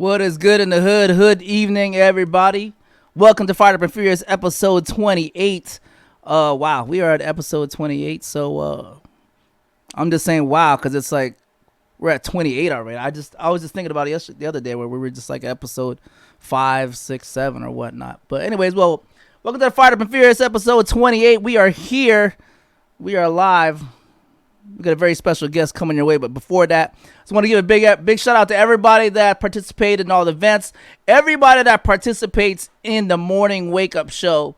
What is good in the hood? Hood evening, everybody. Welcome to Fired Up and Furious episode 28. Wow, we are at episode 28. So I'm just saying wow because it's like we're at 28 already. I was just thinking about it yesterday, the other day where we were just like episode 5, 6, 7 or whatnot. But anyways, well, welcome to the Fired Up and Furious episode 28. We are here. We are live. We got a very special guest coming your way, but before that, I just want to give a big shout out to everybody that participated in all the events, everybody that participates in the morning wake up show.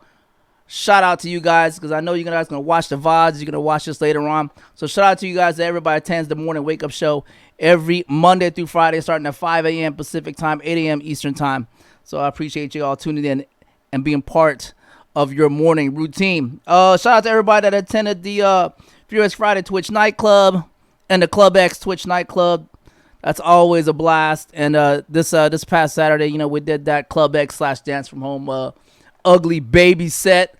Shout out to you guys because I know you guys are going to watch the VODs. You're going to watch this later on. So shout out to you guys that everybody attends the morning wake up show every Monday through Friday starting at 5 a.m. Pacific time, 8 a.m. Eastern time. So I appreciate you all tuning in and being part of your morning routine. Shout out to everybody that attended the Furious Friday Twitch nightclub and the Club X Twitch nightclub. That's always a blast. And this past Saturday, we did that Club X / Dance from Home ugly baby set,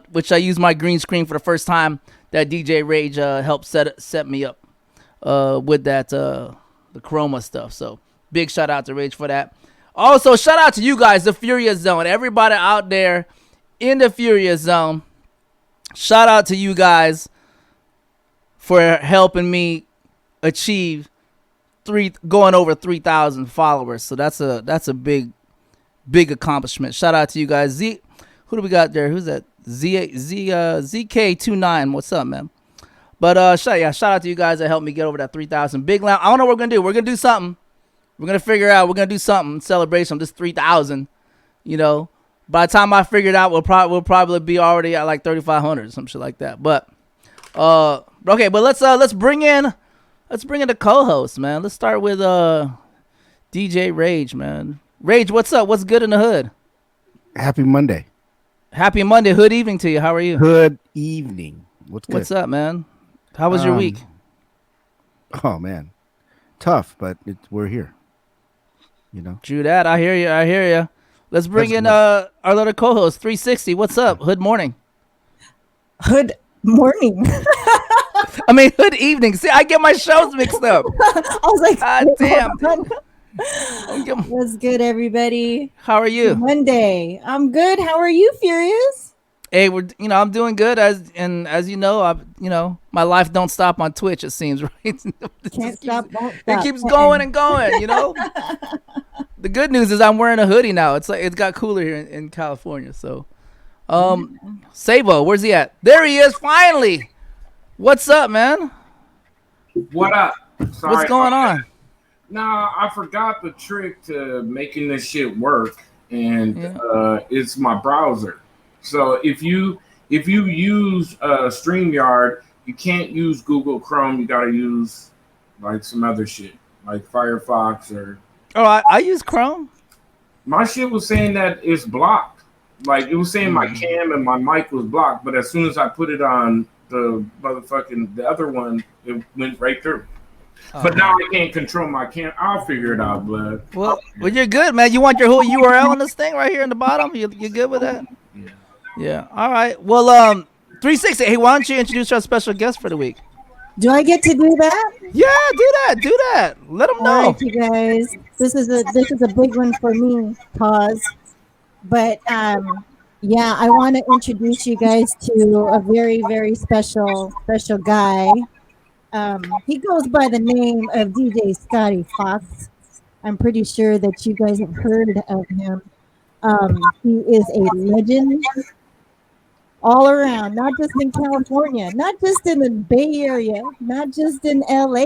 which I used my green screen for the first time. That DJ Rage helped set me up with that the chroma stuff. So big shout out to Rage for that. Also, shout out to you guys, the Furious Zone. Everybody out there in the Furious Zone. Shout out to you guys for helping me achieve going over 3,000 followers. So that's a big accomplishment. Shout out to you guys. Who do we got there? Who's that? ZK29. What's up, man? But shout out to you guys that helped me get over that 3,000. Big lamp. I don't know what we're gonna do. We're gonna do something. We're gonna figure out. We're gonna do something in celebration of this 3,000. By the time I figure it out, we'll probably be already at like 3,500 or some shit like that. But okay, but let's bring in the co-host, man. Let's start with DJ Rage, man. Rage, what's up? What's good in the hood? Happy Monday. Happy Monday. Hood evening to you. How are you? Good evening. What's good? What's up, man? How was your week? Oh man, tough, but we're here. True that. I hear you. Let's bring in our little co-host, 360. What's up? Hood morning. Hood morning. I mean, hood evening. See, I get my shows mixed up. I was like, God damn. What's good, everybody? How are you? Monday. I'm good. How are you, Furious? Hey, I'm doing good. As you know, my life don't stop on Twitch. It seems, right? Can't stop. It keeps going and going. The good news is I'm wearing a hoodie now. It's got cooler here in California. So, Sabo, where's he at? There he is, finally. What's up, man? What up? Sorry, what's going on? Nah, I forgot the trick to making this shit work, and it's my browser. So if you use StreamYard, you can't use Google Chrome. You gotta use like some other shit, like Firefox or. Oh, I use Chrome. My shit was saying that it's blocked. Like it was saying my cam and my mic was blocked, but as soon as I put it on the other one, it went right through. But now I can't control my cam. I'll figure it out, blood. Well, you're good, man. You want your whole URL on this thing right here in the bottom? You good with that? Yeah. All right. Well, 360. Hey, why don't you introduce our special guest for the week? Do I get to do that? Yeah, do that. Let them know. All right, you guys. This is a big one for me. Pause. But I want to introduce you guys to a very, very special guy. He goes by the name of DJ Scotty Fox. I'm pretty sure that you guys have heard of him. He is a legend all around, not just in California, not just in the Bay Area, not just in LA,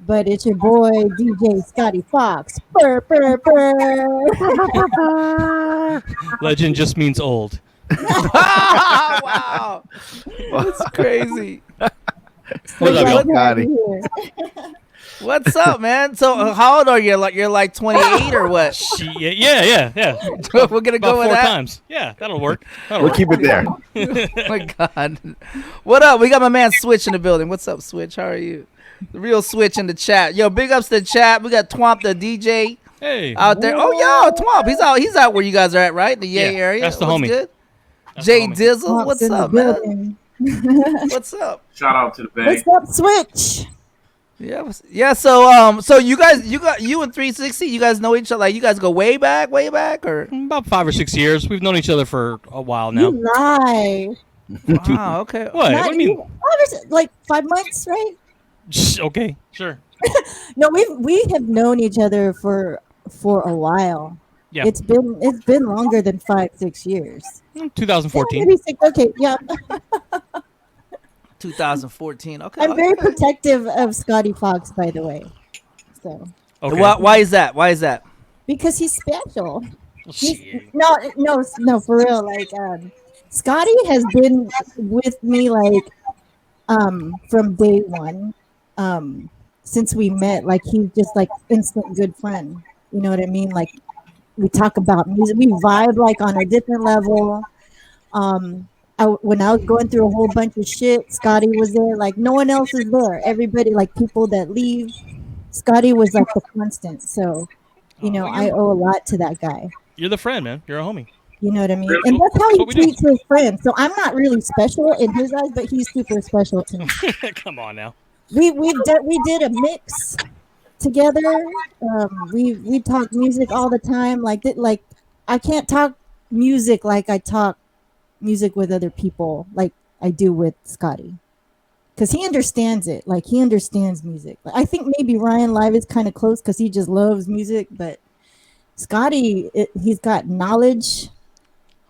but it's your boy DJ Scotty Fox. Burr, burr, burr. Legend just means old. Wow, that's crazy. What's up, Scotty? What's up, man? So how old are you? You're like 28 or what? Yeah. We're gonna go with 4 that. times. Yeah, that'll work. We'll keep it there. Oh my God. What up? We got my man Switch in the building. What's up, Switch? How are you? The real Switch in the chat. Yo, big ups to the chat. We got Twomp the DJ out there. Oh, yo, Twomp. He's out where you guys are at, right? The Yay area. That's the What's homie. Good? That's Jay the homie. Dizzle. What's up, man? What's up? Shout out to the Bay. What's up, Switch? Yeah. So you and 360, you guys know each other. Like, you guys go way back, or About 5 or 6 years. We've known each other for a while You now. lie. wow, okay. What? Not What do you mean? even- like 5 months, right? Okay, sure. No, we have known each other for a while. Yeah. It's been longer than 5-6 years. 2014. Maybe six. Okay, yeah. 2014. Okay. I'm very protective of Scotty Fox, by the way. So Okay. Why is that? Why is that? because he's special. Shit. No, for real. Like, Scotty has been with me like from day one, since we met. Like, he's just like instant good friend. You know what I mean? Like, we talk about music, we vibe like on a different level. When I was going through a whole bunch of shit, Scotty was there. Like, no one else is there. Everybody, like people that leave, Scotty was like the constant. So, I owe a lot to that guy. You're the friend, man. You're a homie. You know what I mean? That's And that's how what he we do. treats his friends. So I'm not really special in his eyes, but he's super special to me. Come on now. We did a mix together. We talk music all the time. Like I can't talk music like I talk music with other people, like I do with Scotty, because he understands it. Like, he understands music. I think maybe Ryan Live is kind of close because he just loves music, but Scotty, he's got knowledge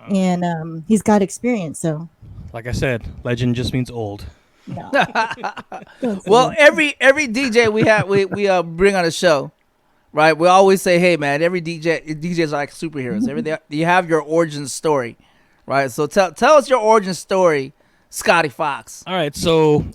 and he's got experience. So Like I said, legend just means old. no. Well, every DJ we bring on a show, right? We always say, hey man, every DJs are like superheroes. You have your origin story, right? So tell us your origin story, Scotty Fox. All right, so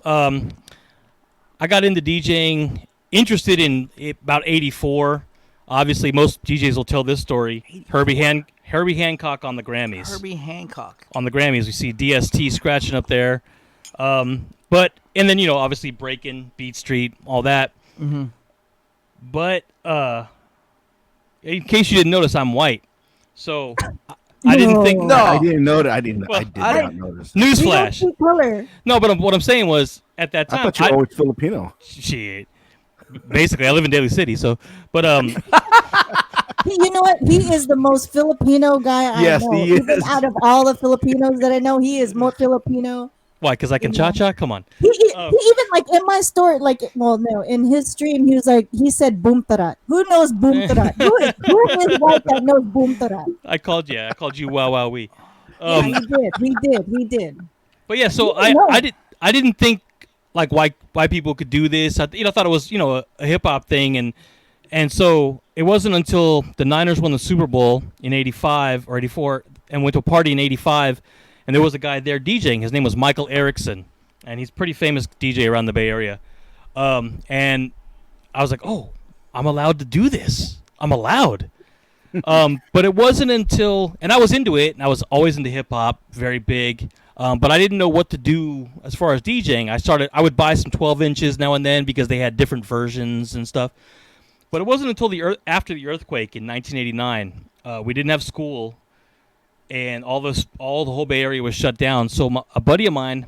I got into DJing, interested in it about '84. Obviously, most DJs will tell this story. Herbie Hancock on the Grammys. Herbie Hancock. On the Grammys, we see DST scratching up there. And then, obviously Breakin', Beat Street, all that. Mm-hmm. But in case you didn't notice, I'm white. So I didn't think. No. I didn't know that. I did Well, not notice. We don't Newsflash. see color. No, but what I'm saying was, at that I time, thought you were always Filipino. shit. Basically, I live in Daly City, so. But You know what? He is the most Filipino guy I Yes, know. he Even is. out of all the Filipinos that I know, he is more Filipino. why? Because I can cha-cha? Come on. He even, like, in my story, like, well, no, in his stream, he said boom tarat. Who knows boom tarat? Who is white that knows boom tarat? I called you wow wow wee. Yeah, he did. But yeah, so You know. I didn't think like why people could do this. I thought it was a hip hop thing, and so it wasn't until the Niners won the Super Bowl in '85 or '84 and went to a party in '85, and there was a guy there DJing. His name was Michael Erickson, and he's a pretty famous DJ around the Bay Area. And I was like, oh, I'm allowed to do this. I'm allowed. But it wasn't until, and I was into it, and I was always into hip hop, very big. But I didn't know what to do as far as DJing. I would buy some 12 inches now and then because they had different versions and stuff. But it wasn't until after the earthquake in 1989, we didn't have school, and all the whole Bay Area was shut down. So a buddy of mine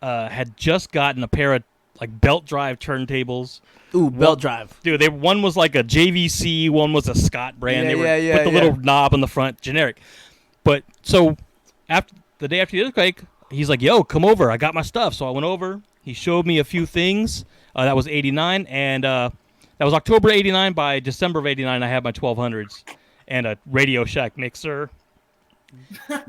had just gotten a pair of like belt drive turntables. Ooh, belt drive. Dude, one was like a JVC, one was a Scott brand. They were with the yeah. little knob on the front, generic. But so the day after the earthquake, he's like, "Yo, come over. I got my stuff." So I went over. He showed me a few things. That was '89, and that was October '89. By December of '89, I had my 1200s and a Radio Shack mixer.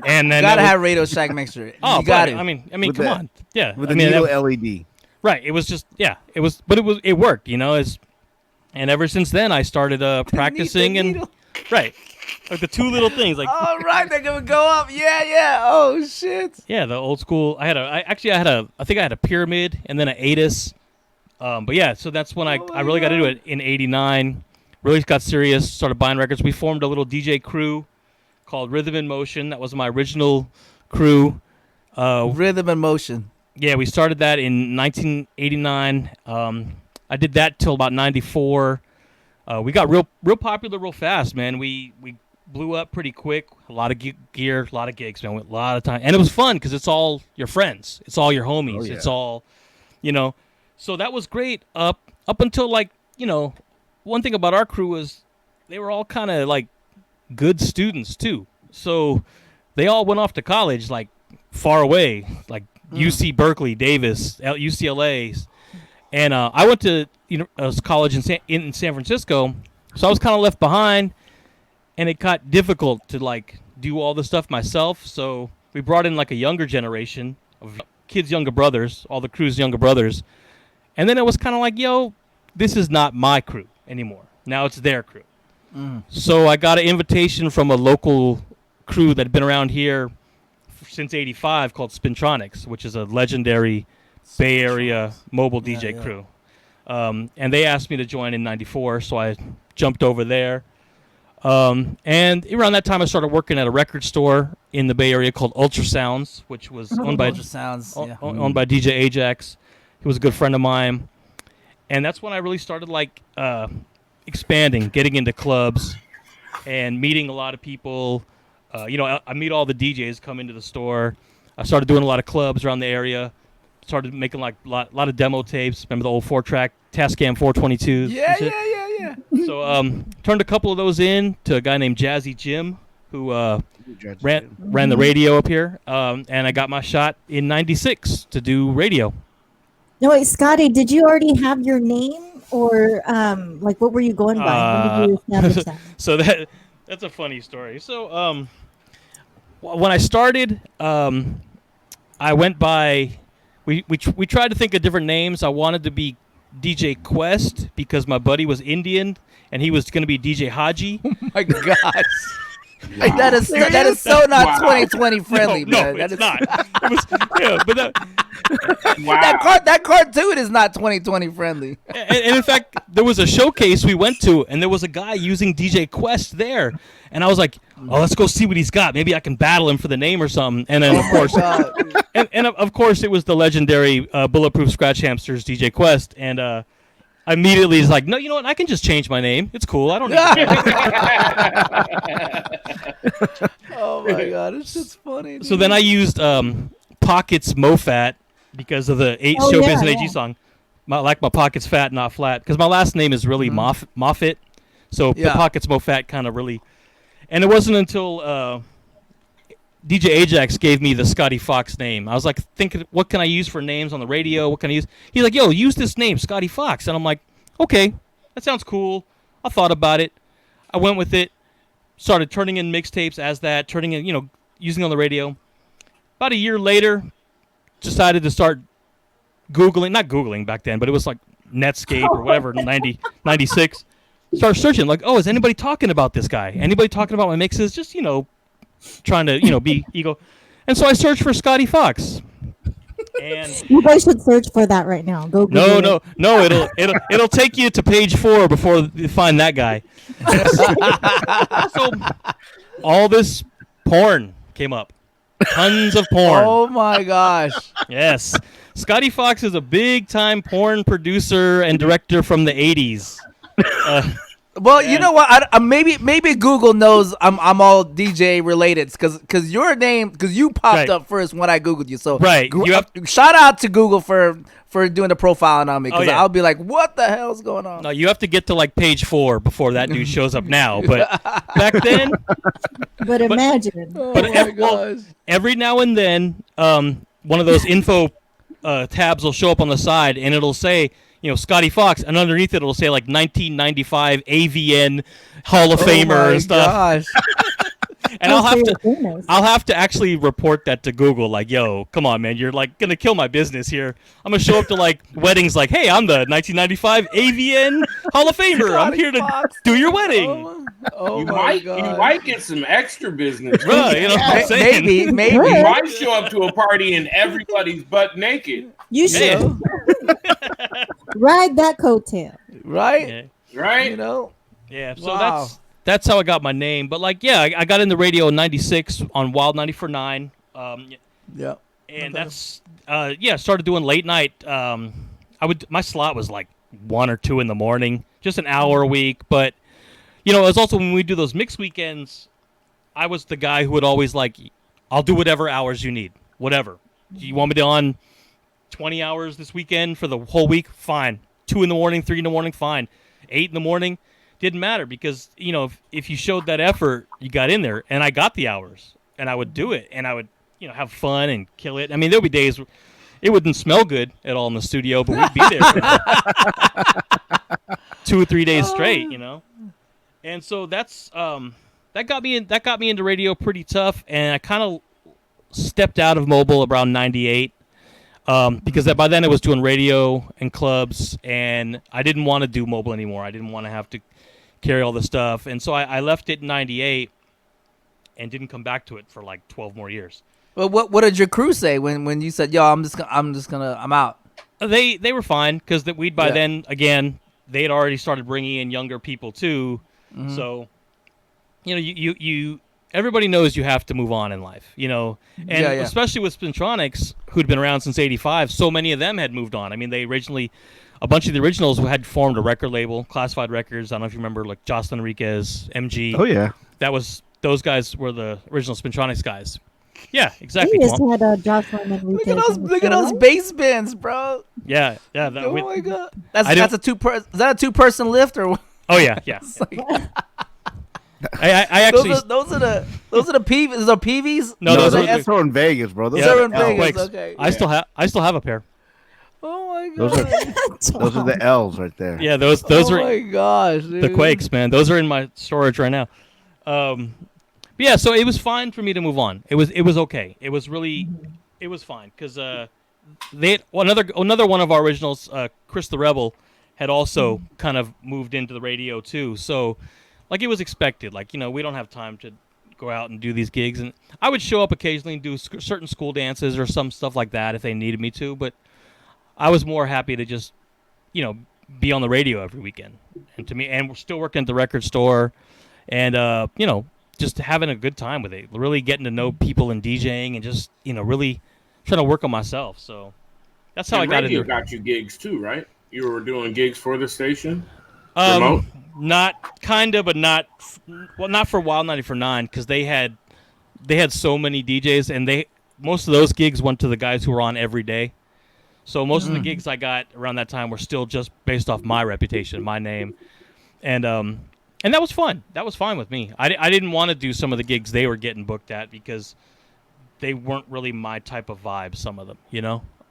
And then Gotta have Radio Shack mixer. Oh, you got but, it. I mean, With come that- on, yeah. With I the mean, needle that- LED. Right. It was just it worked, and ever since then I started practicing and needle. right. Like the two little things like All right, they're gonna go up. Yeah. Oh shit. yeah, the old school. I think I had a pyramid and then an ATIS. But yeah, so that's when I really got into it in '89. Really got serious, started buying records. We formed a little DJ crew called Rhythm in Motion. That was my original crew. Rhythm and motion. Yeah, we started that in 1989. I did that till about '94. We got real popular real fast, man. We blew up pretty quick. A lot of gear, a lot of gigs, man. Went a lot of time, and it was fun because it's all your friends, it's all your homies, Oh, yeah. it's all, So that was great. Up up until like, one thing about our crew was they were all kind of like good students too. So they all went off to college like far away, like UC Berkeley, Davis, UCLA, and I went to college in San Francisco, so I was kind of left behind, and it got difficult to like do all the stuff myself. So we brought in like a younger generation of kids' younger brothers, all the crew's younger brothers, and then it was kind of like, yo, this is not my crew anymore. Now it's their crew. So I got an invitation from a local crew that had been around here since '85 called Spintronics, which is a legendary Bay Area mobile DJ crew. And they asked me to join in '94, so I jumped over there. And around that time, I started working at a record store in the Bay Area called Ultrasounds, which was owned by DJ Ajax. He was a good friend of mine. And that's when I really started like expanding, getting into clubs, and meeting a lot of people. I meet all the DJs come into the store. I started doing a lot of clubs around the area. Started making like a lot of demo tapes. Remember the old 4-track Tascam 422s? Yeah. So turned a couple of those in to a guy named Jazzy Jim, who ran the radio up here. And I got my shot in '96 to do radio. No, wait, Scotty, did you already have your name, or like what were you going by? When did you establish that? So that's a funny story. So when I started, I went by. We tried to think of different names. I wanted to be DJ Quest because my buddy was Indian and he was going to be DJ Haji. Oh my gosh. Wow. That is so not 2020 friendly, man. No, it's not. It was, but that cartoon is not 2020 friendly. And in fact, there was a showcase we went to, and there was a guy using DJ Quest there, and I was like, "Oh, let's go see what he's got. Maybe I can battle him for the name or something." And then, of course, and of course, it was the legendary Bulletproof Scratch Hamsters DJ Quest, and immediately he's like, "No, you know what? I can just change my name. It's cool. I don't need to." Oh my god, it's just funny. Dude. So then I used Pockets Mofat because of the Showbiz and AG song. My Pockets Fat, Not Flat, because my last name is really Moffitt. So the Pockets Mofat kind of really. And it wasn't until DJ Ajax gave me the Scotty Fox name. I was like thinking, what can I use for names on the radio? What can I use? He's like, yo, use this name, Scotty Fox. And I'm like, okay, that sounds cool. I thought about it. I went with it. Started turning in mixtapes as that, turning in, using on the radio. About a year later, decided to start Googling, not Googling back then, but it was like Netscape or whatever, 96. Started searching, like, oh, is anybody talking about this guy? Anybody talking about my mixes? Just, trying to, be ego. And so I searched for Scotty Fox. And you guys should search for that right now. Go Google no, it'll take you to page 4 before you find that guy. So all this porn came up. Tons of porn. Oh my gosh. Yes. Scotty Fox is a big time porn producer and director from the 80s. Well, you know what? Maybe Google knows I'm all DJ related because your name you popped up first when I Googled you. So right, shout out to Google for doing the profiling on me because I'll be like, what the hell's going on? No, you have to get to like page 4 before that dude shows up now. But back then, but imagine. Every now and then, one of those info tabs will show up on the side and it'll say, Scotty Fox, and underneath it, it'll say like 1995 AVN Hall of Famer and stuff. Gosh. And I'll have to actually report that to Google. Like, yo, come on, man, you're like gonna kill my business here. I'm gonna show up to like weddings, like, hey, I'm the 1995 AVN Hall of Famer. I'm here to do your wedding. You might get some extra business. Right, what I'm saying? Maybe. You might show up to a party and everybody's butt naked. You should ride that coattail. Right? Yeah. Right? Yeah. So that's how I got my name. But I got into radio in '96 on Wild 94.9. Yeah. And that's started doing late night. My slot was like 1 or 2 in the morning, just an hour a week. But it was also when we do those mixed weekends, I was the guy who would always like, I'll do whatever hours you need, whatever. You want me to on 20 hours this weekend for the whole week? Fine. 2 in the morning, 3 in the morning, fine. 8 in the morning, didn't matter because, if you showed that effort, you got in there. And I got the hours. And I would do it. And I would, have fun and kill it. I mean, there'll be days where it wouldn't smell good at all in the studio, but we'd be there for 2 or 3 days straight, And so that's that got me into radio pretty tough, and I kind of stepped out of mobile around 98 because by then I was doing radio and clubs, and I didn't want to do mobile anymore. I didn't want to have to carry all the stuff, and so I left it in 98 and didn't come back to it for like 12 more years. Well, what did your crew say when you said, "Yo, I'm out"? They were fine because we'd by then again they had already started bringing in younger people too, so you everybody knows you have to move on in life, and especially with Spintronics, who'd been around since '85, so many of them had moved on. I mean, a bunch of the originals had formed a record label, Classified Records. I don't know if you remember, like Jocelyn Enriquez, MG. Oh yeah, those guys were the original Spintronics guys. Yeah, exactly. We just had Jocelyn Enriquez. Look at those bass bins, bro. Yeah. My god, that's a Is that a 2-person lift or? Oh yeah. Like, I actually those are the PVs. Those are PVs. No, those are so in Vegas, bro. Those are are in the L's. Vegas. Okay. I still have a pair. Oh my god. Those are the L's right there. Yeah, those oh are my gosh, dude. the Quakes, man. Those are in my storage right now. But yeah, so it was fine for me to move on. It was okay. It was fine because another one of our originals, Chris the Rebel, had also kind of moved into the radio too. So like it was expected. Like we don't have time to go out and do these gigs, and I would show up occasionally and do certain school dances or some stuff like that if they needed me to. But I was more happy to just be on the radio every weekend, and we're still working at the record store, and just having a good time with it, really getting to know people and DJing, and just really trying to work on myself. So that's how I got into it. Got you gigs too, right? You were doing gigs for the station. Not kinda, but not for Wild 90 for 9 because they had so many DJs, and most of those gigs went to the guys who were on every day. So most of the gigs I got around that time were still just based off my reputation, my name, and that was fun. That was fine with me. I didn't want to do some of the gigs they were getting booked at because they weren't really my type of vibe, some of them,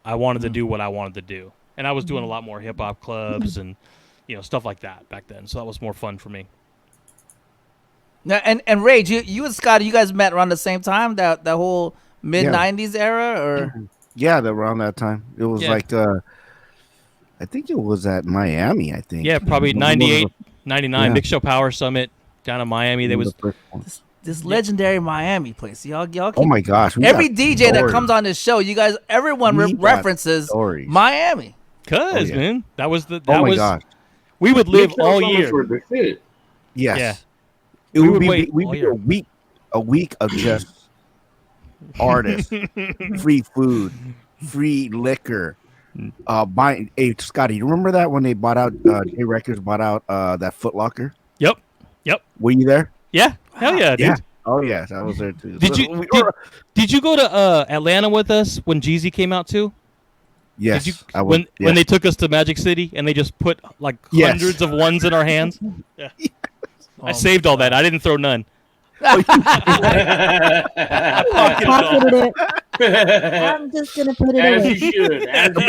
I wanted to do what I wanted to do. And I was doing a lot more hip-hop clubs and, stuff like that back then. So that was more fun for me. Now, and Rage, you and Scotty, you guys met around the same time, that whole mid-'90s era? Or Yeah, around that time. It was like, I think it was at Miami, I think. Yeah, probably 98. 99 Big Show Power Summit down in Miami. There was this legendary Miami place. Y'all oh my gosh. Every DJ that comes on this show, you guys, everyone references Miami. Man, that was my gosh. We would live all year. Yes. Yeah. It would be a week of just artists, free food, free liquor. Hey, Scotty, you remember that when they bought out J Records bought out that Foot Locker? Yep. Were you there? Yeah. Hell yeah, dude. Yeah. Oh yes, I was there too. Did you go to Atlanta with us when Jeezy came out too? Yes. When they took us to Magic City and they just put like hundreds of ones in our hands? Yeah. I saved all that. I didn't throw none. I pocketed it. I'm just gonna put it as away. you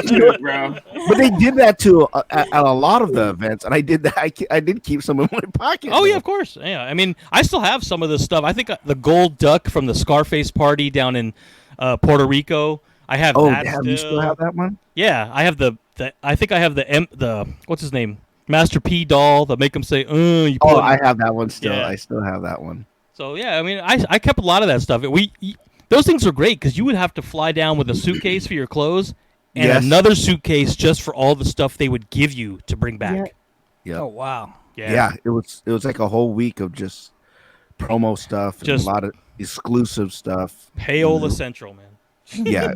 should, bro. But they did that too at a lot of the events, and I did that. I did keep some in my pocket. Oh yeah, of course. Yeah, I mean, I still have some of this stuff. I think the gold duck from the Scarface party down in Puerto Rico. I have that. Oh, you still have that one? Yeah, I have the. I think I have the what's his name, Master P doll that make him say, You I have that one still. Yeah. I still have that one. So yeah, I mean, I kept a lot of that stuff. Those things are great because you would have to fly down with a suitcase for your clothes and another suitcase just for all the stuff they would give you to bring back. Yeah. Oh wow. Yeah. It was like a whole week of just promo stuff and a lot of exclusive stuff. Payola Central, man. Yeah.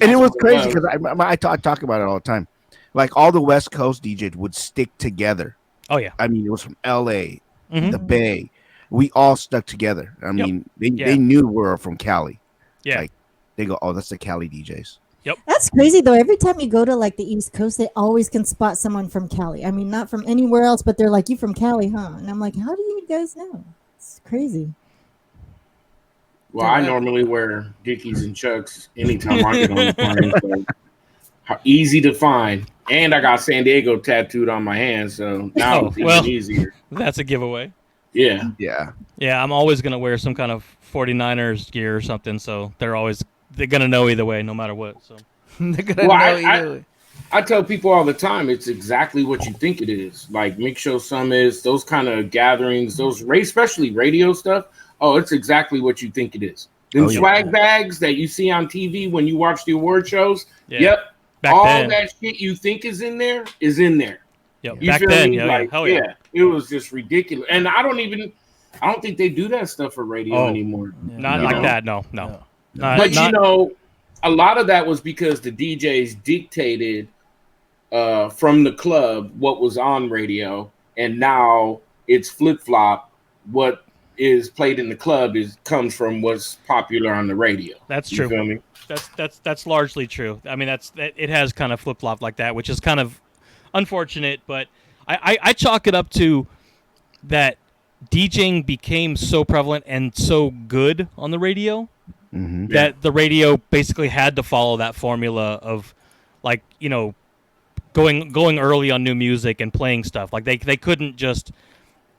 And it was crazy because I talk about it all the time. Like all the West Coast DJs would stick together. Oh yeah. I mean, it was from LA, the Bay. We all stuck together. I mean, they knew we were from Cali. Yeah. Like, they go, oh, that's the Cali DJs. Yep. That's crazy though. Every time you go to like the East Coast, they always can spot someone from Cali. I mean, not from anywhere else, but they're like, "You from Cali, huh?" And I'm like, "How do you guys know?" It's crazy. Well, I normally wear Dickies and Chucks anytime I get on the plane. So easy to find. And I got San Diego tattooed on my hand, so now it's even easier. That's a giveaway. Yeah. Yeah. Yeah, I'm always going to wear some kind of 49ers gear or something, so they're going to know either way, no matter what. So they're going to know either way. I tell people all the time, it's exactly what you think it is. Like Mix Show Summits, those kind of gatherings, especially radio stuff. Oh, it's exactly what you think it is. Them swag bags that you see on TV when you watch the award shows. Yeah. Yep. All that shit you think is in there is in there. Yep. You back feel then, me? It was just ridiculous. And I don't think they do that stuff for radio anymore. Not like that. No. But you know, a lot of that was because the DJs dictated from the club what was on radio, and now it's flip-flop. What is played in the club comes from what's popular on the radio. That's true. You feel me? That's largely true. I mean, it has kind of flip-flopped like that, which is kind of unfortunate, but I chalk it up to that DJing became so prevalent and so good on the radio that the radio basically had to follow that formula of, like, you know, going early on new music and playing stuff. Like they couldn't just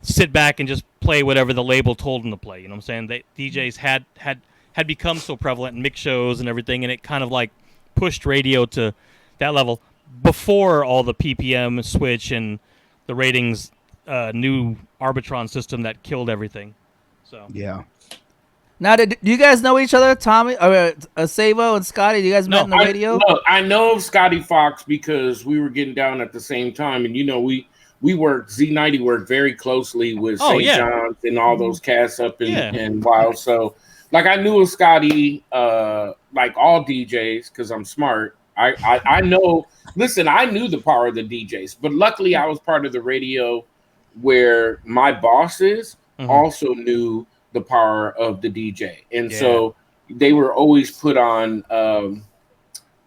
sit back and just play whatever the label told them to play. You know what I'm saying? DJs had become so prevalent in mix shows and everything, and it kind of like pushed radio to that level before all the PPM switch and the ratings new Arbitron system that killed everything. So yeah. Now, do you guys know each other, Tommy or Savo and Scotty? Do you guys met in the radio? No, I know of Scotty Fox because we were getting down at the same time, and you know we worked Z90 worked very closely with St. John's and all those casts up in Wild. So like I knew of Scotty, like all DJs, because I'm smart. I know. Listen, I knew the power of the DJs, but luckily I was part of the radio where my bosses also knew the power of the DJ, and so they were always put on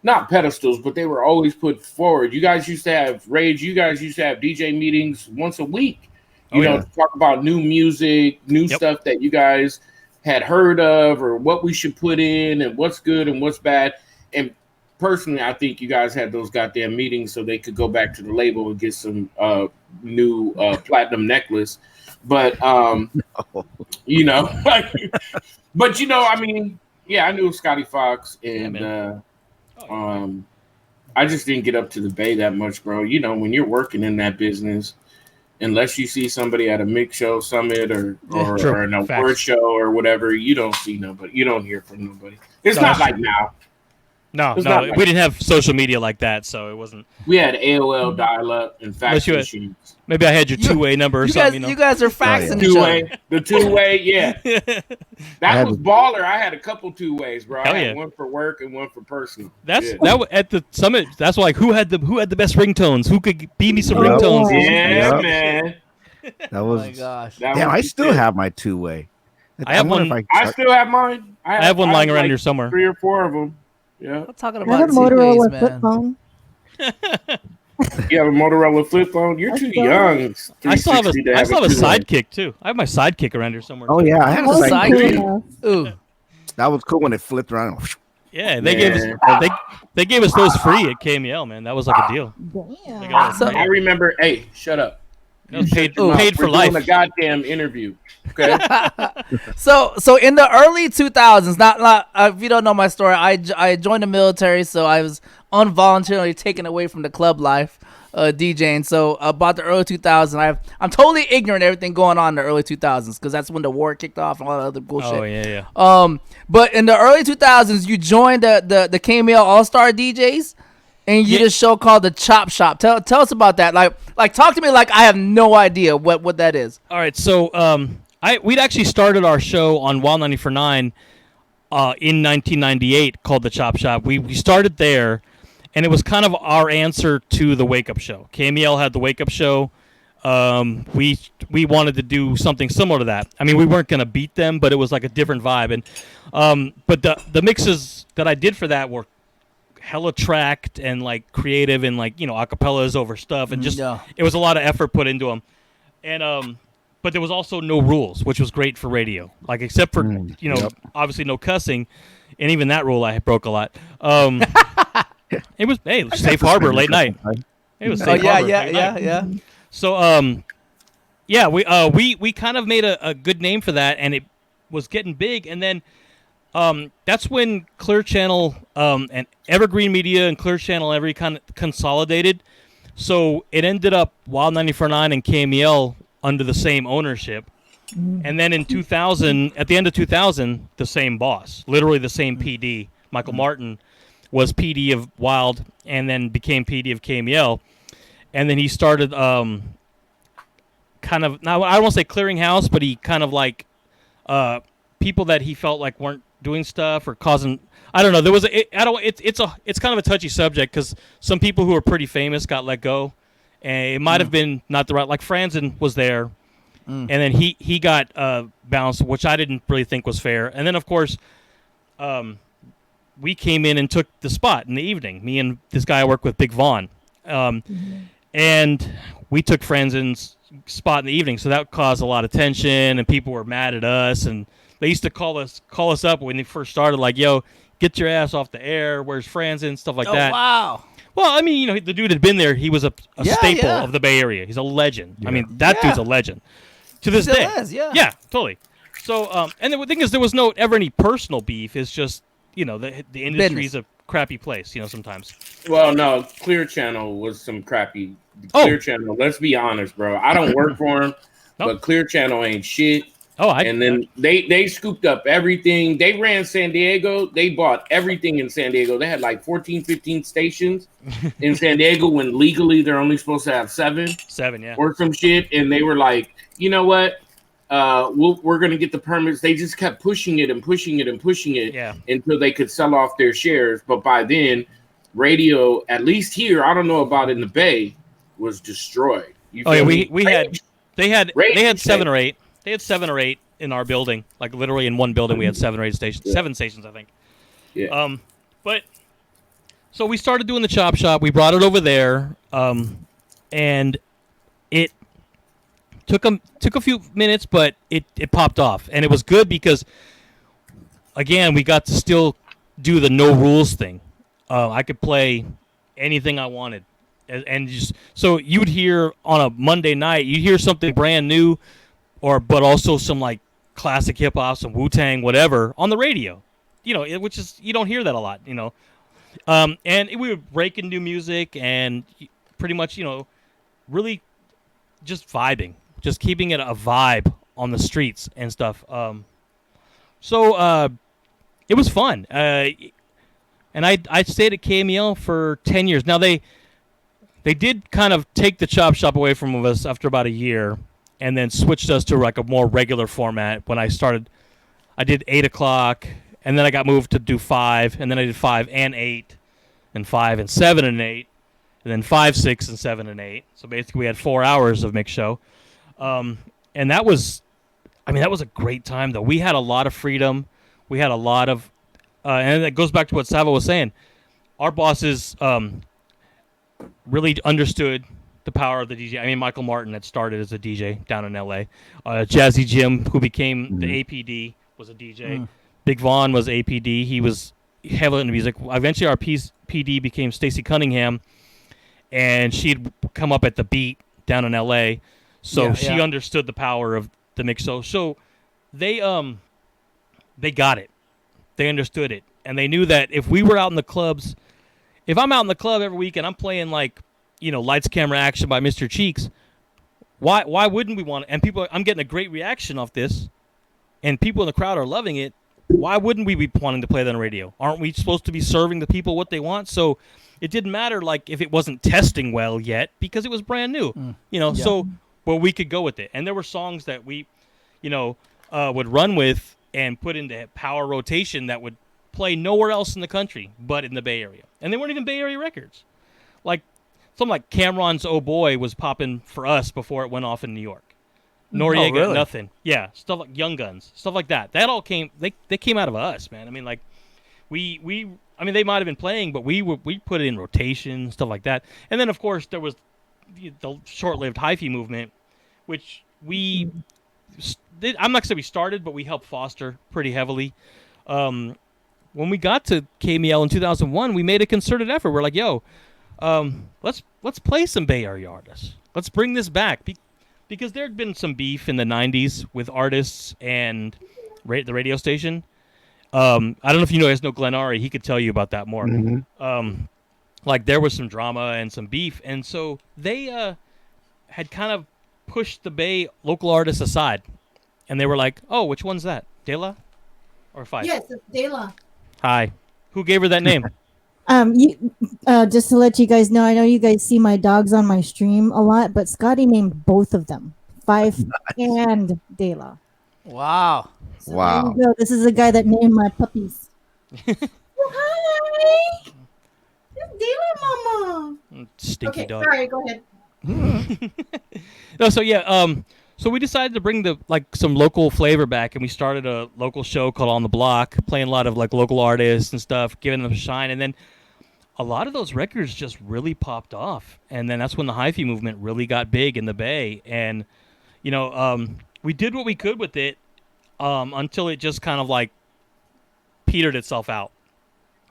not pedestals, but they were always put forward. You guys used to have Rage. You guys used to have DJ meetings once a week. You know, to talk about new music, new stuff that you guys had heard of, or what we should put in, and what's good and what's bad. And personally, I think you guys had those goddamn meetings so they could go back to the label and get some new platinum necklace. But you know, but you know, I mean, yeah, I knew Scotty Fox, and I just didn't get up to the Bay that much, bro. You know, when you're working in that business, unless you see somebody at a mix show summit or an award show or whatever, you don't see nobody. You don't hear from nobody. It's not like now. No, we didn't have social media like that, so it wasn't. We had AOL dial-up and fax machines. Maybe I had your two-way number or something. You guys are faxing the two-way, yeah. That was baller. I had a couple two-ways, bro. I had one for work and one for personal. That at the summit. That's like who had the best ringtones? Who could beat me some ringtones? Yeah, man. That was. Oh my gosh. Damn, I still have my two-way. I have one. I still have mine. I have one lying around here somewhere. 3 or 4 of them. Yeah. I'm talking about a Motorola flip phone. You have a Motorola flip phone? You're too young. I still have a sidekick too. I have my sidekick around here somewhere. Oh yeah, I had a sidekick. Ooh, that was cool when it flipped around. Yeah, they gave us those free at KML, man. That was like a deal. Damn. I remember. Hey, shut up. Paid for life. Doing a goddamn interview. Okay. So in the early 2000s, not if you don't know my story, I joined the military, so I was involuntarily taken away from the club life, DJing. So about the early 2000s, I'm totally ignorant of everything going on in the early 2000s because that's when the war kicked off and all that other bullshit. Oh yeah. But in the early 2000s, you joined the KML All Star DJs. And you did a show called The Chop Shop. Tell us about that. Like talk to me like I have no idea what that is. All right, so we'd actually started our show on Wild 94.9 in 1998 called The Chop Shop. We started there, and it was kind of our answer to the Wake Up Show. KMEL had the Wake Up Show. We wanted to do something similar to that. I mean, we weren't going to beat them, but it was like a different vibe. And but the mixes that I did for that were hella tracked and like creative and like acapellas over stuff and just it was a lot of effort put into them. And but there was also no rules, which was great for radio. Like except for obviously no cussing, and even that rule I broke a lot. It was safe harbor late night. It was safe harbor. Yeah. So we kind of made a good name for that, and it was getting big. And then that's when Clear Channel and Evergreen Media and Clear Channel every kind of consolidated. So it ended up Wild 94.9 and KMEL under the same ownership. And then in 2000, at the end of 2000, the same boss, literally the same PD, Michael Martin, was PD of Wild and then became PD of KMEL. And then he started kind of, now I don't want to say clearing house, but he kind of like people that he felt like weren't doing stuff or causing, I don't know. There was it's kind of a touchy subject because some people who are pretty famous got let go, and it might have been not the right. Like Franzen was there, and then he got bounced, which I didn't really think was fair. And then of course, we came in and took the spot in the evening. Me and this guy I work with, Big Vaughn, and we took Franzen's spot in the evening. So that caused a lot of tension, and people were mad at us. And they used to call us up when they first started, like, "Yo, get your ass off the air. Where's Franzen?" Stuff like that. Wow. Well, I mean, the dude had been there. He was a staple of the Bay Area. He's a legend. Yeah. I mean, that dude's a legend to this day. Yeah, totally. So, and the thing is, there was ever any personal beef. It's just, the industry's a crappy place, sometimes. Well, no, Clear Channel was some crappy. Clear Channel, let's be honest, bro. I don't work for him, but Clear Channel ain't shit. And then they scooped up everything. They ran San Diego. They bought everything in San Diego. They had like 14, 15 stations in San Diego when legally they're only supposed to have 7. 7, yeah. Or some shit. And they were like, you know what? We're going to get the permits. They just kept pushing it and pushing it and pushing it until they could sell off their shares. But by then, radio, at least here, I don't know about in the Bay, was destroyed. They had 7 or 8. They had 7 or 8 in our building, like literally in one building. We had 7 or 8 stations, 7 stations, I think. Yeah. But so we started doing the chop shop. We brought it over there, and it took a few minutes, but it popped off, and it was good because, again, we got to still do the no rules thing. I could play anything I wanted, and just so you'd hear on a Monday night, you'd hear something brand new. But also some like classic hip hop, some Wu-Tang, whatever, on the radio, which is, you don't hear that a lot, and we would break in new music and pretty much, really just vibing, just keeping it a vibe on the streets and stuff. So it was fun. And I stayed at KMEL for 10 years. Now they did kind of take the chop shop away from us after about a year, and then switched us to like a more regular format. When I started, I did 8 o'clock, and then I got moved to do 5, and then I did 5 and 8, and 5 and 7 and 8, and then 5, 6, and 7 and 8. So basically we had 4 hours of mix show. And that was a great time, though. We had a lot of freedom. We had a lot of, and it goes back to what Savo was saying. Our bosses really understood the power of the DJ. I mean, Michael Martin had started as a DJ down in L.A. Jazzy Jim, who became the APD, was a DJ. Big Vaughn was APD. He was heavily into music. Eventually, our PD became Stacey Cunningham, and she'd come up at the beat down in L.A. So she understood the power of the mix. So they got it. They understood it, and they knew that if we were out in the clubs, if I'm out in the club every week and I'm playing like, Lights, Camera, Action by Mr. Cheeks, why wouldn't we want it? And people, I'm getting a great reaction off this, and people in the crowd are loving it. Why wouldn't we be wanting to play that on radio? Aren't we supposed to be serving the people what they want? So it didn't matter like if it wasn't testing well yet because it was brand new, So we could go with it. And there were songs that we, would run with and put into power rotation that would play nowhere else in the country but in the Bay Area. And they weren't even Bay Area records. Like something like Cameron's "Oh Boy" was popping for us before it went off in New York. Noriega, really? Nothing. Yeah, stuff like Young Guns, stuff like that. That all came. They came out of us, man. I mean, like I mean, they might have been playing, but we put it in rotation, stuff like that. And then, of course, there was the short-lived hyphy movement, which we did. I'm not going to say we started, but we helped foster pretty heavily. When we got to KML in 2001, we made a concerted effort. We're like, yo, let's play some Bay Area artists. Let's bring this back. Because there had been some beef in the 90s with artists and the radio station. I don't know if you guys know Glenn Ari. He could tell you about that more. Mm-hmm. Like there was some drama and some beef, and so they had kind of pushed the Bay local artists aside, and they were like, "Oh, which one's that? De La or Fife?" Yes, it's De La. Hi, who gave her that name? Just to let you guys know, I know you guys see my dogs on my stream a lot, but Scotty named both of them, Fife and De La. Wow. So there you go. This is a guy that named my puppies. Hi, it's De La Mama. Stinky dog. Sorry, go ahead. No, so yeah, so we decided to bring some local flavor back, and we started a local show called On the Block, playing a lot of like local artists and stuff, giving them a shine, and then a lot of those records just really popped off, and then that's when the hyphy movement really got big in the Bay, and we did what we could with it until it just kind of like petered itself out,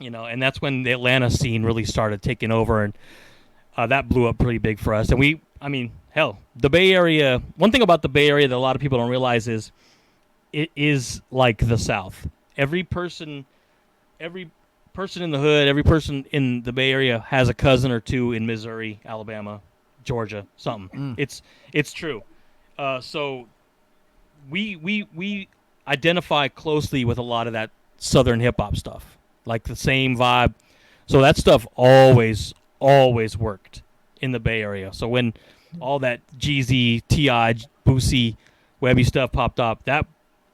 and that's when the Atlanta scene really started taking over, and that blew up pretty big for us. And the Bay Area, one thing about the Bay Area that a lot of people don't realize is it is like the South. Every person in the hood, every person in the Bay Area has a cousin or two in Missouri, Alabama, Georgia, something. It's true. So we identify closely with a lot of that Southern hip hop stuff, like the same vibe. So that stuff always worked in the Bay Area. So when all that Jeezy, T.I., Boosie, Webby stuff popped up, that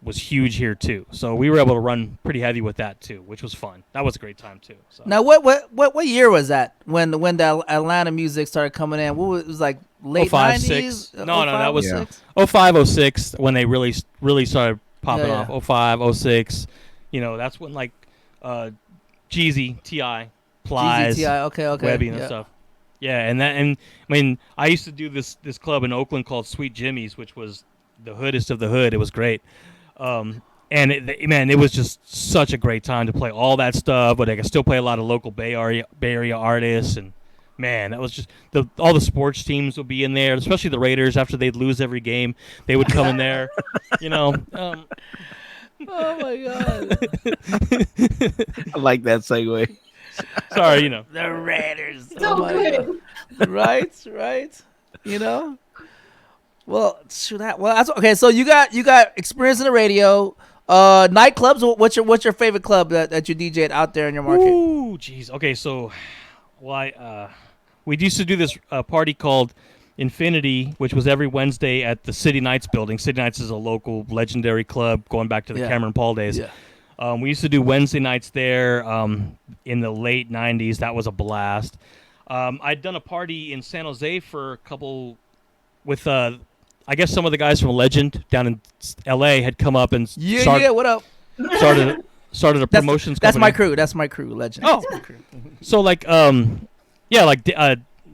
was huge here too. So we were able to run pretty heavy with that too, which was fun. That was a great time too. So. Now, what year was that when the Atlanta music started coming in? It was like late 05, 90s? 6. No, that was 05, 06 when they really started popping off. 05, 06. That's when like Jeezy, T.I., Plies, okay, Webby and stuff. Yeah, and I mean, I used to do this club in Oakland called Sweet Jimmy's, which was the hoodest of the hood. It was great. And it was just such a great time to play all that stuff, but I could still play a lot of local Bay Area artists, and man, that was just all the sports teams would be in there, especially the Raiders. After they'd lose every game, they would come in there, Oh my God! I like that segue. Sorry, the Raiders. So good. Right. Well, that's okay. So you got experience in the radio, nightclubs. What's your favorite club that you DJ'd out there in your market? Ooh, jeez. Okay, so, we used to do this party called Infinity, which was every Wednesday at the City Nights building. City Nights is a local legendary club going back to the Cameron Paul days. Yeah. We used to do Wednesday nights there in the late 90s. That was a blast. I'd done a party in San Jose for a couple with I guess some of the guys from Legend down in L.A. had come up and what up? started a promotions That's company. That's my crew, Legend. Oh. That's my crew. So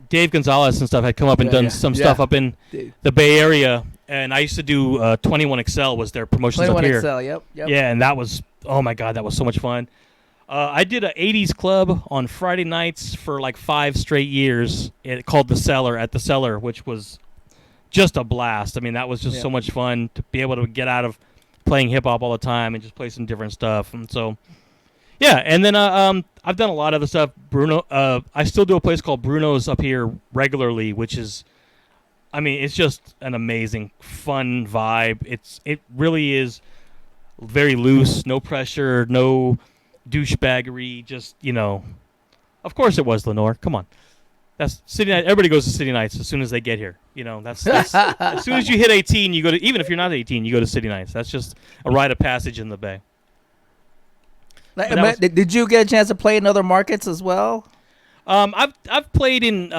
Dave Gonzalez and stuff had come up and done some stuff up in the Bay Area, and I used to do 21 XL was their promotions up here. 21 XL, yep. Yeah, and that was, oh my God, that was so much fun. I did an 80s club on Friday nights for like 5 straight years called The Cellar at The Cellar, which was just a blast. I mean, that was just so much fun to be able to get out of playing hip-hop all the time and just play some different stuff. And so, yeah, and then I've done a lot of other stuff. Bruno, I still do a place called Bruno's up here regularly, which is, I mean, it's just an amazing, fun vibe. It really is very loose, no pressure, no douchebaggery, just, of course it was, Lenore. Come on. That's City Night. Everybody goes to City Nights as soon as they get here. That's as soon as you hit 18, you go to, even if you're not 18, you go to City Nights. That's just a rite of passage in the Bay. Did you get a chance to play in other markets as well? I've played in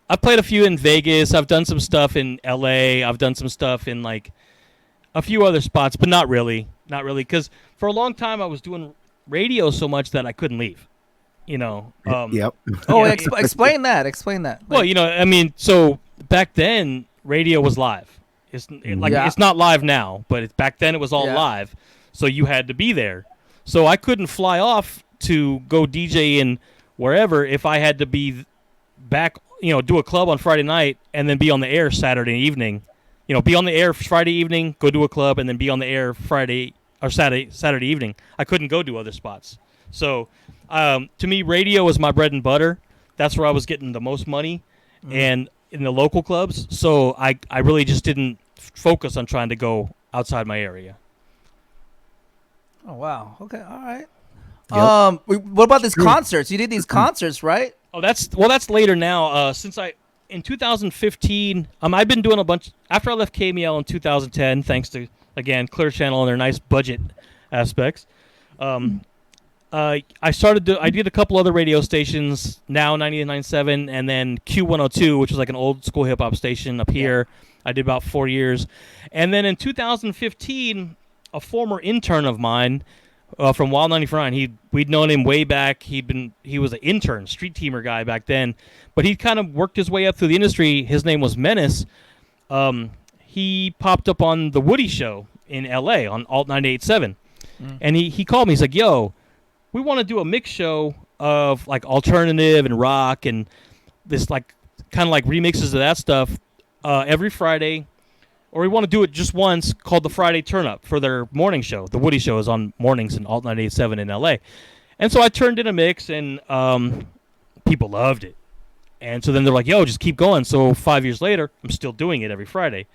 I've played a few in Vegas. I've done some stuff in LA. I've done some stuff in like a few other spots, but not really, because for a long time I was doing radio so much that I couldn't leave. Yep. Oh, explain that. Explain that. Well, I mean, so back then radio was live. It's it's not live now, but back then it was all live. So you had to be there. So I couldn't fly off to go DJ in wherever if I had to be back, do a club on Friday night and then be on the air Saturday evening. Be on the air Friday evening, go do a club, and then be on the air Friday or Saturday evening. I couldn't go do other spots. So to me, radio was my bread and butter. That's where I was getting the most money, and in the local clubs. So I really just didn't focus on trying to go outside my area. Oh wow. Okay. All right. Yep. What about these concerts? You did these concerts, right? Oh, that's later now. Since in 2015, I've been doing a bunch after I left KML in 2010. Thanks to again Clear Channel and their nice budget aspects. I did a couple other radio stations, now 98.97, and then Q102, which was like an old school hip hop station up here. I did about 4 years, and then in 2015, a former intern of mine from Wild 99, we'd known him way back. He was an intern, street teamer guy back then, but he kind of worked his way up through the industry. His name was Menace. He popped up on the Woody Show in LA on Alt 98.7, and he called me. He's like, "Yo, we want to do a mix show of like alternative and rock and this like kind of like remixes of that stuff every Friday, or we want to do it just once called the Friday Turn Up for their morning show. The Woody Show is on mornings in Alt 98.7 in LA." And so I turned in a mix, and people loved it. And so then they're like, "Yo, just keep going." So 5 years later, I'm still doing it every Friday.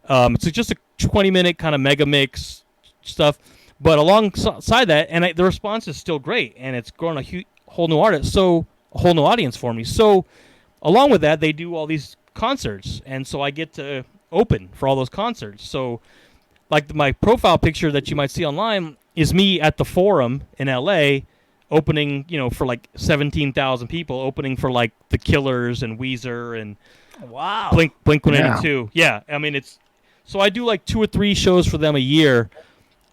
It's just a 20-minute kind of mega mix stuff. But alongside that, and the response is still great, and it's grown a whole new audience for me. So along with that, they do all these concerts, and so I get to open for all those concerts. So like my profile picture that you might see online is me at the Forum in LA opening, for like 17,000 people, opening for like The Killers and Weezer and Wow. Blink-182. Yeah, I mean so I do like 2 or 3 shows for them a year.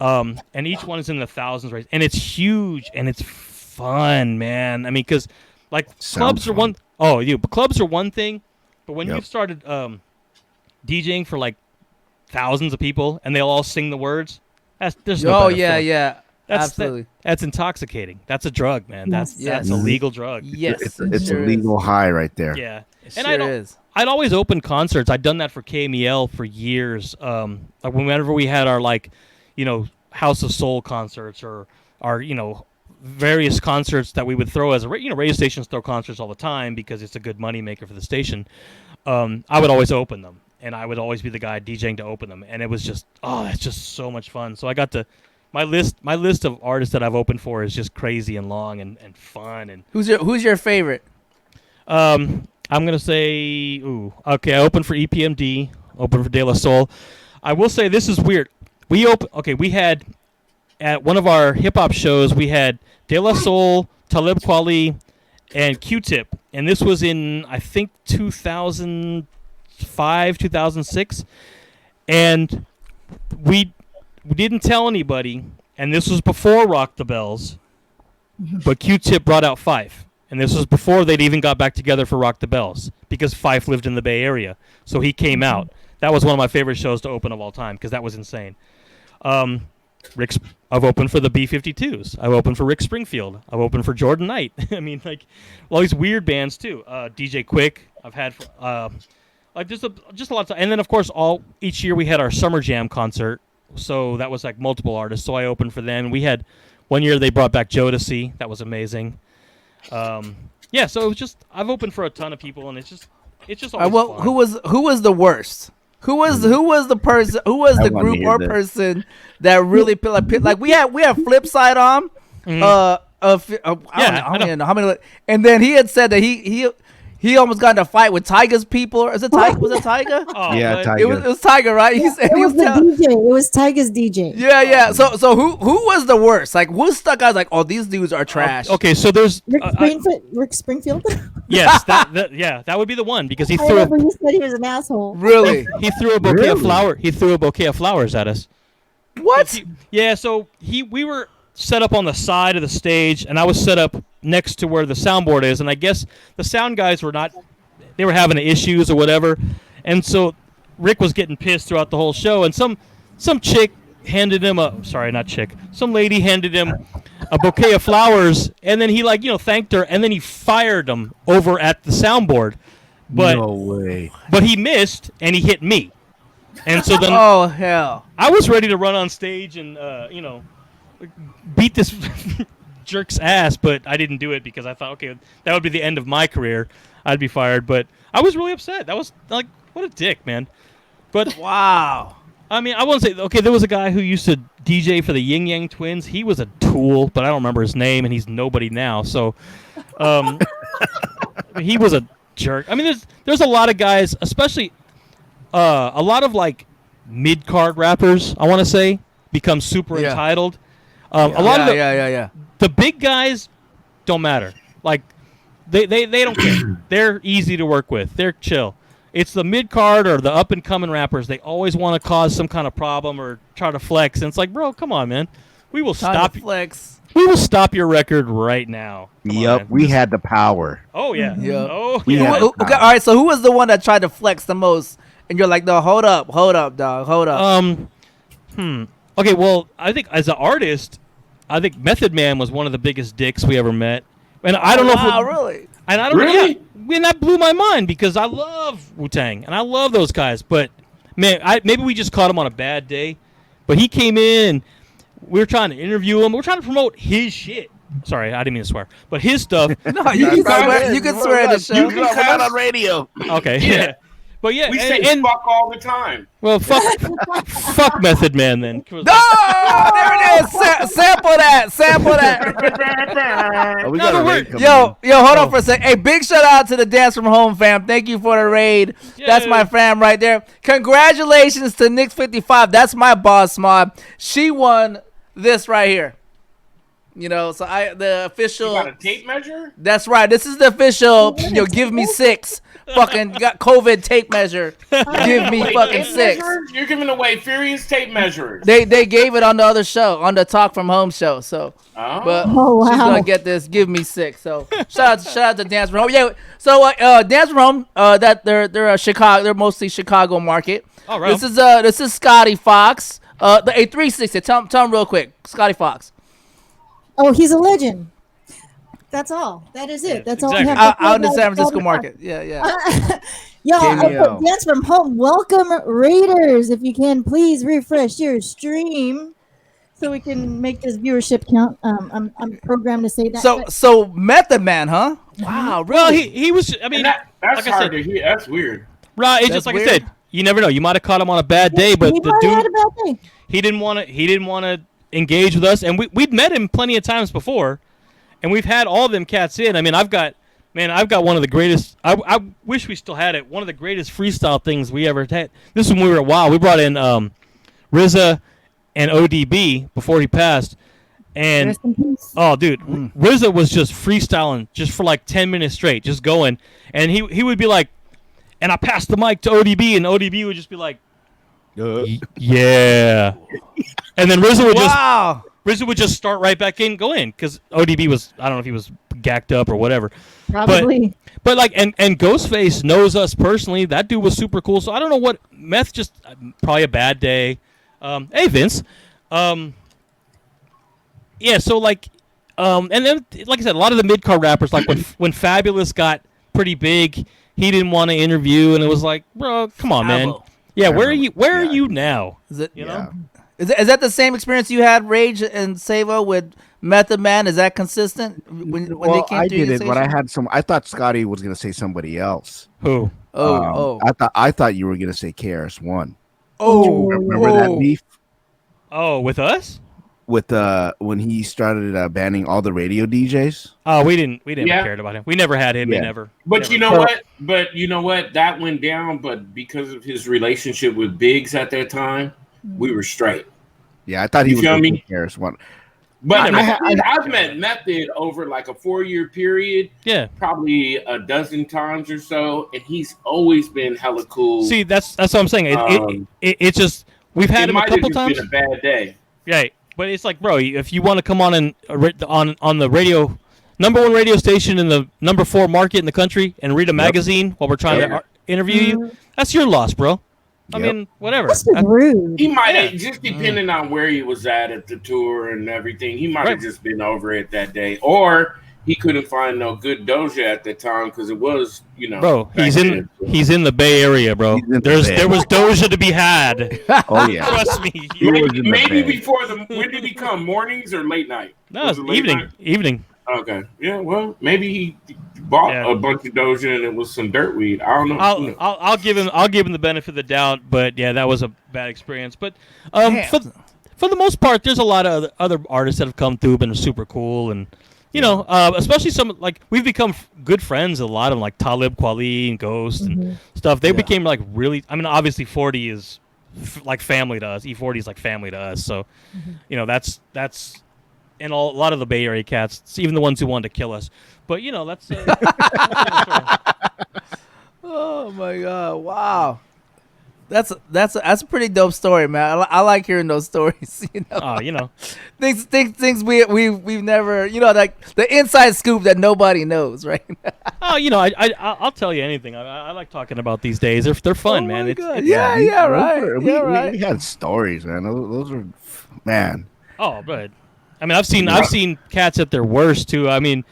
And each one is in the thousands, right? And it's huge and it's fun, man. I mean, because like clubs are one. Oh, clubs are one thing, but when you've started DJing for like thousands of people and they'll all sing the words, there's no better fun. Absolutely. That's intoxicating. That's a drug, man. That's a legal drug. Yes, it's a legal high right there. Yeah, it and sure is. I'd always open concerts. I'd done that for KMEL for years. Like whenever we had our House of Soul concerts or our, various concerts that we would throw as radio stations throw concerts all the time because it's a good money maker for the station. I would always open them, and I would always be the guy DJing to open them, and it was just, it's just so much fun. So I got to my list of artists that I've opened for is just crazy and long and fun. And who's your favorite? I'm gonna say, I opened for EPMD, opened for De La Soul. I will say this is weird. We had at one of our hip hop shows, we had De La Soul, Talib Kweli, and Q-Tip, and this was in I think 2005, 2006, and we didn't tell anybody, and this was before Rock the Bells, but Q-Tip brought out Fife, and this was before they'd even got back together for Rock the Bells because Fife lived in the Bay Area, so he came out. That was one of my favorite shows to open of all time because that was insane. I've opened for the B-52s. I've opened for Rick Springfield. I've opened for Jordan Knight. I mean, like all these weird bands too. DJ Quick. I've had just a lot of. And then of course each year we had our Summer Jam concert. So that was like multiple artists. So I opened for them. We had one year they brought back Jodeci. That was amazing. So it was just I've opened for a ton of people, and it's just always fun. Who was the worst? Who was the person? Who was the group or person that really like we have Flip Side on? I don't know how many. And then he had said that he almost got in a fight with Tyga's people. Was it Tyga? Oh, yeah, Tyga. It was Tyga, right? He said it was the DJ. It was Tyga's DJ. Yeah. So who was the worst? Like who stuck out? Like, oh, these dudes are trash. Okay, so there's Rick Springfield. Yes, that would be the one because he threw. I remember you said he was an asshole. Really? He threw a bouquet of flowers. He threw a bouquet of flowers at us. What? Yeah. So we were set up on the side of the stage, and I was set up next to where the soundboard is. And I guess the sound guys were having issues or whatever. And so Rick was getting pissed throughout the whole show. And some chick handed him some lady handed him a bouquet of flowers. And then he thanked her. And then he fired him over at the soundboard. But, no way. But he missed, and he hit me. And so then oh, hell. I was ready to run on stage and, beat this jerk's ass, but I didn't do it because I thought, okay, that would be the end of my career. I'd be fired, but I was really upset. That was like, what a dick, man. But wow. I mean, I won't say, okay, there was a guy who used to DJ for the Yin Yang Twins. He was a tool, but I don't remember his name, and he's nobody now. So he was a jerk. I mean, there's a lot of guys, especially a lot of like mid-card rappers, I want to say, become super entitled. A lot of the big guys don't matter. Like they don't care. They're easy to work with. They're chill. It's the mid card or the up and coming rappers. They always want to cause some kind of problem or try to flex. And it's like, bro, come on, man. We will stop flex. We will stop your record right now. Yep, we had the power. Oh yeah. Yep. Oh We yeah. had Okay, all right. So who was the one that tried to flex the most? And you're like, no, hold up, dog, hold up. Okay, well, I think as an artist, I think Method Man was one of the biggest dicks we ever met. And I don't know if really. And I don't Really? and that blew my mind because I love Wu-Tang and I love those guys. But man, maybe we just caught him on a bad day. But he came in, we were trying to interview him. We were trying to promote his shit. Sorry, I didn't mean to swear. But his stuff. No, you can swear. You can swear at the show. You can We're not cuss. on radio. Okay. Yeah. But yeah, We say fuck all the time. well, fuck Method Man then. No, there it is. Sample that. Oh, we No, got but a we're- raid coming Yo, hold on for a sec. Hey, big shout out to the Dance from Home fam. Thank you for the raid. That's my fam right there. Congratulations to Nix55. That's my boss, Mod. She won this right here. You know, so the official. You got a tape measure? That's right. This is the official. Give me 6. Fucking got COVID tape measure. Give me Wait, fucking tape 6. measures? You're giving away Furious tape measures. They gave it on the other show, on the Talk from Home show. So, but Oh, wow. she's gonna get this. Give me 6. So shout out to Dance from Home. Yeah. So Dance from Home. That they're Chicago. They're mostly Chicago market. All right. This is Scotty Fox. The A360. Tell him real quick. Scotty Fox. Oh, he's a legend. That's all. That is it. That's all we exactly. have to say Out in the about San Francisco Scotty market. Yeah. Fox. Yo, Cameo. Dance from Home. Welcome, Raiders. If you can, please refresh your stream so we can make this viewership count. I'm programmed to say that. So Method Man, huh? Wow. Really? Well, he was. I mean, That's like I hard said, to hear. That's weird. right? It's That's just like weird. I said. You never know. You might have caught him on a bad day, but he the probably had dude, a bad day. he didn't want to engage with us, and we'd met him plenty of times before, and we've had all them cats in. I mean, I've got one of the greatest. I wish we still had it. One of the greatest freestyle things we ever had. This is when we were at WoW. We brought in RZA and ODB before he passed, and Rest in peace. oh, dude, RZA was just freestyling just for like 10 minutes straight, just going, and he would be like, and I passed the mic to ODB, and ODB would just be like, yeah, and then RZA would just start right back in, go in, because ODB was, I don't know if he was gacked up or whatever. Probably. But like, and Ghostface knows us personally. That dude was super cool. So I don't know what Meth just probably a bad day. Hey Vince. Yeah. So like, and then like I said, a lot of the mid card rappers, like when Fabulous got pretty big, he didn't want to interview, and it was like, bro, come on, man. Fabo. Yeah. Where are you? Where are you now? Is it? You know. Is that the same experience you had, Rage and Savo, with Method Man? Is that consistent when Well, they came I to your did it, but I station? had some. I thought Scotty was gonna say somebody else. Who? I thought you were gonna say KRS-One. Remember that oh. beef Oh, with us? with when he started banning all the radio DJs? Oh, we didn't Yeah. care about him. We never had him. Yeah. We never. But never. you know what? That went down. But because of his relationship with Biggs at that time, we were straight. Yeah, I thought he You was feel gonna me? say KRS-One. But never- I've met Method over like a 4-year period, Yeah. probably a dozen times or so, and he's always been hella cool. See, that's what I'm saying. It's just we've had it him a might have couple just times. been a bad day. Right. But it's like, bro, if you want to come on and on the radio, #1 radio station in the #4 market in the country, and read a magazine while we're trying to interview you, that's your loss, bro. I mean, whatever. That's rude. He might have, just depending on where he was at the tour and everything, he might have just been over it that day. Or he couldn't find no good Doja at the time because it was, Bro, he's in the Bay Area, bro. There was Doja to be had. Oh yeah. Trust me. Maybe before when did he come? Mornings or late night? No, it's evening. Okay. Yeah, well, maybe he bought a bunch of Doja and it was some dirt weed. I don't know. I'll give him the benefit of the doubt, but yeah, that was a bad experience. But for the most part, there's a lot of other artists that have come through, been super cool, and especially some, like, we've become good friends. A lot of them, like Talib Kweli and Ghost and stuff. They became like really. I mean, obviously 40 is like family to us. E40 is like family to us. So, that's. And a lot of the Bay Area cats, even the ones who wanted to kill us. But, that's... Oh, my God. Wow. That's a pretty dope story, man. I like hearing those stories, Things we've never, like the inside scoop that nobody knows, right? I'll tell you anything. I like talking about these days. They're fun, man. We had stories, man. Those were, man. Oh, but... I mean, I've seen cats at their worst too. I mean,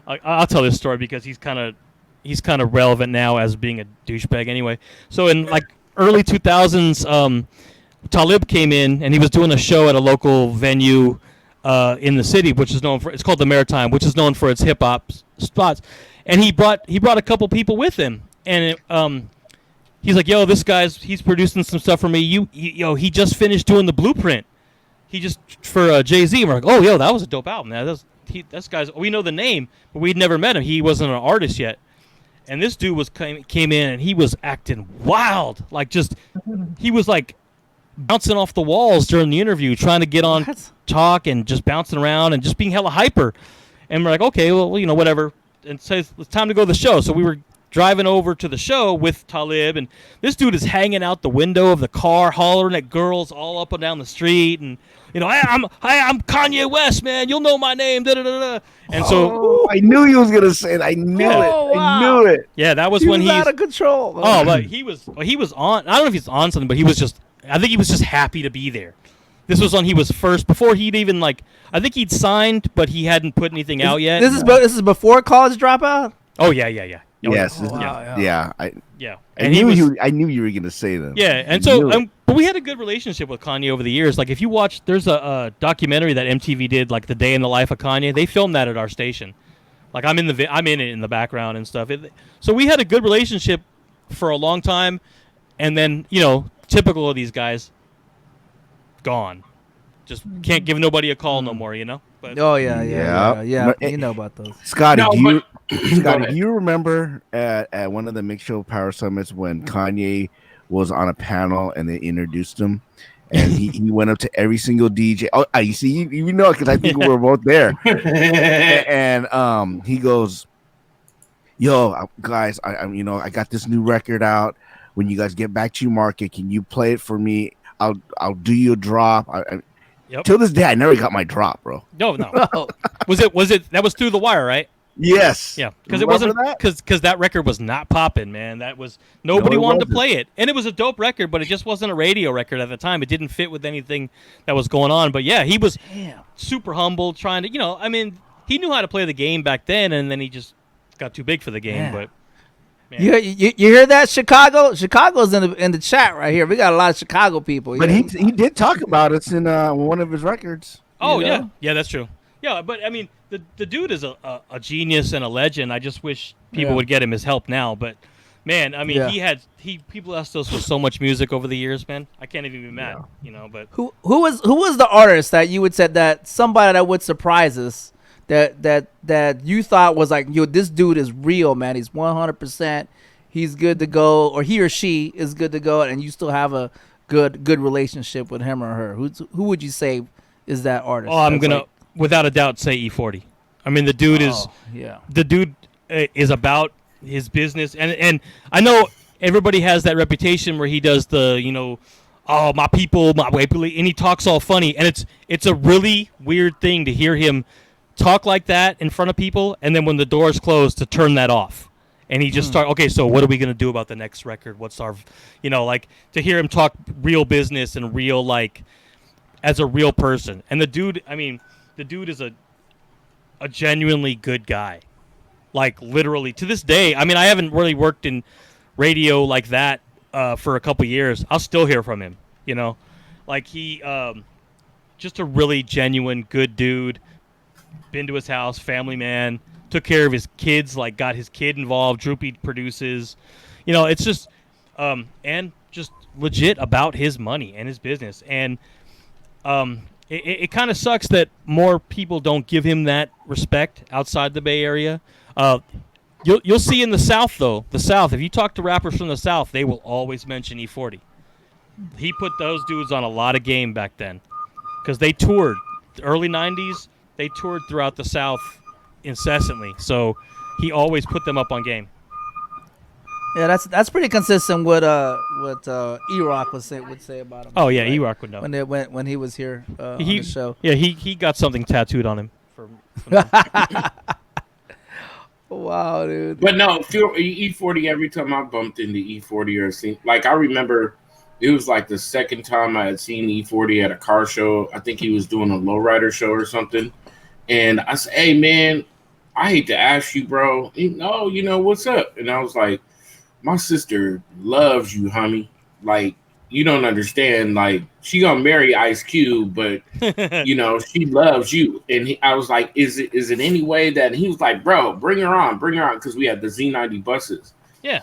I'll tell this story because he's kind of relevant now as being a douchebag anyway. So in like early 2000s, Talib came in and he was doing a show at a local venue in the city, which is it's called the Maritime, which is known for its hip hop spots. And he brought a couple people with him, and he's like, "Yo, he's producing some stuff for me. He just finished doing the Blueprint." He just for Jay-Z. We're like, oh, yo, that was a dope album. This guy's. We know the name, but we'd never met him. He wasn't an artist yet. And this dude came in and he was acting wild, like he was like bouncing off the walls during the interview, trying to get on talk and just bouncing around and just being hella hyper. And we're like, okay, well, whatever. And says it's time to go to the show. So we were driving over to the show with Talib, and this dude is hanging out the window of the car, hollering at girls all up and down the street, and I'm Kanye West, man. You'll know my name. Da, da, da, da. And so I knew he was gonna say it. I knew it. Wow. I knew it. Yeah, that was when he's out of control. Oh, but he was on. I don't know if he's on something, but I think he was just happy to be there. This was when he was first, before he'd even I think he'd signed, but he hadn't put anything out yet. This is before College Dropout. Oh yeah. Yes. Yeah. I knew you were gonna say that. Yeah, and so but we had a good relationship with Kanye over the years. Like if you watch, there's a documentary that MTV did, like the day in the life of Kanye. They filmed that at our station. Like I'm in it in the background and stuff. So we had a good relationship for a long time, and then typical of these guys, gone. Just can't give nobody a call no more. But, yeah. You know about those. Scotty, do you remember at one of the Mix Show Power Summits when Kanye was on a panel and they introduced him, and he went up to every single DJ? Oh, I see, you know, because I think we were both there. And he goes, "Yo, guys, I got this new record out. When you guys get back to your market, can you play it for me? I'll do you a drop." Yep. Till this day, I never got my drop, bro. No. Was it? That was Through the Wire, right? Yes. Yeah, because it wasn't because that record was not popping, man. That was nobody wanted to play it, and it was a dope record, but it just wasn't a radio record at the time. It didn't fit with anything that was going on. But yeah, he was super humble, trying to, I mean, he knew how to play the game back then, and then he just got too big for the game. But you hear that, Chicago? Chicago's in the chat right here. We got a lot of Chicago people. But he did talk about it in one of his records. Oh yeah, that's true. Yeah, but I mean, the dude is a genius and a legend. I just wish people would get him his help now. But man, I mean, he blessed us with so much music over the years, man. I can't even be mad, But who was the artist that you would say that somebody that would surprise us that you thought was like, yo, this dude is real, man. He's 100%. He's good to go, or he or she is good to go, and you still have a good relationship with him or her. Who would you say is that artist? Oh, I'm gonna without a doubt say E40. I mean, the dude is about his business, and I know everybody has that reputation where he does the oh, my people, my way, and he talks all funny, and it's a really weird thing to hear him talk like that in front of people, and then when the doors close, to turn that off. And he just start, okay, so what are we gonna do about the next record? What's our, like to hear him talk real business and real like as a real person. And the dude is a genuinely good guy. Like literally to this day. I mean, I haven't really worked in radio like that for a couple years. I'll still hear from him. Like he just a really genuine good dude. Been to his house, family man. Took care of his kids, like got his kid involved. Droopy produces, it's just, and just legit about his money and his business. And it kind of sucks that more people don't give him that respect outside the Bay Area. You'll see in the South though, if you talk to rappers from the South, they will always mention E40. He put those dudes on a lot of game back then, because they toured the early '90s. They toured throughout the South incessantly, so he always put them up on game. Yeah, that's pretty consistent with what E-Rock would say about him. Oh yeah, right? E-Rock would know when he was here on the show. Yeah, he got something tattooed on him from Wow, dude. But no, E40. Every time I bumped into E40 or seen, like I remember, it was like the second time I had seen E40 at a car show. I think he was doing a lowrider show or something, and I said, "Hey man, I hate to ask you, bro. What's up?" And I was like, "My sister loves you, homie. Like, you don't understand. Like, she gonna marry Ice Cube, but she loves you." And I was like, "Is it any way that?" And he was like, "Bro, bring her on," because we had the Z90 buses. Yeah.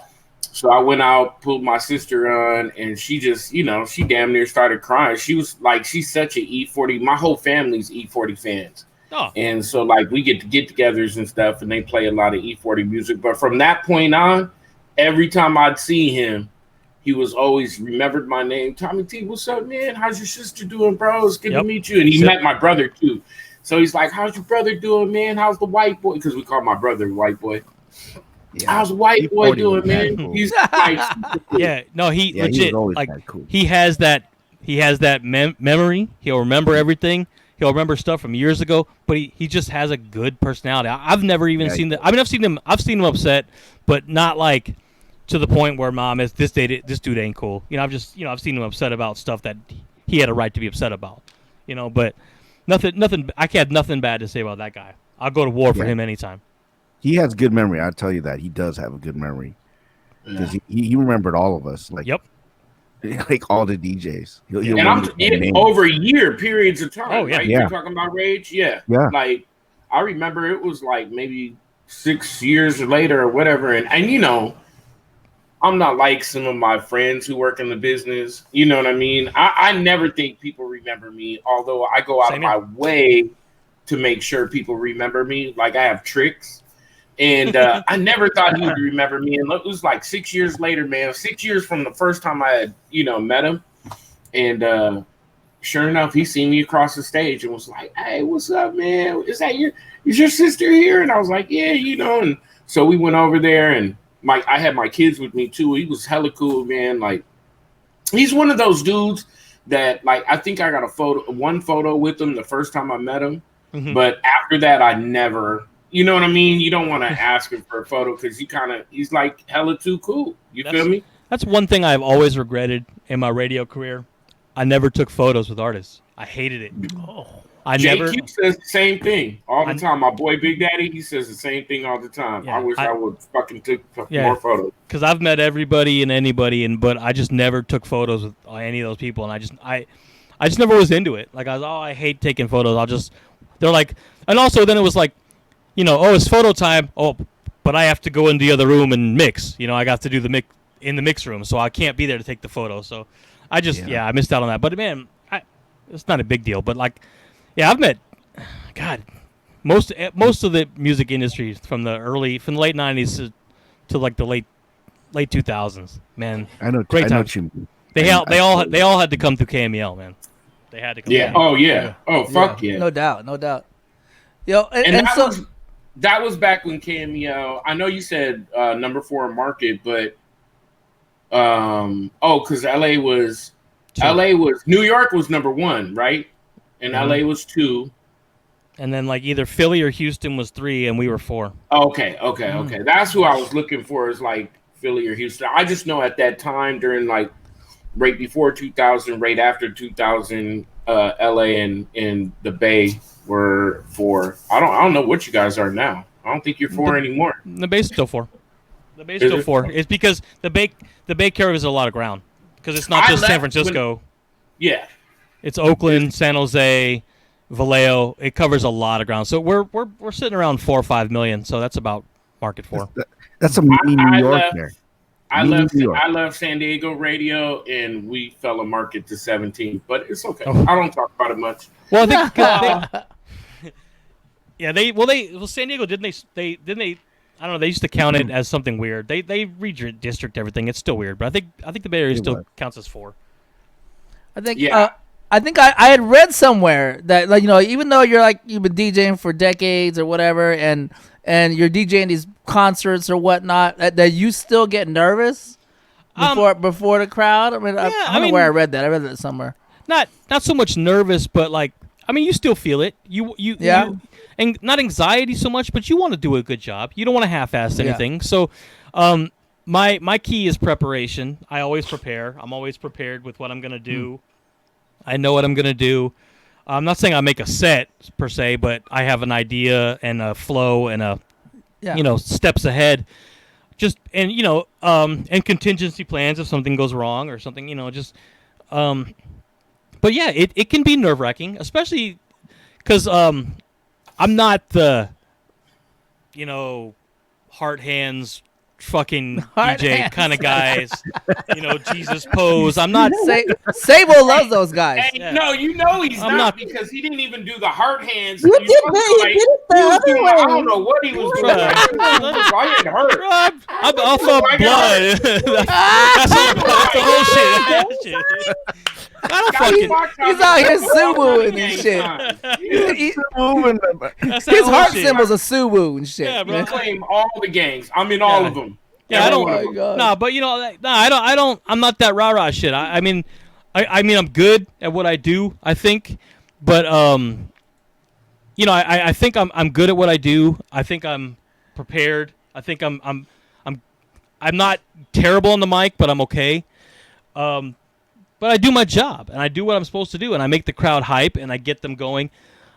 So I went out, pulled my sister on, and she just, she damn near started crying. She was like, she's such an E40. My whole family's E40 fans. Oh. And so, like, we get togethers and stuff, and they play a lot of E40 music. But from that point on, every time I'd see him, he was always remembered my name. "Tommy T, what's up, man? How's your sister doing, bro? It's good to meet you." And he met my brother, too. So he's like, "How's your brother doing, man? How's the white boy?" Because we call my brother white boy. Yeah. "How's the white boy doing, man?" Cool. He's like, yeah, no, he legit, like, cool. He has that memory. He'll remember everything. He'll remember stuff from years ago, but he just has a good personality. I've never even seen that. I mean, I've seen him upset, but not like to the point where Mom is this dude ain't cool. I've seen him upset about stuff that he had a right to be upset about. But nothing. I had nothing bad to say about that guy. I'll go to war for him anytime. He has good memory. I tell you that he does have a good memory, because he remembered all of us. Like, yep. Like all the DJs. And I'm over year periods of time. Oh yeah, right? Yeah. You're talking about Rage, yeah. Like I remember it was like maybe 6 years later or whatever, and I'm not like some of my friends who work in the business. You know what I mean? I never think people remember me, although I go out of my way to make sure people remember me. Like I have tricks. And I never thought he would remember me. And it was like 6 years later, man. 6 years from the first time I had, met him. And sure enough, he seen me across the stage and was like, "Hey, what's up, man? Is your sister here?" And I was like, "Yeah, And so we went over there, and I had my kids with me too. He was hella cool, man. Like, he's one of those dudes that, like, I think I got one photo with him the first time I met him. Mm-hmm. But after that, I never... You know what I mean? You don't want to ask him for a photo because he's like hella too cool. Feel me? That's one thing I've always regretted in my radio career. I never took photos with artists. I hated it. JQ says the same thing all the time. My boy Big Daddy, he says the same thing all the time. Yeah, I wish I would fucking took more photos. Because I've met everybody and anybody, but I just never took photos with any of those people, and I just never was into it. Like I hate taking photos. They're like, and also then it was like, it's photo time. Oh, but I have to go in the other room and mix. I got to do the mix in the mix room, so I can't be there to take the photo. So I just, I missed out on that. But man, it's not a big deal. But like, I've met, God, most of the music industry from the late '90s to like the late 2000s. Man, I know. Great time. They all had to come through KMEL, man. They had to come. Yeah. Oh yeah. Oh fuck yeah. No doubt. Yo, that was back when KMEL. I know you said number 4 market, but because LA was LA was New York was number 1, right? And LA was 2. And then like either Philly or Houston was 3, and we were 4. Okay. That's who I was looking for, is like Philly or Houston. I just know at that time, during like right before 2000, right after 2000, LA and the Bay were 4. I don't know what you guys are now. I don't think you're 4 anymore. The Bay's still 4. The Bay's still 4. It's because the Bay covers a lot of ground, because it's not just San Francisco. Yeah, it's Oakland, San Jose, Vallejo. It covers a lot of ground. So we're sitting around 4 or 5 million. So that's about market 4. That's a mini New York there. I left San Diego radio, and we fell a market to 17, but it's okay. I don't talk about it much. Well, I think San Diego didn't they I don't know, they used to count it as something weird. They redistrict everything. It's still weird, but I think the Bay Area still counts as 4. I think I had read somewhere that, like, even though you've been DJing for decades or whatever, and you're DJing these concerts or whatnot, that you still get nervous before the crowd. I mean, I don't know where I read that. I read that somewhere. Not so much nervous, but like, I mean, you still feel it. You and not anxiety so much, but you want to do a good job. You don't want to half-ass anything. Yeah. So, my key is preparation. I always prepare. I'm always prepared with what I'm gonna do. I know what I'm going to do. I'm not saying I make a set per se, but I have an idea and a flow and steps ahead. And contingency plans if something goes wrong or something, but yeah, it can be nerve-wracking, especially because I'm not the, heart hands fucking DJ kind of guys, Jesus pose. I'm not Sable loves those guys. Hey, yeah. No, he's not, because he didn't even do the heart hands. You did it the other way. I don't know what he was doing. I didn't hurt. I'm off of blood. That's the whole shit. I don't fucking. He's out here suwooing and shit. His heart symbol's a suwoo and shit. Yeah, bro. I claim all the gangs. I'm in all of them. Yeah, I don't. No, but I don't. I'm not that rah shit. I mean, I'm good at what I do. I think, but I think I'm good at what I do. I think I'm prepared. I think I'm not terrible on the mic, but I'm okay. But I do my job, and I do what I'm supposed to do, and I make the crowd hype, and I get them going.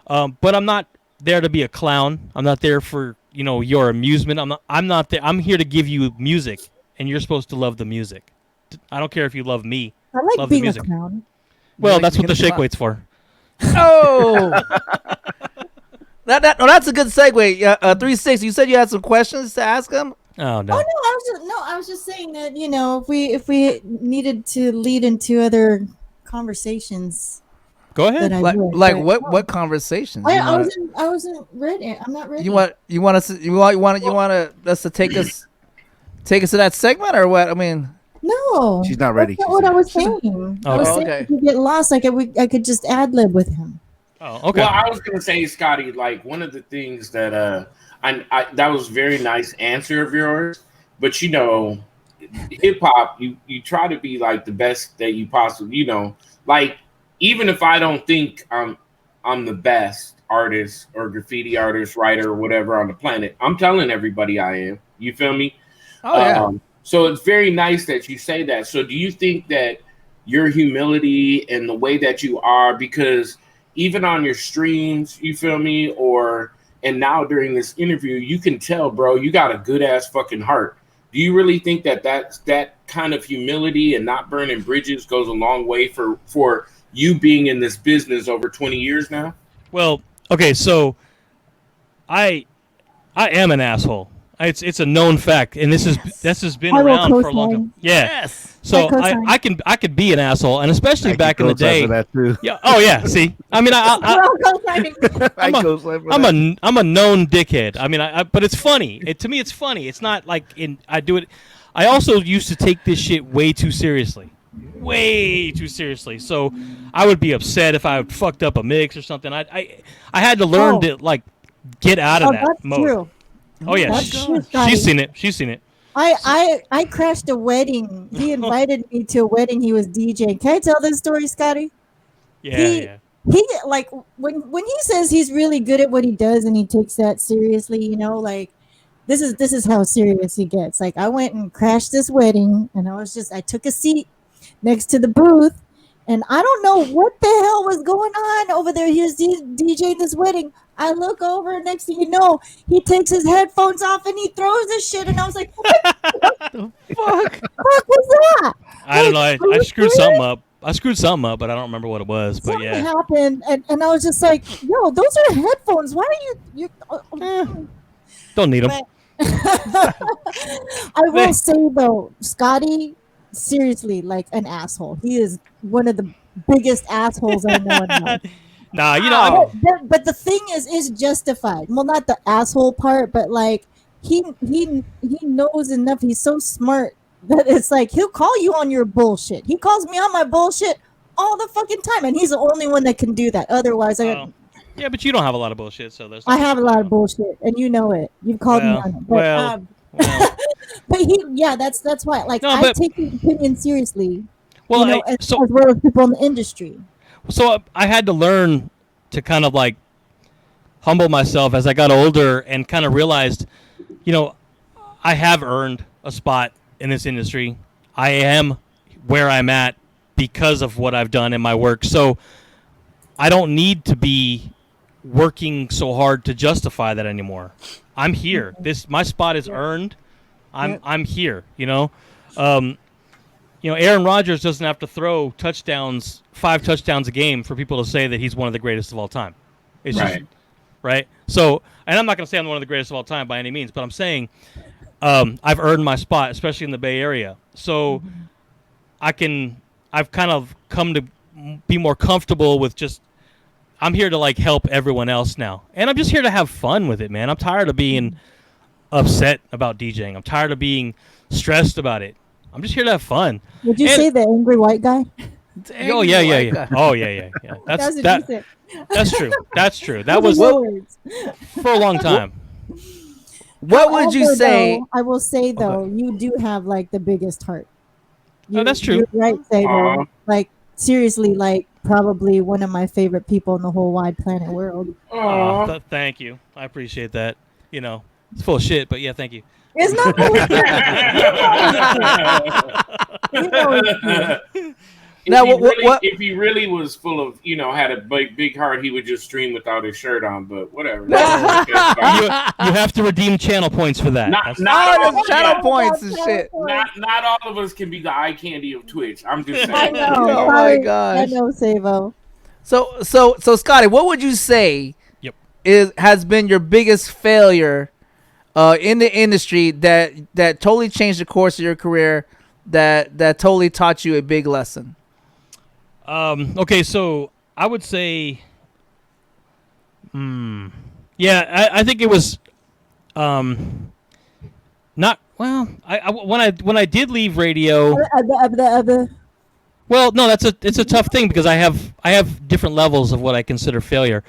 But I'm not there to be a clown. I'm not there for your amusement. I'm not there. I'm here to give you music, and you're supposed to love the music. I don't care if you love me. I like love being the music. A clown. Well, that's what the shake weight's for. Oh, that's a good segue. 360. You said you had some questions to ask him. Oh no! I was just saying that if we needed to lead into other conversations. Go ahead. What conversations? I wasn't ready. I'm not ready. You want us to take us to that segment, or what? I mean, no, she's not ready. That's not what I was saying. I was saying if you get lost, I could just ad lib with him. Oh, okay. Well, I was gonna say, Scotty, like one of the things that I that was a very nice answer of yours, but hip hop, you try to be like the best that you possibly, like even if I don't think I'm the best artist or graffiti artist, writer, or whatever on the planet, I'm telling everybody I am. You feel me? Oh yeah. So it's very nice that you say that. So do you think that your humility and the way that you are, because even on your streams, you feel me, and now during this interview, you can tell, bro, you got a good ass fucking heart. Do you really think that kind of humility and not burning bridges goes a long way for you being in this business over 20 years now? Well, okay, so I am an asshole. It's a known fact, and this has been around for a long time. Yeah. Yes. So I could be an asshole, and especially back in the day. That too. Yeah. Oh yeah. See, I mean, I'm a known dickhead. I mean, but it's funny. To me, it's funny. It's not like I do it. I also used to take this shit way too seriously. So I would be upset if I fucked up a mix or something. I had to learn to like get out of that that's mode. True. Oh yeah, she's seen it. I crashed a wedding. He invited me to a wedding. He was DJing. Can I tell this story, Scotty? Yeah. He like when he says he's really good at what he does and he takes that seriously, like this is how serious he gets. Like I went and crashed this wedding and I took a seat next to the booth and I don't know what the hell was going on over there. He was DJing this wedding. I look over, next thing you know, he takes his headphones off and he throws this shit and I was like, what the fuck was that? I don't know. I screwed something up. But I don't remember what it was. But Something yeah, happened, and I was just like, "Yo, those are headphones. Why are you?" Don't need them. I will say though, Scotty, seriously, like an asshole. He is one of the biggest assholes I know in life. Nah, you know. But the thing is justified. Well, not the asshole part, but like he knows enough. He's so smart that it's like he'll call you on your bullshit. He calls me on my bullshit all the fucking time, and he's the only one that can do that. Otherwise, yeah, but you don't have a lot of bullshit, so there's. I have a lot of bullshit, and you know it. You've called me on it. But, but that's why. Like I take his opinion seriously. Well, as well as people in the industry. So I had to learn to kind of like humble myself as I got older and kind of realized, I have earned a spot in this industry. I am where I'm at because of what I've done in my work. So I don't need to be working so hard to justify that anymore. I'm here. My spot is earned. I'm here, Aaron Rodgers doesn't have to throw 5 touchdowns a game for people to say that he's one of the greatest of all time. It's right. Just right. So, and I'm not going to say I'm one of the greatest of all time by any means, but I'm saying I've earned my spot, especially in the Bay Area. So I've kind of come to be more comfortable with I'm here to like help everyone else now. And I'm just here to have fun with it, man. I'm tired of being upset about DJing. I'm tired of being stressed about it. I'm just here to have fun. Would you say the angry white guy? Oh yeah. Oh yeah. That's true. That's true. That was for a long time. What would you say? Though, I will say though, you do have like the biggest heart. That's true. You're right, Sabo. Like seriously, like probably one of my favorite people in the whole wide planet world. Thank you. I appreciate that. It's full of shit, but yeah, thank you. It's not if he really was full of, had a big heart, he would just stream without his shirt on. But whatever. You have to redeem channel points for that. Not channel points and shit. Not all of us can be the eye candy of Twitch. I'm just saying. I know. Oh my gosh. I know, Savo. So Scotty, what would you say has been your biggest failure in the industry that totally changed the course of your career, that totally taught you a big lesson? Okay, so I would say, I think it was, not well. When I did leave radio. Well, no, it's a tough thing because I have different levels of what I consider failure.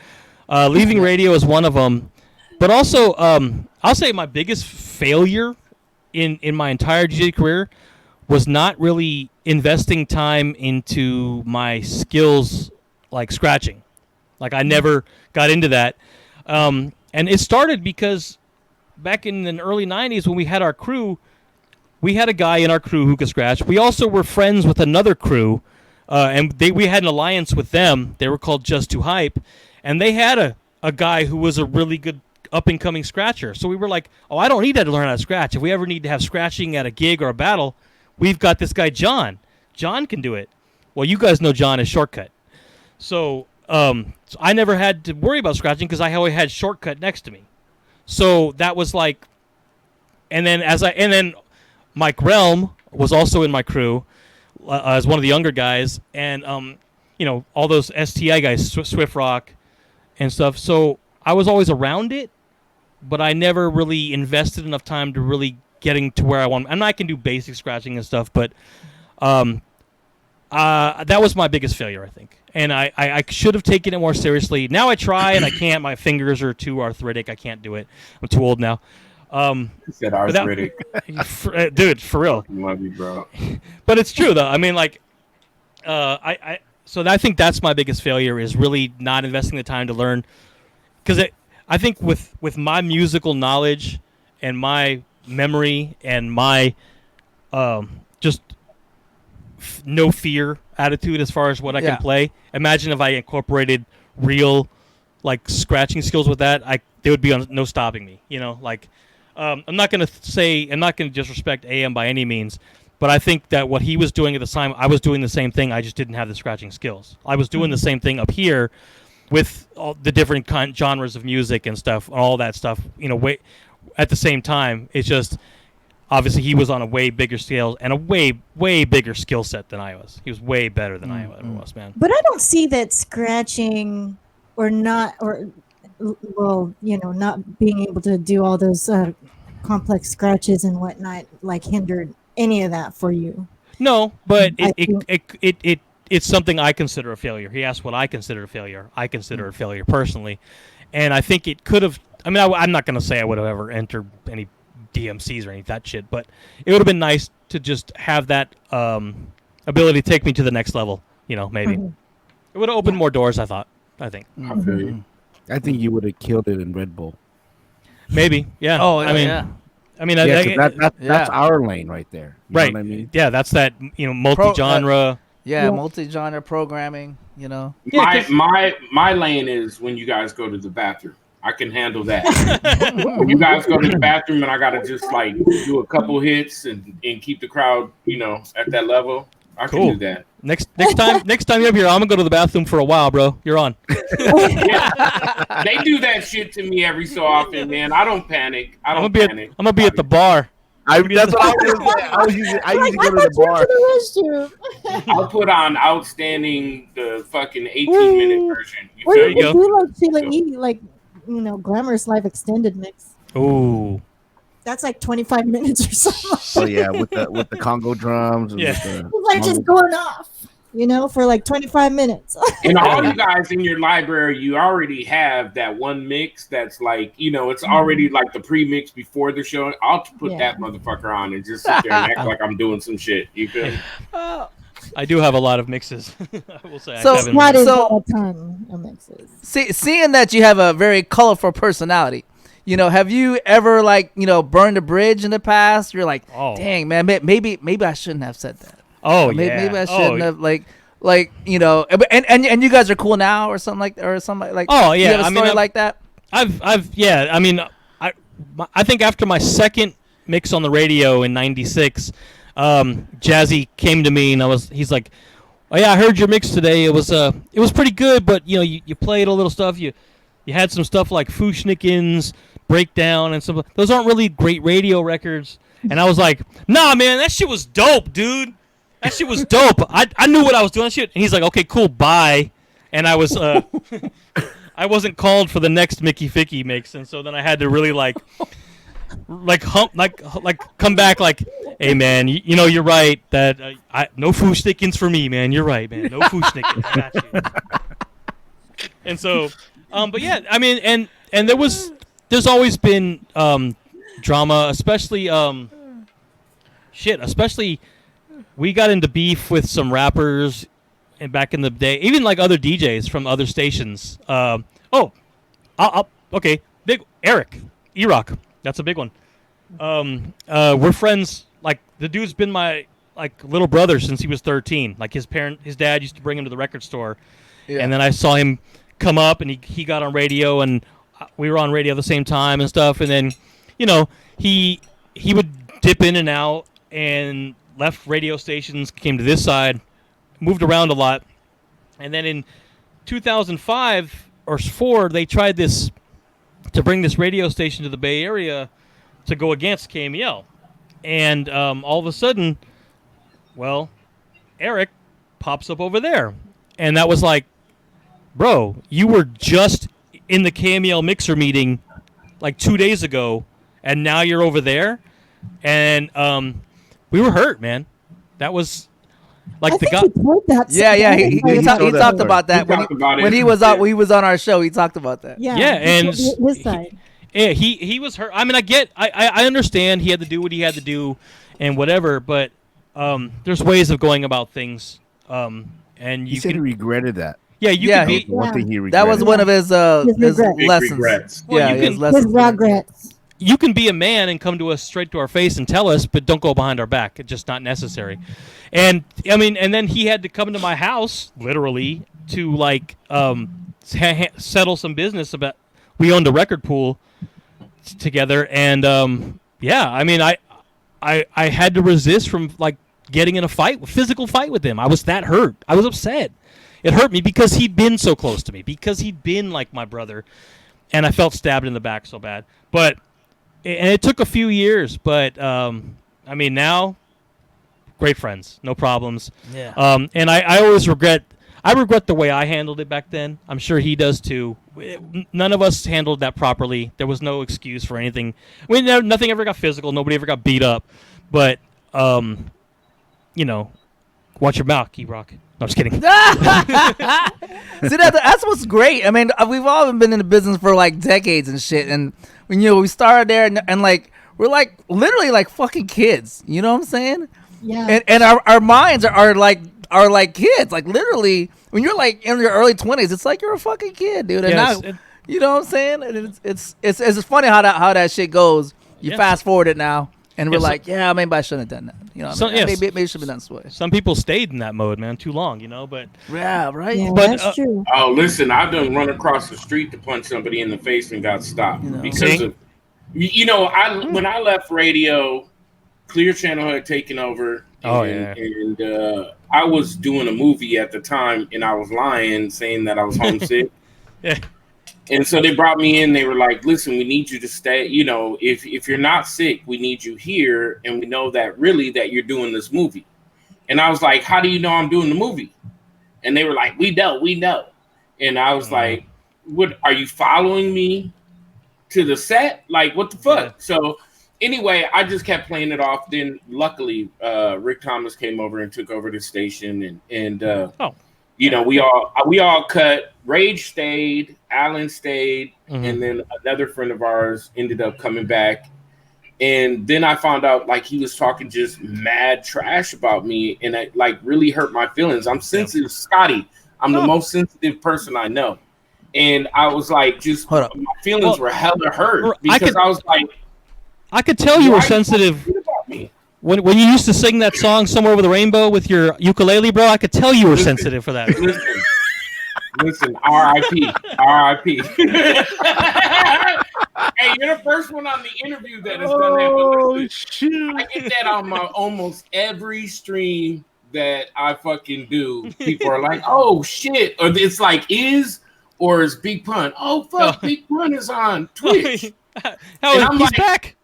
Leaving radio is one of them, but also I'll say my biggest failure in my entire DJ career was not really investing time into my skills like scratching. Like I never got into that. And it started because back in the early 90s when we had our crew, we had a guy in our crew who could scratch. We also were friends with another crew, and we had an alliance with them. They were called Just Too Hype, and they had a guy who was a really good up-and-coming scratcher. So we were like, I don't need that to learn how to scratch. If we ever need to have scratching at a gig or a battle, we've got this guy, John. John can do it. Well, you guys know John is Shortcut. So I never had to worry about scratching because I always had Shortcut next to me. So that was like, and then Mike Realm was also in my crew as one of the younger guys, and all those STI guys, Swift Rock and stuff. So I was always around it, but I never really invested enough time to really getting to where I want. And I can do basic scratching and stuff, but that was my biggest failure, I think. And I should have taken it more seriously. Now I try and I can't. My fingers are too arthritic. I can't do it. I'm too old now. He said arthritic. Dude, for real. Love you, bro. But it's true though. I mean, like, so I think that's my biggest failure is really not investing the time to learn, because I think with my musical knowledge and my memory and my just no fear attitude as far as what I can play. Imagine if I incorporated real like scratching skills with that. There would be no stopping me. You know, like I'm not gonna disrespect AM by any means, but I think that what he was doing at the time, I was doing the same thing. I just didn't have the scratching skills. I was doing the same thing up here with all the different genres of music and stuff, all that stuff. You know, at the same time, it's just. Obviously, he was on a way bigger scale and a way bigger skill set than I was. He was way better than I ever was, man. But I don't see that scratching not being able to do all those complex scratches and whatnot like hindered any of that for you. No, but it's something I consider a failure. He asked what I consider a failure. I consider a failure personally, and I think it could have. I mean, I'm not going to say I would have ever entered any DMCs or any of that shit, but it would have been nice to just have that ability to take me to the next level. You know, maybe it would have opened more doors. I think. I think you would have killed it in Red Bull. Maybe, yeah. Oh, That's our lane right there. You right. know what I mean? Yeah, that's that. You know, multi-genre. Multi-genre programming. You know. My lane is when you guys go to the bathroom. I can handle that. When you guys go to the bathroom and I gotta just like do a couple hits and keep the crowd, you know, at that level, I can do that. Next time you're up here, I'm gonna go to the bathroom for a while, bro. You're on. Yeah. They do that shit to me every so often, man. I don't panic. I'm gonna be at the bar. That's what I was saying. I usually go to the bar. I'll put on Outstanding, the fucking 18-minute version. There you go. Do like Sheila E, like. You know, Glamorous Live Extended Mix. Ooh, that's like 25 minutes or something. Oh yeah, with the Congo drums. And it's like just going off, you know, for like 25 minutes. And all you guys in your library, you already have that one mix that's like, you know, it's already like the pre-mix before the show. I'll put that motherfucker on and just sit there and act like I'm doing some shit. You feel me? I do have a lot of mixes. I will say. So Scott is a ton of mixes. Seeing that you have a very colorful personality, you know, have you ever like, you know, burned a bridge in the past? You're like, dang man, maybe I shouldn't have said that. Maybe I shouldn't have like you know, and you guys are cool now or something like. Oh yeah, you have a story like that. I mean, I think after my second mix on the radio in '96. Jazzy came to me and he's like, oh yeah, I heard your mix today. It was pretty good, but you know, you played a little stuff. You had some stuff like Fushnikins, Breakdown, and some. Those aren't really great radio records. And I was like, nah, man, that shit was dope, dude. That shit was dope. I knew what I was doing. Shit. And he's like, okay, cool, bye. And I was I wasn't called for the next Mickey Ficky mix, and so then I had to really come back like, hey man, you know, you're right that no Fushnikins for me, man. You're right, man. No Fushnikins. I got you. And so, but yeah, I mean, and there's always been drama, especially we got into beef with some rappers and back in the day, even like other DJs from other stations. Okay, big Eric E-Rock. That's a big one. We're friends. Like the dude's been my little brother since he was 13. Like his dad used to bring him to the record store, and then I saw him come up, and he got on radio, and we were on radio at the same time and stuff. And then, you know, he would dip in and out, and left radio stations, came to this side, moved around a lot, and then in 2005 or 4, they tried to bring this radio station to the Bay Area to go against KMEL. And all of a sudden, well, Eric pops up over there. And that was like, bro, you were just in the KMEL mixer meeting like 2 days ago, and now you're over there? And we were hurt, man. That was like the guy. He talked about that when he was on our show. He talked about that. Yeah, and his side. Yeah, he was hurt. I mean, I understand he had to do what he had to do, and whatever. But there's ways of going about things. And He you said can, he regretted that. yeah, you Yeah, can he- be. One thing he That regretted. was one of his His regrets. Big lessons. regrets. Well, yeah, you his can- His lessons. regrets. You can be a man and come to us straight to our face and tell us, but don't go behind our back. It's just not necessary. And I mean, and then he had to come to my house literally to like settle some business about. We owned a record pool together, and yeah, I mean, I had to resist from like getting in a physical fight with him. I was that hurt. I was upset. It hurt me because he'd been so close to me, because he'd been like my brother, and I felt stabbed in the back so bad. But and it took a few years, but I mean, now great friends, no problems. Yeah. And I always regret. I regret the way I handled it back then. I'm sure he does too. None of us handled that properly. There was no excuse for anything. I mean, nothing ever got physical. Nobody ever got beat up. But, you know, watch your mouth, Key-Rock. No, I'm just kidding. See, that's what's great. I mean, we've all been in the business for like decades and shit, and when we started there, and like we're like literally like fucking kids. You know what I'm saying? Yeah. And our minds are like kids. Like literally, when you're like in your early 20s, it's like you're a fucking kid, dude. And Yes, now, you know what I'm saying? And it's funny how that shit goes. You Yes. fast forward it now, and we're Yes, so- like, yeah, maybe I shouldn't have done that. You know, what I mean? yes. Maybe it should be done this way. Some people stayed in that mode, man, too long, you know. But Yeah, right. Yeah, But, that's true. Oh, listen, I done run across the street to punch somebody in the face and got stopped You know. because See? of, when I left radio, Clear Channel had taken over. Oh, And I was doing a movie at the time, and I was lying, saying that I was homesick. yeah, And so they brought me in. They were like, listen, we need you to stay. You know, if you're not sick, we need you here. And we know that really that you're doing this movie. And I was like, how do you know I'm doing the movie? And they were like, we know. And I was like, what, are you following me to the set? Like, what the fuck? Yeah. So anyway, I just kept playing it off. Then luckily, Rick Thomas came over and took over the station. And you know, we all cut. Rage stayed, Alan stayed, and then another friend of ours ended up coming back. And then I found out like he was talking just mad trash about me, and it like really hurt my feelings. I'm sensitive, Scotty. I'm the most sensitive person I know. And I was like, just Hold up. my feelings were hella hurt I because could- I was like, I could tell you why were are you sensitive. talking about me? When you used to sing that song "Somewhere Over the Rainbow" with your ukulele, bro, I could tell you were Listen. sensitive for that. Listen, R.I.P. R.I.P. Hey, you're the first one on the interview that has done that. But listen, shoot! I get that on my almost every stream that I fucking do. People are like, "Oh shit," or it's like, or is Big Pun? Oh fuck, Big Pun is on Twitch. How And I'm he's like- back?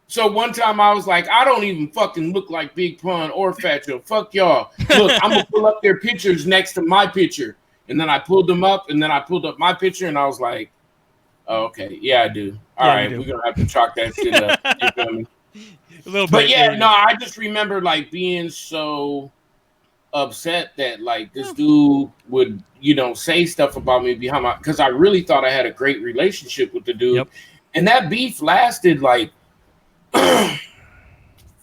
So one time I was like, I don't even fucking look like Big Pun or Fat Joe. Fuck y'all. Look, I'm gonna pull up their pictures next to my picture. And then I pulled them up, and then I pulled up my picture, and I was like, oh, okay, yeah, I do. All Yeah, right, you do. we're gonna have to chalk that shit up. You feel me? A little But bit. yeah, no, I just remember like being so upset that like this dude would, say stuff about me behind my, because I really thought I had a great relationship with the dude. Yep. And that beef lasted like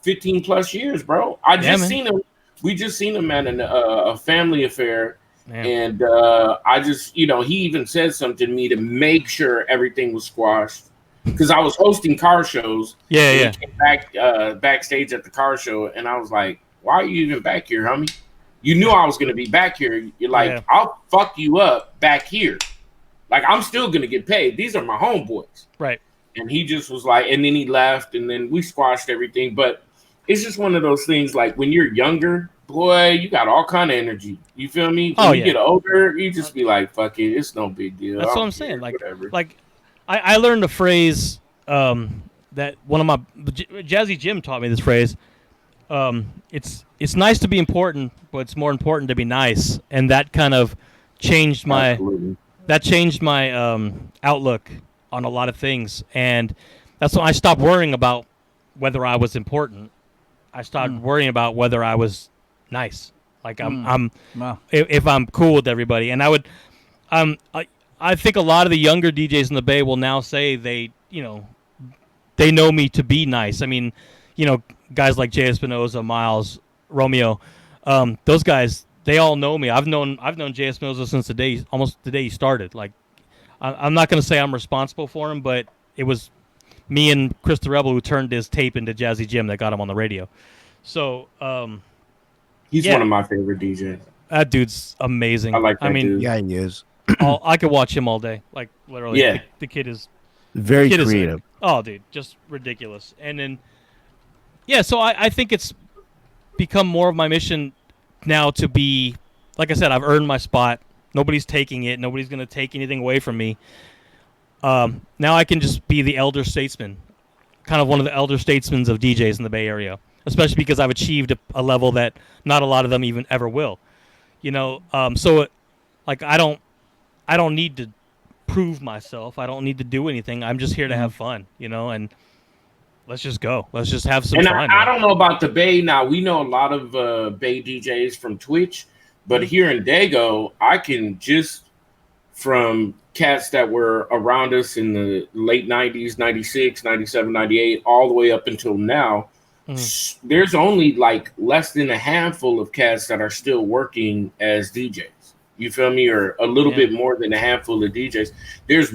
15 plus years, bro. Seen him. We just seen him at a family affair. Man. And I just, he even said something to me to make sure everything was squashed. Because I was hosting car shows. Yeah, and yeah. we came backstage at the car show, and I was like, why are you even back here, homie? You knew I was going to be back here. You're like, Yeah. I'll fuck you up back here. Like, I'm still going to get paid. These are my homeboys. Right. And he just was like, and then he left, and then we squashed everything. But it's just one of those things, like, when you're younger, boy, you got all kind of energy. You feel me? When you get older, you just be like, fuck it, it's no big deal. That's I what don't I'm saying. care, Like, whatever. I learned a phrase that one of my Jazzy Jim taught me this phrase. It's nice to be important, but it's more important to be nice, and that kind of changed my Absolutely. outlook on a lot of things, and that's when I stopped worrying about whether I was important. I started worrying about whether I was nice. Like I'm Wow. if I'm cool with everybody, and I would, I think a lot of the younger DJs in the Bay will now say they they know me to be nice. I mean, guys like Jay Espinoza, Miles, Romeo, those guys, they all know me. I've known Jay Espinoza since almost the day he started. Like, I'm not going to say I'm responsible for him, but it was me and Chris the Rebel who turned his tape into Jazzy Jim that got him on the radio. So he's one of my favorite DJs. That dude's amazing. I like that dude. Yeah, he is. I could watch him all day. Like, literally. Yeah. The kid is very creative. Dude, just ridiculous. And then, so I think it's become more of my mission now to be, like I said, I've earned my spot. Nobody's taking it. Nobody's going to take anything away from me. Now I can just be the elder statesman, kind of one of the elder statesmen of DJs in the Bay Area, especially because I've achieved a level that not a lot of them even ever will. So like I don't need to prove myself. I don't need to do anything. I'm just here to have fun, and let's just go. Let's just have some fun. I don't know about the Bay. Now, we know a lot of Bay DJs from Twitch, but here in Dago, I can just from cats that were around us in the late 90s, 96, 97, 98, all the way up until now, there's only like less than a handful of cats that are still working as DJs. You feel me? Or a little bit more than a handful of DJs. There's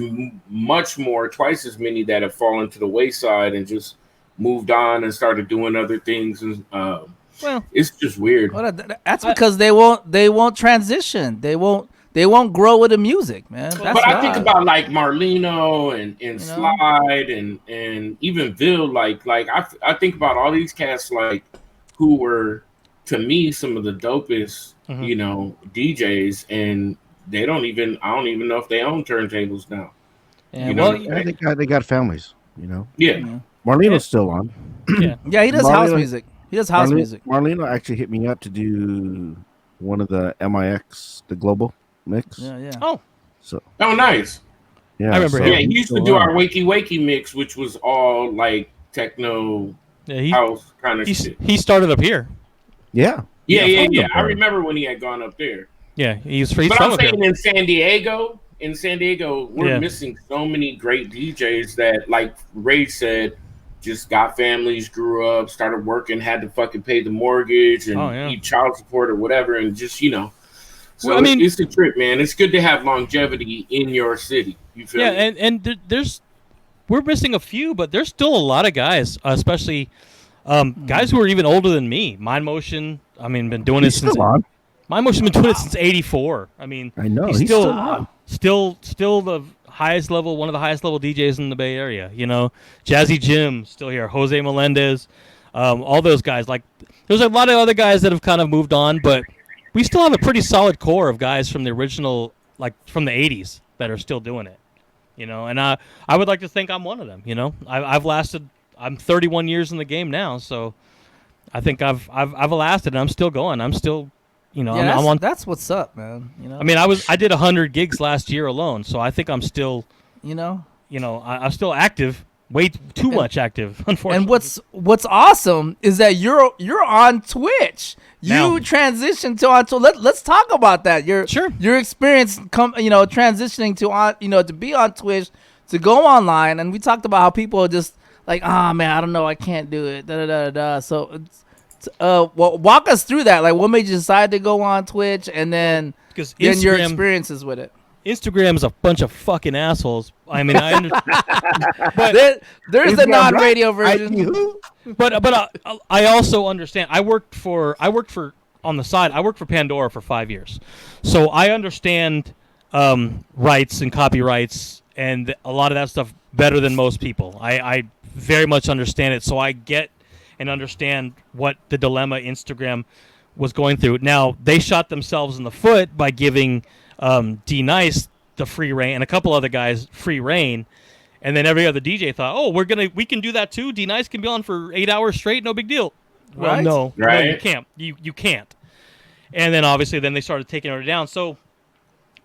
much more, twice as many that have fallen to the wayside and just moved on and started doing other things. And it's just weird. Well, that's because they won't transition. They won't grow with the music, man. But I think about like Marlino and Slide and even Ville. Like I think about all these cats like who were to me some of the dopest DJs, and I don't even know if they own turntables now. Yeah, they got families. Yeah. Marlino's still on. Yeah, he does house music. Music. Marlino actually hit me up to do one of the MIX, the global mix. Yeah. Oh, nice. Yeah, I remember him. Yeah, he used to do our Wakey Wakey mix, which was all like techno house kind of shit. He started up here. Yeah. I remember when he had gone up there. Yeah, he's But I'm up here. saying in San Diego, we're missing so many great DJs that, like Ray said, just got families, grew up, started working, had to fucking pay the mortgage and eat child support or whatever, and just So it's a trip, man. It's good to have longevity in your city. You feel me? and we're missing a few, but there's still a lot of guys, especially guys who are even older than me. Mind Motion, been doing it since. Mind Motion been doing it since '84. I know he's still the highest level, one of the highest level DJs in the Bay Area. Jazzy Jim still here, Jose Melendez, all those guys. Like, there's a lot of other guys that have kind of moved on, but we still have a pretty solid core of guys from the original, like from the '80s, that are still doing it. And I would like to think I'm one of them. I've lasted. I'm 31 years in the game now, so I think I've lasted, and I'm still going. I'm still, I'm on. That's what's up, man. I did 100 gigs last year alone, so I think I'm still, I'm still active. Way too much active, unfortunately. And what's awesome is that you're on Twitch. You transitioned to on Twitch. Let's talk about that. Your experience transitioning to be on Twitch, to go online, and we talked about how people are just like, man, I don't know, I can't do it. So, walk us through that. Like, what made you decide to go on Twitch, and then your experiences with it. Instagram is a bunch of fucking assholes. I understand. But there's the non-radio version. But I also understand. I worked for on the side. I worked for Pandora for 5 years, so I understand rights and copyrights and a lot of that stuff better than most people. I very much understand it, so I get and understand what the dilemma Instagram was going through. Now, they shot themselves in the foot by giving D Nice the free reign and a couple other guys free reign, and then every other DJ thought, "Oh, we can do that too. D Nice can be on for 8 hours straight, no big deal." Well, no, you can't. You can't. And then obviously, then they started taking it down. So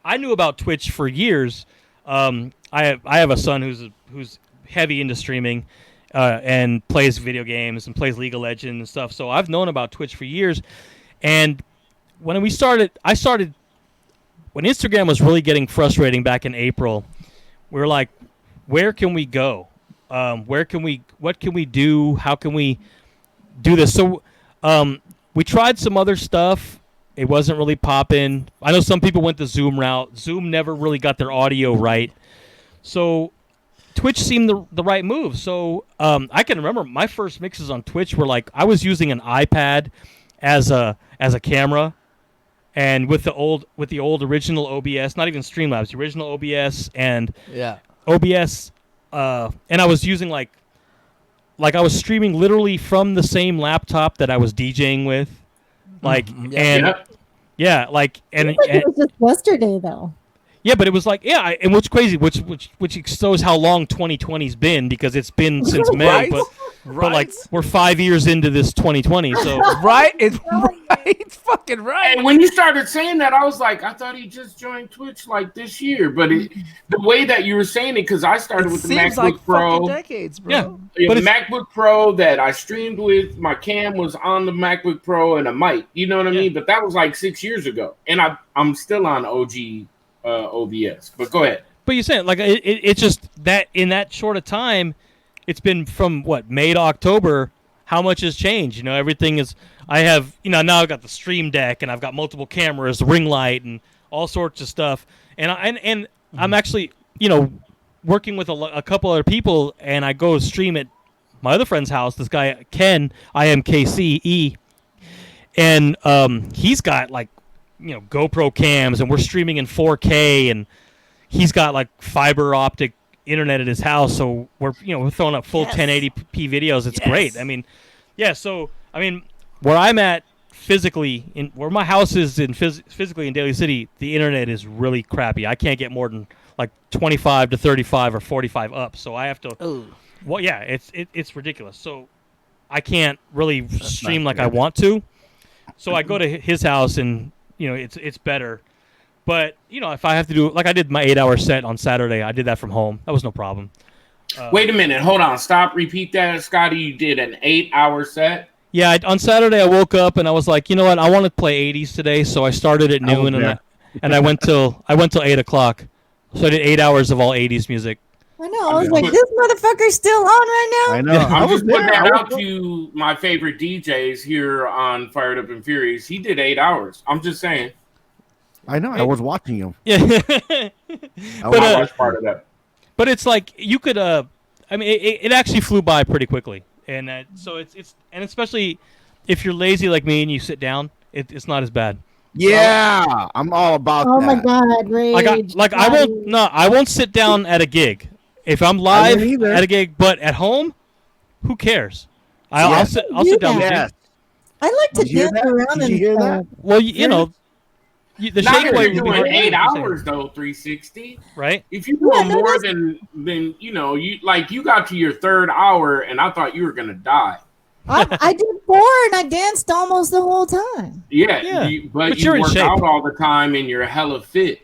I knew about Twitch for years. I have a son who's heavy into streaming and plays video games and plays League of Legends and stuff. So I've known about Twitch for years. And when I started when Instagram was really getting frustrating back in April, we were like, where can we go? what can we do? How can we do this? So we tried some other stuff. It wasn't really popping. I know some people went the Zoom route. Zoom never really got their audio right. So Twitch seemed the right move. So I can remember my first mixes on Twitch were like I was using an iPad as a camera, and with the old original OBS, not even Streamlabs, the original OBS and OBS, and I was using like I was streaming literally from the same laptop that I was DJing with, like yeah, like and it was just yesterday though. Yeah, but it was like and what's crazy, which shows how long 2020's been, because it's been since May, but like we're 5 years into this 2020, so right, it's fucking right. And when you started saying that, I was like, I thought he just joined Twitch like this year, but the way that you were saying it, because I started with the MacBook like Pro, decades, bro. Yeah, but the MacBook Pro that I streamed with, my cam was on the MacBook Pro and a mic, you know what I mean? But that was like 6 years ago, and I'm still on OG. OBS, but go ahead. But you're saying like it's just that in that short of time, it's been from what, May to October. How much has changed? You know, everything is. I have, you know, now I've got the Stream Deck and I've got multiple cameras, ring light, and all sorts of stuff. And I'm actually, you know, working with a couple other people, and I go stream at my other friend's house. This guy Ken, IMKCE, and he's got like, you know, GoPro cams, and we're streaming in 4K, and he's got like fiber optic internet at his house, so we're throwing up full 1080p videos. It's great. I mean, so I mean, where I'm at physically, where my house is physically in Daly City, the internet is really crappy. I can't get more than like 25 to 35 or 45 up, so I have to. Ooh. Well, yeah, it's ridiculous. So I can't really stream like I want to. So I go to his house, and you know, it's better. But, you know, if I have to do, like I did my 8-hour set on Saturday, I did that from home. That was no problem. Wait a minute. Hold on. Stop. Repeat that, Scotty. You did an 8-hour set? Yeah. On Saturday, I woke up and I was like, you know what? I want to play 80s today. So I started at noon and I went till 8 o'clock. So I did 8 hours of all 80s music. I know. I was like, this motherfucker's still on right now? I know. I'm just putting that out to my favorite DJs here on Fired Up and Furious. He did 8 hours. I'm just saying. I know. I was watching him. Yeah. I was part of that. But it's like you could. I mean, it actually flew by pretty quickly, and so it's and especially if you're lazy like me and you sit down, it's not as bad. Yeah, I'm all about that. Oh my God, rage! I won't sit down at a gig if I'm live at a gig, but at home, who cares? I'll sit down. Yes. I like to dance around and that? Well, you know. The not shake if away you're doing 8 hours though, 360. Right. If you're doing more than you know, you got to your third hour and I thought you were gonna die. I did 4 and I danced almost the whole time. Yeah. But you work out all the time and you're hella fit.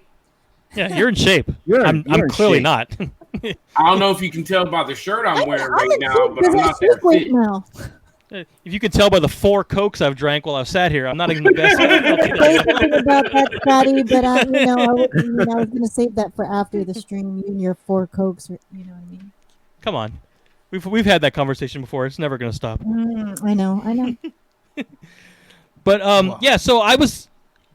Yeah, you're in shape. I'm clearly not. I don't know if you can tell by the shirt I'm wearing right now, but I'm not that fit. Now. If you could tell by the 4 Cokes I've drank while I've sat here, I'm not even the best. About that, Scotty, but I was going to save that for after the stream. You and your 4 Cokes, you know what I mean? Come on, we've had that conversation before. It's never going to stop. I know. But yeah. So I was,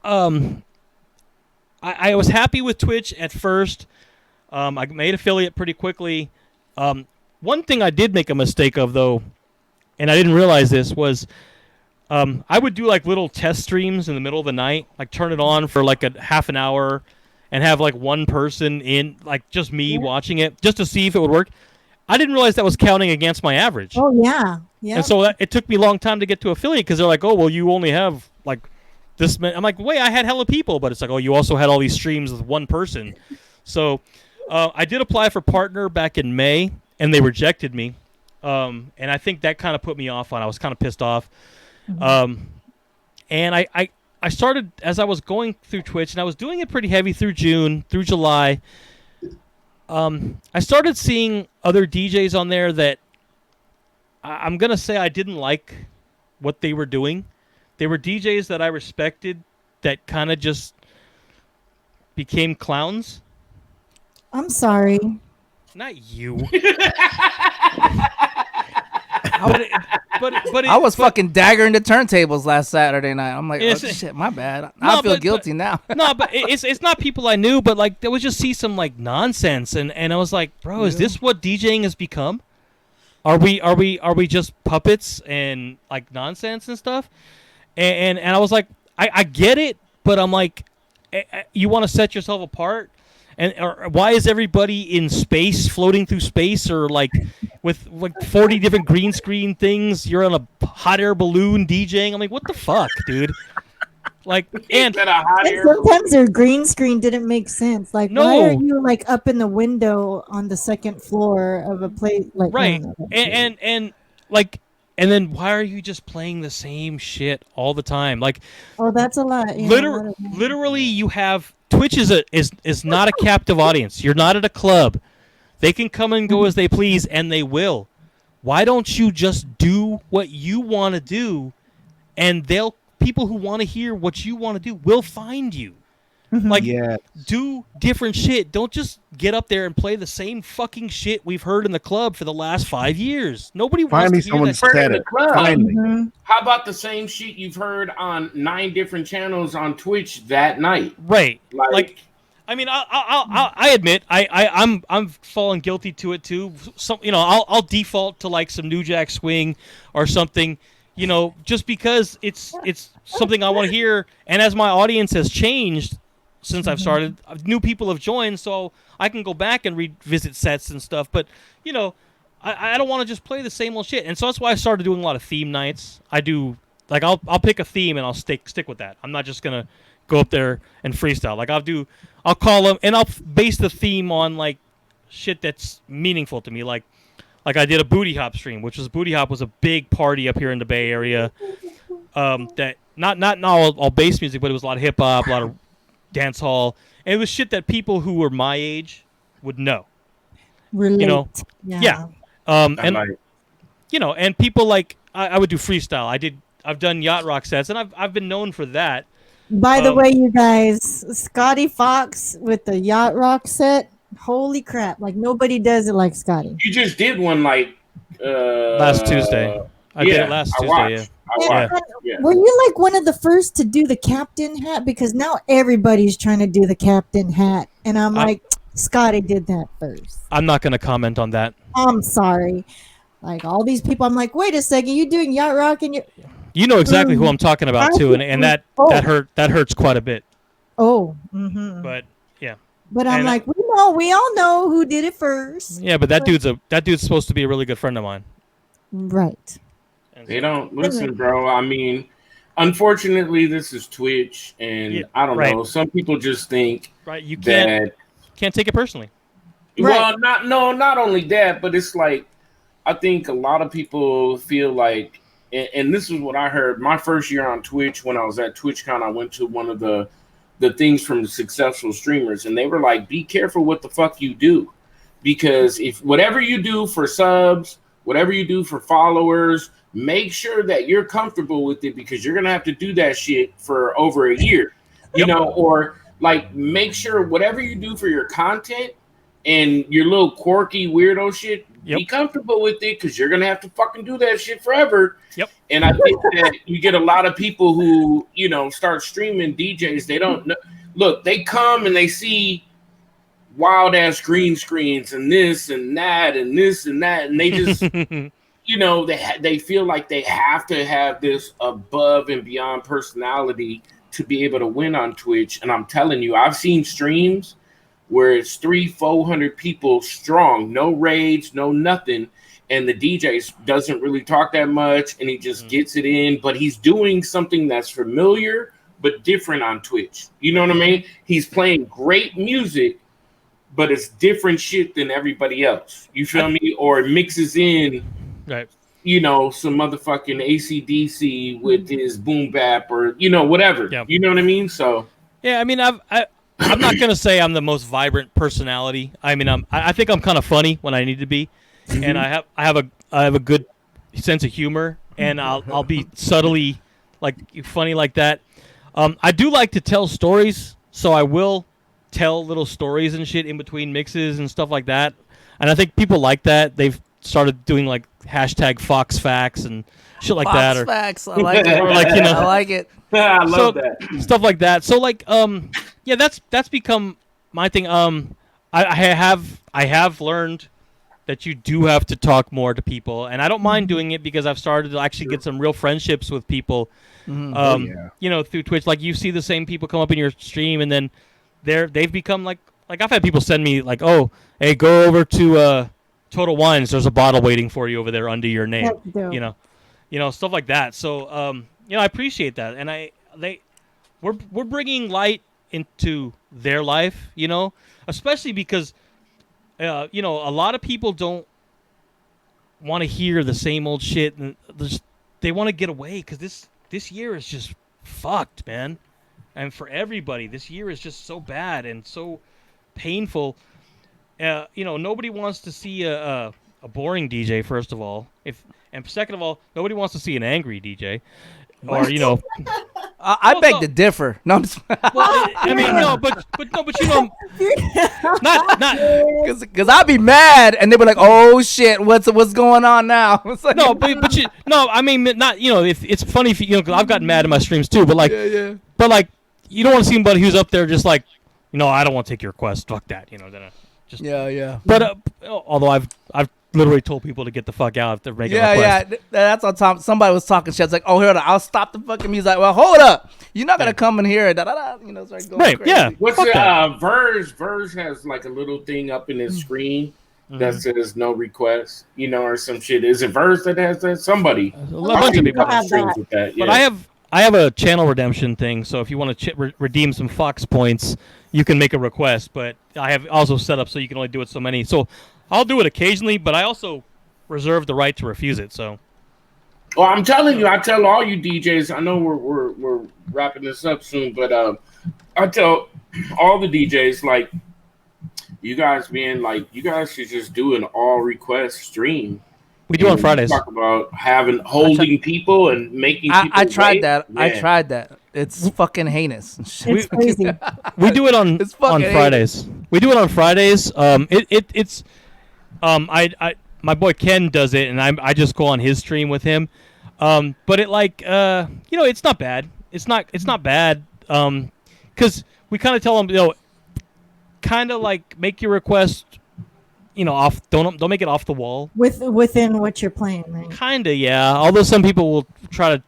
I was happy with Twitch at first. I made affiliate pretty quickly. One thing I did make a mistake of though, and I didn't realize this, was I would do like little test streams in the middle of the night, like turn it on for like a half an hour and have like one person in, like just me watching it, just to see if it would work. I didn't realize that was counting against my average. Oh, yeah. Yeah. And so it took me a long time to get to affiliate because they're like, oh, well, you only have like this many. I'm like, wait, I had hella people. But it's like, oh, you also had all these streams with one person. So I did apply for partner back in May, and they rejected me. And I think that kind of put me off on. I was kind of pissed off. Mm-hmm. And I started, as I was going through Twitch, and I was doing it pretty heavy through June, through July. I started seeing other DJs on there that I'm going to say I didn't like what they were doing. They were DJs that I respected that kind of just became clowns. I'm sorry. Not you. I was fucking daggering the turntables last Saturday night. I'm like, oh, shit, my bad. I feel guilty now. No, but it's not people I knew, but like there was just see some like nonsense, and I was like, bro, is this what DJing has become? Are we just puppets and like nonsense and stuff? And I was like, I get it, but I'm like, you want to set yourself apart, or why is everybody in space, floating through space, or like with like 40 different green screen things? You're on a hot air balloon DJing. I'm like, what the fuck, dude? Like, and sometimes their green screen didn't make sense. Like, why are you like up in the window on the second floor of a place? Like, right, and like, and then why are you just playing the same shit all the time? Like, oh, that's a lot. Literally, you have Twitch is not a captive audience. You're not at a club. They can come and go as they please, and they will. Why don't you just do what you want to do, and people who want to hear what you want to do will find you. Like, do different shit. Don't just get up there and play the same fucking shit we've heard in the club for the last 5 years. Nobody wants to hear that said it. Finally. How about the same shit you've heard on 9 different channels on Twitch that night? Right. Like I mean, I admit I'm falling guilty to it too. Some, I'll default to like some New Jack Swing or something. Just because it's something I want to hear, and as my audience has changed since I've started, new people have joined, so I can go back and revisit sets and stuff. But I don't want to just play the same old shit, and so that's why I started doing a lot of theme nights. I do like I'll pick a theme and I'll stick with that. I'm not just gonna go up there and freestyle. Like I'll call them and I'll base the theme on like shit that's meaningful to me, like I did a Booty Hop stream, Booty Hop was a big party up here in the Bay Area. That not all bass music, but it was a lot of hip hop, a lot of dance hall, and it was shit that people who were my age would know. Relate. Yeah. And people like I would do freestyle. I've done yacht rock sets, and I've been known for that. By the way, you guys, Scotty Fox with the yacht rock set. Holy crap! Like nobody does it like Scotty. You just did one like last Tuesday. I did it last Tuesday. Yeah. Were you like one of the first to do the captain hat? Because now everybody's trying to do the captain hat, and I'm like, Scotty did that first. I'm not going to comment on that. I'm sorry. Like all these people, I'm like, wait a second, you doing yacht rock and you know exactly who I'm talking about too, and that hurts quite a bit. Oh, but yeah. But I'm like, we all know who did it first. Yeah, but that dude's supposed to be a really good friend of mine. Right. They don't listen, bro. I mean, unfortunately, this is Twitch, and I don't know. Some people just think you can't take it personally. Well, not only that, but it's like I think a lot of people feel like, and this is what I heard my first year on Twitch when I was at TwitchCon. I went to one of the things from the successful streamers, and they were like, be careful what the fuck you do, because if whatever you do for subs, whatever you do for followers, make sure that you're comfortable with it, because you're gonna have to do that shit for over a year, or like make sure whatever you do for your content and your little quirky weirdo shit, be comfortable with it, because you're gonna have to fucking do that shit forever. And I think that you get a lot of people who start streaming DJs. They don't know. Look, they come and they see wild ass green screens and this and that and this and that, and they just they feel like they have to have this above and beyond personality to be able to win on Twitch. And I'm telling you, I've seen streams where it's 300-400 people strong, no raids, no nothing, and the DJ doesn't really talk that much, and he just gets it in, but he's doing something that's familiar but different on Twitch. You know what I mean? He's playing great music, but it's different shit than everybody else. You feel me? Or it mixes in, some motherfucking AC/DC with his boom bap, or whatever. You know what I mean? So yeah, I mean, I'm not gonna say I'm the most vibrant personality. I mean, I think I'm kind of funny when I need to be, and I have a good sense of humor, and I'll be subtly like funny like that. I do like to tell stories, so I will tell little stories and shit in between mixes and stuff like that. and I think people like that. They've started doing like hashtag Fox Facts and shit like that, or facts. I like it. or like I like it. I love that stuff like that. So like yeah, that's become my thing. I have learned that you do have to talk more to people, and I don't mind doing it because I've started to actually get some real friendships with people. You know, through Twitch. Like you see the same people come up in your stream, and then they've become like I've had people send me like, oh, hey, go over to Total Wines. There's a bottle waiting for you over there under your name. You know, stuff like that. So you know, I appreciate that, and we're bringing light into their life. You know, especially because you know, a lot of people don't want to hear the same old shit, and they want to get away because this year is just fucked, man. And for everybody, this year is just so bad and so painful. You know, nobody wants to see a boring DJ, first of all. And second of all, nobody wants to see an angry DJ. Or, you know... I beg to differ. No, I'm just... Well, I mean, no, but you know... not... Because I'd be mad, and they'd be like, oh, shit, what's going on now? Like, no, but you... No, I mean, not... You know, if it's funny if you... You know, cause I've gotten mad in my streams, too, but like... Yeah. But like, you don't want to see anybody who's up there just like, you know, I don't want to take your request. Fuck that. You know, then just... Yeah. But, although I've literally told people to get the fuck out if they're making a request. Yeah, that's on top. Somebody was talking shit. It's like, oh, here, I'll stop the fucking music. Like, well, hold up. You're not going to come in here. You know, start going right, crazy. yeah. What's Verge has like a little thing up in his screen that says no request, you know, or some shit. Is it Verge that has that? Somebody. A bunch of people have that. with that. But I have a channel redemption thing, so if you want to redeem some Fox points, you can make a request. But I have also set up so you can only do it so many. So I'll do it occasionally, but I also reserve the right to refuse it. So. Well, I'm telling you, I tell all you DJs. I know we're wrapping this up soon, but I tell all the DJs like, you guys should just do an all request stream. We do on Fridays. Talk about holding people and making people. I tried that. Yeah. I tried that. It's fucking heinous. It's crazy. We do it on Fridays. We do it on Fridays. It's my boy Ken does it, and I just go on his stream with him. But it like you know, it's not bad. It's not bad. Because we kind of tell them, you know, kind of like make your request, you know, don't make it off the wall. Within what you're playing, right? Kinda, yeah. Although some people will try to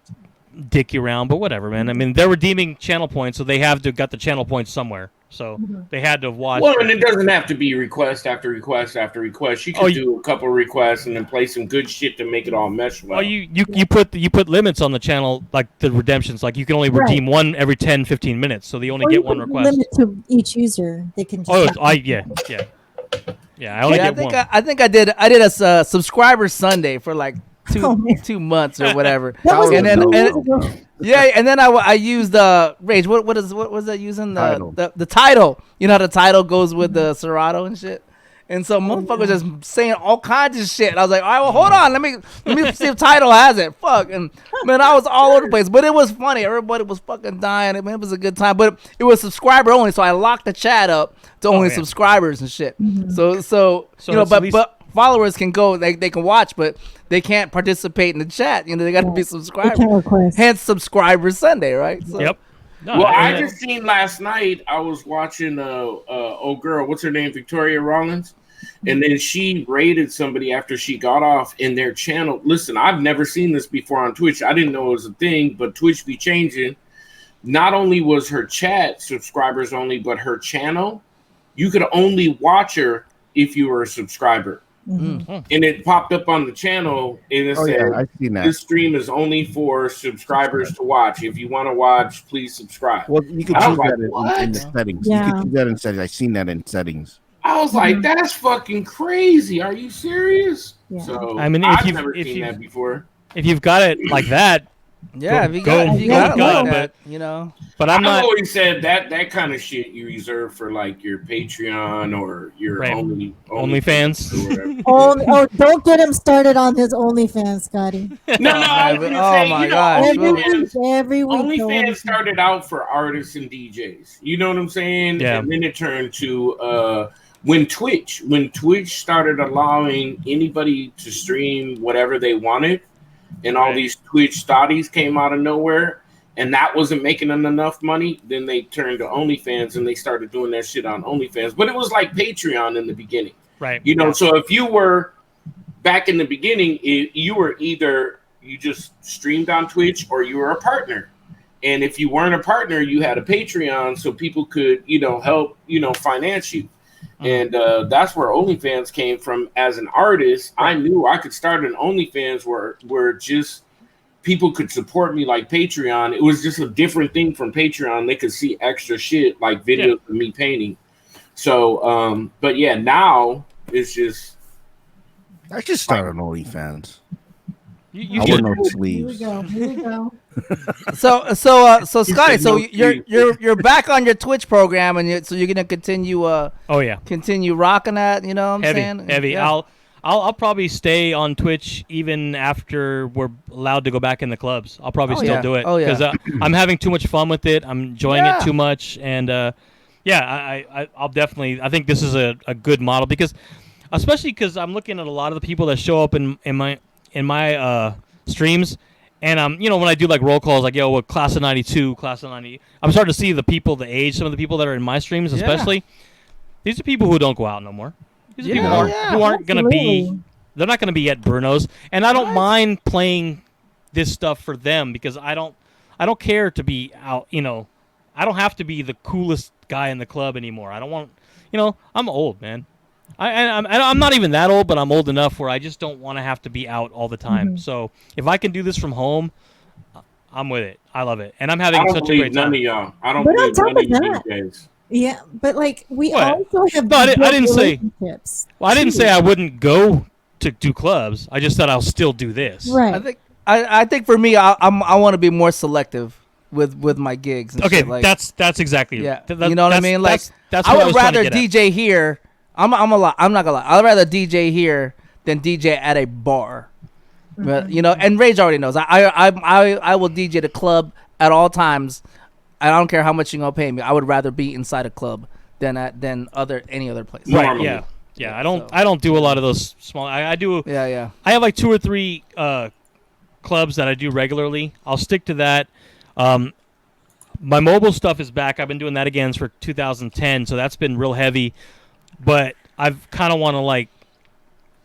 dick you around, but whatever, man. I mean, they're redeeming channel points, so they have to got the channel points somewhere. So they had to watch. Well, and it doesn't have to be request after request after request. You can do a couple requests and then play some good shit to make it all mesh well. Oh, you put limits on the channel, like the redemptions. Like you can only redeem one every 10, 15 minutes, so they only get one request. Limit to each user. They can. Just I only get one. I think I did a subscriber Sunday for like 2 months or whatever. And then I used Rage. What was that using? The title. You know how the title goes with the Serato and shit. And so motherfuckers just saying all kinds of shit. I was like, all right, well, hold on, let me see if title has it. Fuck, and man, I was all over the place, but it was funny. Everybody was fucking dying. I mean, it was a good time, but it was subscriber only, so I locked the chat up to only subscribers and shit. So you know, but followers can go, they can watch, but they can't participate in the chat. You know, they got to be subscribers. Hence, Subscriber Sunday, right? So, yep. No, well, I just seen last night. I was watching old girl. What's her name? Victoria Rollins, and then she raided somebody after she got off in their channel. Listen, I've never seen this before on Twitch. I didn't know it was a thing, but Twitch be changing. Not only was her chat subscribers only, but her channel, you could only watch her if you were a subscriber. And it popped up on the channel and it said, I've seen that. This stream is only for subscribers to watch. If you want to watch, please subscribe. Well, you can choose that in the settings. Yeah. You can choose that in settings. I've seen that in settings. I was like, that's fucking crazy. Are you serious? Yeah. So I mean, I've never seen that before. If you've got it like that, yeah, go, if you got it like that, you know. But I've always said that kind of shit you reserve for like your Patreon or your OnlyFans. Don't get him started on his OnlyFans, Scotty. No, I was gonna say, my gosh. Every week. OnlyFans started out for artists and DJs. You know what I'm saying? Yeah. And then it turned to when Twitch started allowing anybody to stream whatever they wanted, and all these Twitch Scotties came out of nowhere, and that wasn't making them enough money, then they turned to OnlyFans and they started doing that shit on OnlyFans. But it was like Patreon in the beginning, right? You know, so if you were back in the beginning, you were either you just streamed on Twitch or you were a partner. And if you weren't a partner, you had a Patreon so people could, you know, help, you know, finance you. And that's where OnlyFans came from. As an artist, I knew I could start an OnlyFans where just people could support me like Patreon. It was just a different thing from Patreon. They could see extra shit like videos of me painting. So, but yeah, now it's just. I should start an OnlyFans. You I should. wear no sleeves. Here we go. So Scotty, so you're back on your Twitch program, and so you're gonna continue. Continue rocking that. You know what I'm saying? Heavy. Yeah. I'll probably stay on Twitch even after we're allowed to go back in the clubs. I'll probably still do it because I'm having too much fun with it. I'm enjoying it too much, and I'll definitely. I think this is a good model because, especially because I'm looking at a lot of the people that show up in my streams. And you know, when I do like roll calls, like class of '92, class of '90, I'm starting to see the people, the age, some of the people that are in my streams, especially. These are people who don't go out no more. These are people who aren't going to be. They're not going to be at Bruno's, and I don't mind playing this stuff for them because I don't care to be out. You know, I don't have to be the coolest guy in the club anymore. I don't want. You know, I'm old, man. I'm not even that old, but I'm old enough where I just don't want to have to be out all the time. Mm-hmm. So if I can do this from home, I'm with it. I love it, and I'm having such a great time. None of y'all. I don't believe none of you guys. Yeah, but like we also have. No, I didn't say. Well, I didn't say I wouldn't go to do clubs. I just said I'll still do this. Right. I think for me, I want to be more selective with my gigs. And okay, shit. Like, that's exactly. Yeah, you know what I mean. Like that's I would rather DJ here. I'm not gonna lie. I'd rather DJ here than DJ at a bar. But, you know, and Rage already knows. I will DJ the club at all times. I don't care how much you're gonna pay me. I would rather be inside a club than any other place. Right. Yeah. I don't do a lot of those small. I do. Yeah. I have like 2 or 3 clubs that I do regularly. I'll stick to that. My mobile stuff is back. I've been doing that again for 2010, so that's been real heavy. But I've kind of want to like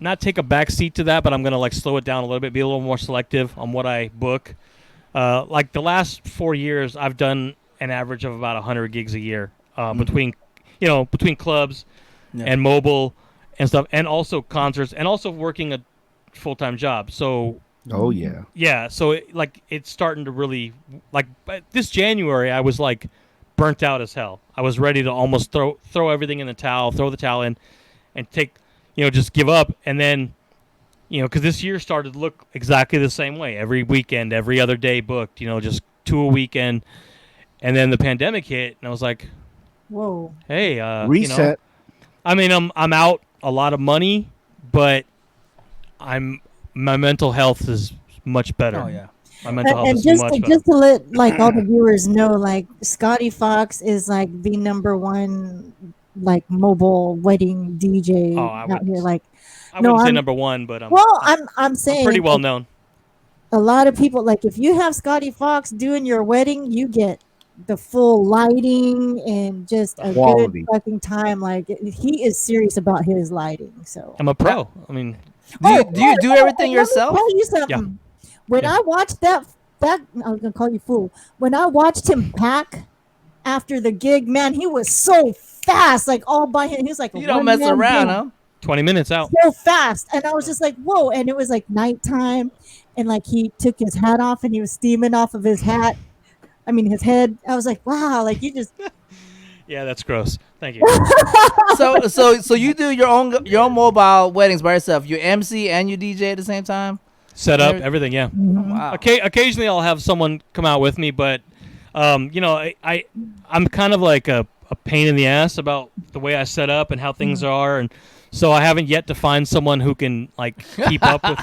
not take a back seat to that, but I'm going to like slow it down a little bit, be a little more selective on what I book. Like the last 4 years, I've done an average of about 100 gigs a year between clubs and mobile and stuff, and also concerts, and also working a full-time job. So so it's starting to really like this January I was like burnt out as hell. I was ready to almost throw everything in the towel, throw the towel in, and take, just give up. And then, because this year started to look exactly the same way. Every weekend, every other day booked, just 2 a weekend. And then the pandemic hit, and I was like, whoa. Hey, reset. I mean, I'm out a lot of money, but my mental health is much better. Oh, yeah. My mental health is much better. Just to let like all the viewers know, like Scotty Fox is like the #1 like mobile wedding DJ out here. Like, I wouldn't say #1, but I'm saying I'm pretty well known. A lot of people, like, if you have Scotty Fox doing your wedding, you get the full lighting and just a good fucking time. Like, he is serious about his lighting. So I'm a pro. I mean, do you do everything yourself? Let me tell you something. Yeah. When I watched that I was gonna call you fool. When I watched him pack after the gig, man, he was so fast, like all by him. He was like, you don't mess around, huh? 20 minutes out. So fast, and I was just like, whoa! And it was like nighttime, and like he took his hat off, and he was steaming off of his hat. I mean, his head. I was like, wow! Like you just. Yeah, that's gross. Thank you. So you do your own mobile weddings by yourself. You MC and you DJ at the same time. Set up everything, yeah. Mm-hmm. Wow. Occasionally, I'll have someone come out with me, but I'm kind of like a pain in the ass about the way I set up and how things are, and so I haven't yet to find someone who can like keep up with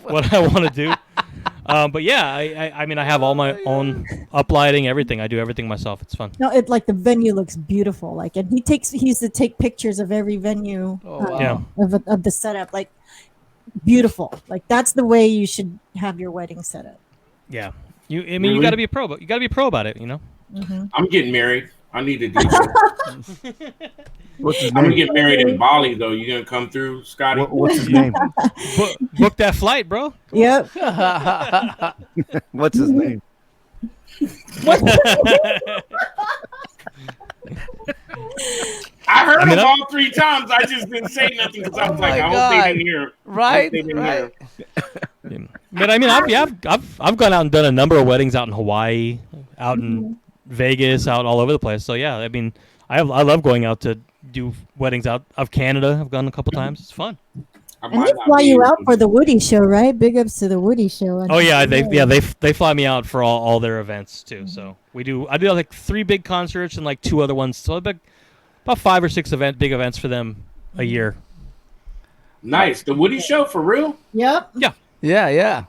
what I want to do. But yeah, I mean, I have all my own uplighting, everything. I do everything myself. It's fun. No, it like the venue looks beautiful. Like, and he used to take pictures of every venue Yeah. of the setup. Like, beautiful. Like, that's the way you should have your wedding set up. Yeah. I mean, you got to be a pro, but you got to be a pro about it, you know. I'm getting married. I need a DJ. What's his I'm gonna name? get married in Bali though. You gonna come through, Scotty? What's his name? Book that flight, bro. Yep. What's his name? I heard him all 3 times. I just didn't say nothing because I was like, I hope they didn't hear. Right. But I mean, I've gone out and done a number of weddings out in Hawaii, out in Vegas, out all over the place. So yeah, I mean, I love going out to do weddings out of Canada. I've gone a couple times. It's fun. And they fly you out for the Woody show, right? Big ups to the Woody show. Oh yeah, they fly me out for all their events too. So I do like 3 big concerts and like 2 other ones. So about 5 or 6 big events for them a year. Nice. The Woody show for real? Yep. Yeah.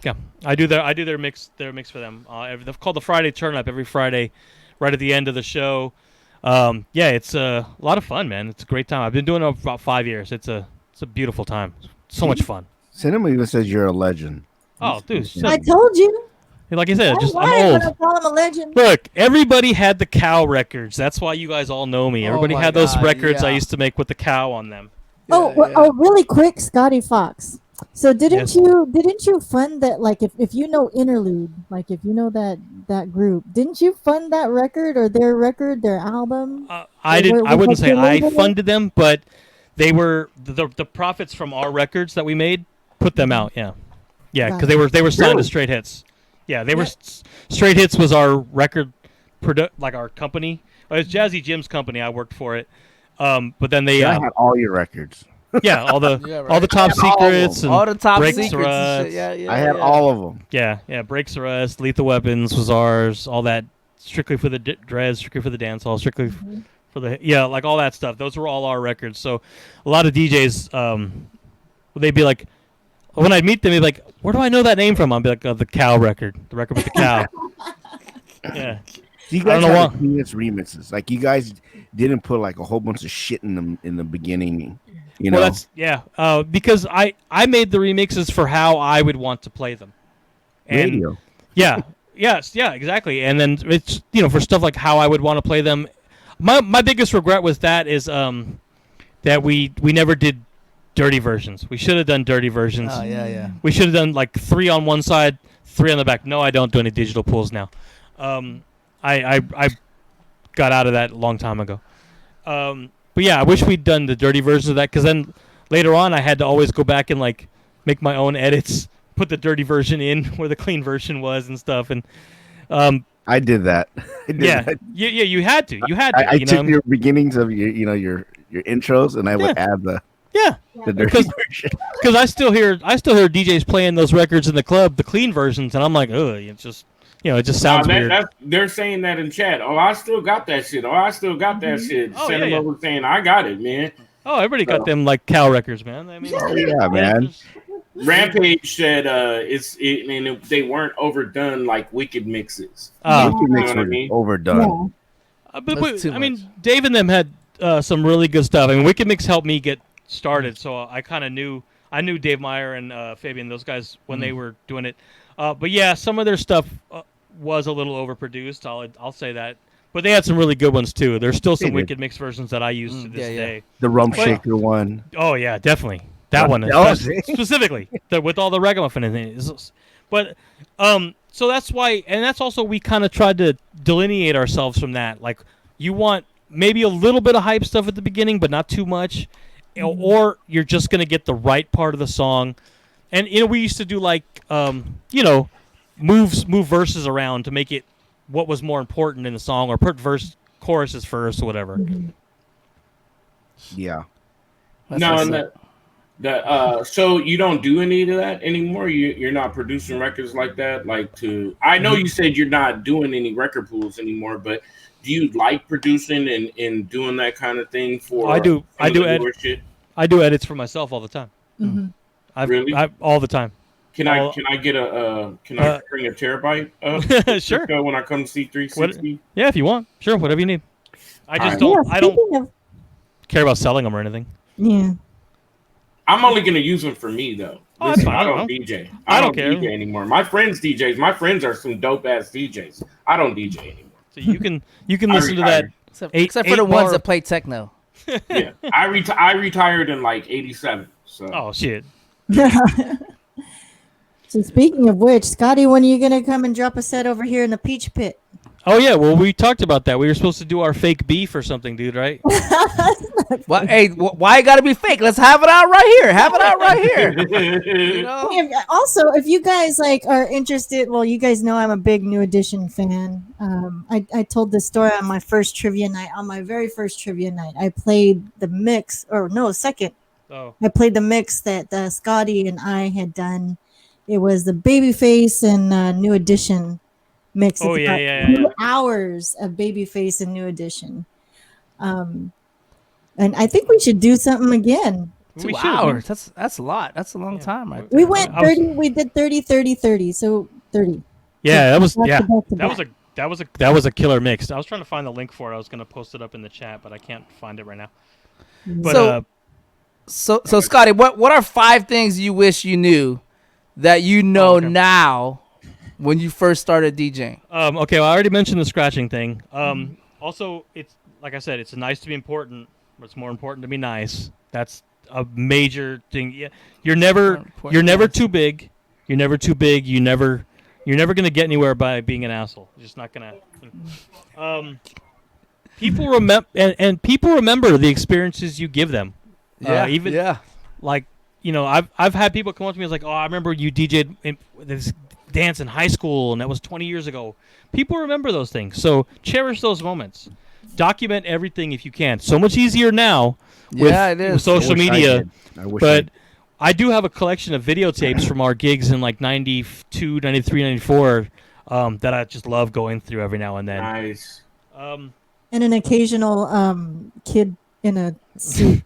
I do their mix for them. They're called the Friday Turn Up every Friday, right at the end of the show. It's a lot of fun, man. It's a great time. I've been doing it for about 5 years. It's a beautiful time. So much fun. Cinema even says you're a legend. Oh, dude. I told you. Like I said, I'm I'm old. gonna call him a legend. Look, everybody had the cow records. That's why you guys all know me. Everybody my had those God, records I yeah. used to make with the cow on them. Really quick, Scotty Fox. So didn't you fund that? Like, if you know Interlude, like if you know that group, didn't you fund that record or their album? I wouldn't say I funded them, but they were the profits from our records that we made put them out. Yeah, because they were signed to Straight Hits. Yeah, they were. Straight Hits was our record, like our company. It was Jazzy Jim's company. I worked for it. But then they. I had all your records. Yeah, all the top secrets and all the top Breaks secrets. the And Ruts. shit. Yeah. I had all of them. Yeah, Breaks the Rust, Lethal Weapons was ours. All that, strictly for the Dreads, strictly for the dance hall, strictly for the like all that stuff. Those were all our records. So a lot of DJs, they'd be like, when I'd meet them, they'd be like, "Where do I know that name from?" I'd be like, "The Cow record, the record with the cow." Yeah. You guys had the cleanest remixes. Like you guys didn't put like a whole bunch of shit in them in the beginning. You know? Well, because I made the remixes for how I would want to play them. And Radio. Yeah, exactly. And then it's for stuff like how I would want to play them. My biggest regret was that we never did dirty versions. We should have done dirty versions. Oh yeah. We should have done like 3 on one side, 3 on the back. No, I don't do any digital pools now. I got out of that a long time ago. But yeah, I wish we'd done the dirty version of that, because then later on I had to always go back and like make my own edits, put the dirty version in where the clean version was and stuff. And I did that. Yeah, you had to. I took your beginnings of your intros, and I would add the dirty version. Because I still hear DJs playing those records in the club, the clean versions, and I'm like, ugh, it's just. It just sounds weird. They're saying that in chat. Oh, I still got that shit. Oh, I still got that shit. Oh, Send them over saying, I got it, man. Oh, everybody got them like cow records, man. I mean, man. Rampage said and they weren't overdone like Wicked mixes. Wicked mix were overdone. Yeah. But I mean, Dave and them had some really good stuff. I mean, Wicked Mix helped me get started, so I kind of knew Dave Meyer and Fabian, those guys, when they were doing it. But yeah, some of their stuff was a little overproduced. I'll say that. But they had some really good ones too. There's still some Wicked Mix versions that I use to this day. The Rump Shaker one. Oh yeah, definitely that one specifically with all the ragamuffin in it. But so that's why, and that's also we kind of tried to delineate ourselves from that. Like you want maybe a little bit of hype stuff at the beginning, but not too much, or you're just gonna get the right part of the song. And we used to do like move verses around to make it what was more important in the song, or put choruses first or whatever. Yeah. So you don't do any of that anymore? You're not producing records like that? I know you said you're not doing any record pools anymore, but do you like producing and doing that kind of thing for I do edits for myself all the time. Mm-hmm. All the time. Can I get a can I bring a terabyte up? Sure. When I come to see 360. Yeah, if you want, sure, whatever you need. I just Yeah, don't. I don't speaking of, care about selling them or anything. yeah. I'm only gonna use them for me though. Oh, that's fine. I I don't don't DJ. I I don't don't care. DJ anymore. My friends DJs. My friends are some dope ass DJs. I don't DJ anymore. So you can listen to that. Except for the ones that play techno. Yeah, I retired in like '87. So Oh shit. So speaking of which, Scotty, when are you gonna come and drop a set over here in the Peach Pit? Oh yeah, well we talked about that. We were supposed to do our fake beef or something, dude, right? Well, hey, why it gotta be fake? Let's have it out right here. Have it out right here. You know? Also, if you guys like are interested, well, you guys know I'm a big New Edition fan. I told this story on my first trivia night. On my very first trivia night, I played the mix, or no, second. Oh. I played the mix that Scotty and I had done. It was the Babyface and New Edition mix. Oh, It's yeah, about yeah, 2 yeah. hours of Babyface and New Edition. And I think we should do something again. We 2 should. hours. That's a lot. That's a long time, right there. We went I was- 30. We did 30, 30, 30. So 30. Yeah, that was Back to yeah. back to That was a killer mix. I was trying to find the link for it. I was gonna post it up in the chat, but I can't find it right now. But So Scotty, what are 5 things you wish you knew that you know okay. now when you first started DJing? Okay, well, I already mentioned the scratching thing. Also, it's like I said, it's nice to be important, but it's more important to be nice. That's a major thing. Yeah, you're never too big. You're never too big. You're never gonna get anywhere by being an asshole. You're just not gonna. People remember and people remember the experiences you give them. Like, you know, I've had people come up to me and like, oh, I remember you DJ'd in this dance in high school, and that was 20 years ago. People remember those things, so cherish those moments. Document everything if you can. So much easier now with social media. But I do have a collection of videotapes from our gigs in like 92, 93, 94 that I just love going through every now and then. Nice. And an occasional kid in a suit.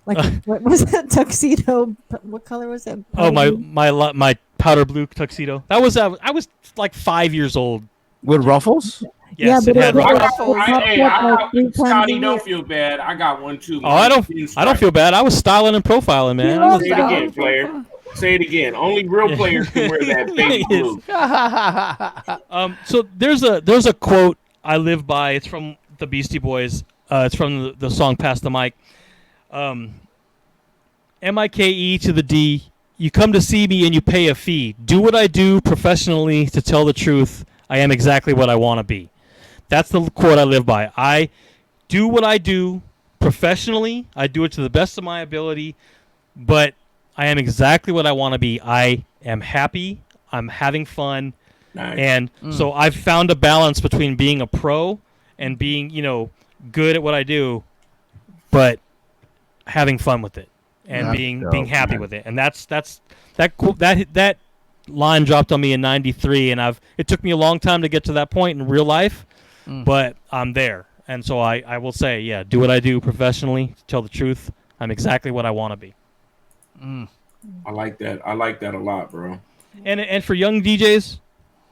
Like what was that tuxedo? What color was that? Oh, my powder blue tuxedo. That was I was like 5 years old. With ruffles? Yes, but it had ruffles. Scotty, don't feel bad. I got one too. Oh, I don't feel bad. I was styling and profiling, man. Say it again, player. Say it again. Only real players can wear that baby blue. So there's a quote I live by. It's from the Beastie Boys. It's from the song "Pass the Mic." MIKE to the D. You come to see me and you pay a fee. Do what I do professionally. To tell the truth, I am exactly what I want to be. That's the quote I live by. I do what I do professionally. I do it to the best of my ability, but I am exactly what I want to be. I am happy. I'm having fun. Nice. And so I've found a balance between being a pro and being, good at what I do, but having fun with it and being happy with it. And that line dropped on me in 93, and it took me a long time to get to that point in real life, but I'm there. And so I will say, yeah, do what I do professionally. To tell the truth, I'm exactly what I want to be. I like that. I like that a lot, bro. And for young DJs,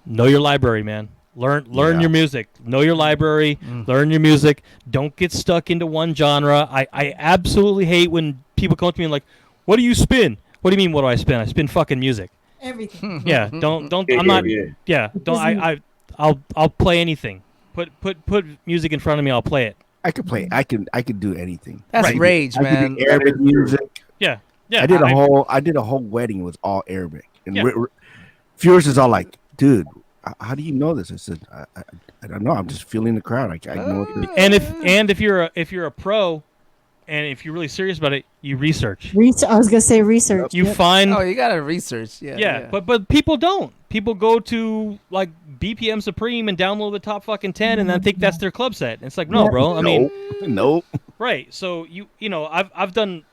know your library, man. Learn your music. Know your library. Learn your music. Don't get stuck into one genre. I absolutely hate when people come up to me and like, what do you spin? What do you mean, what do I spin? I spin fucking music. Everything. Yeah, don't I'm not don't I'll play anything. Put music in front of me, I'll play it. I could play. I could do anything. That's rage, I man. could do Arabic music. Yeah. I did a whole wedding with all Arabic, and Yeah. Furious is all like, dude, how do you know this? I said, I don't know. I'm just feeling the crowd. I know what to And if you're a pro, and if you're really serious about it, you research. I was gonna say research. You find. Oh, you gotta research. Yeah. But people don't. People go to like BPM Supreme and download the top fucking 10, and then think that's their club set. And it's like, no, bro. I mean, nope. Right. So I've done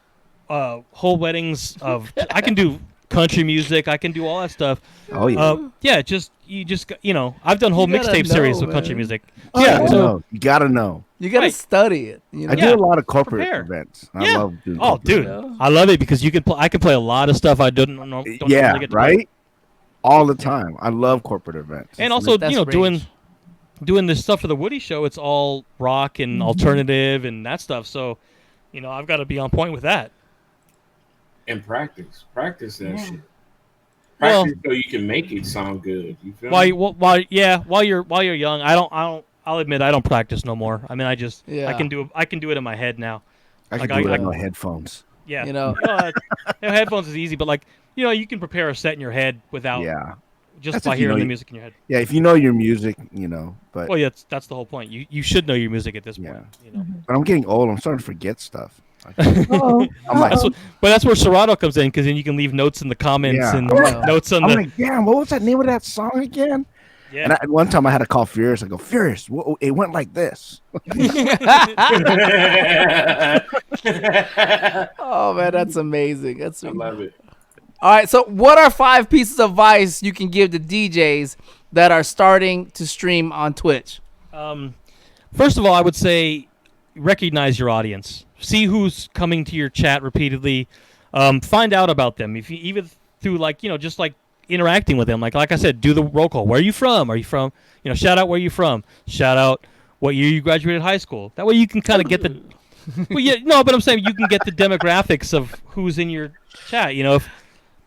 whole weddings of. I can do country music. I can do all that stuff. Oh yeah. Yeah. I've done whole You gotta mixtape series know, with country man. music. Yeah. So You gotta know. You gotta Right. study it. You know? I do a lot of corporate Prepare. events. Yeah. I love doing. Oh, corporate dude, events. I love it because you can. I can play a lot of stuff I don't normally Yeah. get to Right. play. All the time. I love corporate events. And also, That's doing this stuff for the Woody Show. It's all rock and alternative and that stuff. So, I've got to be on point with that. And practice that shit. Well- Practice so you can make it sound good. You feel While me? while you're young, I'll admit I don't practice no more. I mean, I Yeah. can do it in my head now. I can like, do it I- on my headphones. Yeah, You know. Headphones is easy, but you can prepare a set in your head without Yeah. just That's by if you hearing know the you- music in your head. Yeah. If you know your music, but Well, yeah, that's the whole point. You should know your music at this point. Yeah. but I'm getting old. I'm starting to forget stuff. Uh-oh. I'm like, But that's where Serato comes in, because then you can leave notes in the comments Yeah. and Yeah. notes on I'm the like, damn, what was that name of that song again? yeah. And one time I had to call Furious. I go, Furious, it went like this. Oh man, that's amazing. That's I love it. all right. So, what are 5 pieces of advice you can give to DJs that are starting to stream on Twitch? First of all, I would say recognize your audience. See who's coming to your chat repeatedly. Find out about them. If you even through just interacting with them. Like I said, do the roll call. Where are you from? Are you from? Shout out where you from. Shout out what year you graduated high school. That way you can kind of get the. Well, yeah, no, but I'm saying you can get the demographics of who's in your chat.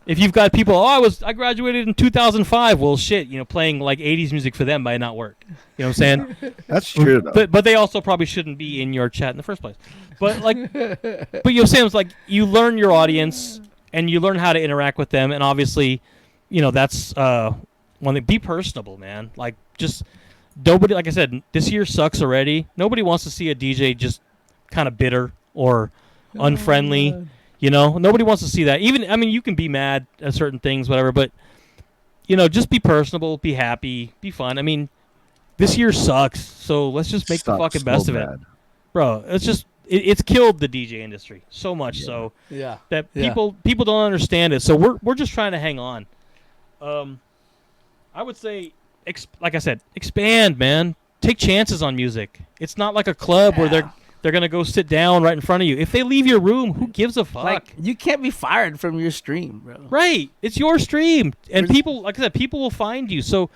If you've got people, I graduated in 2005. Well, shit, playing like 80s music for them might not work. You know what I'm saying? That's true, though. But they also probably shouldn't be in your chat in the first place. But Sam, it's like you learn your audience and you learn how to interact with them, and obviously, that's one thing. Be personable, man. Like just nobody. Like I said, this year sucks already. Nobody wants to see a DJ just kind of bitter or unfriendly. Nobody wants to see that. You can be mad at certain things, whatever, but just be personable, be happy, be fun. This year sucks, so let's just make the fucking best of it, bro. It's killed the DJ industry so much so Yeah. that Yeah. people don't understand it. So we're just trying to hang on. I would say, like I said, expand, man. Take chances on music. It's not like a club where they're gonna go sit down right in front of you. If they leave your room, who gives a fuck? Like you can't be fired from your stream, bro. Right. It's your stream. And people, like I said, people will find you. So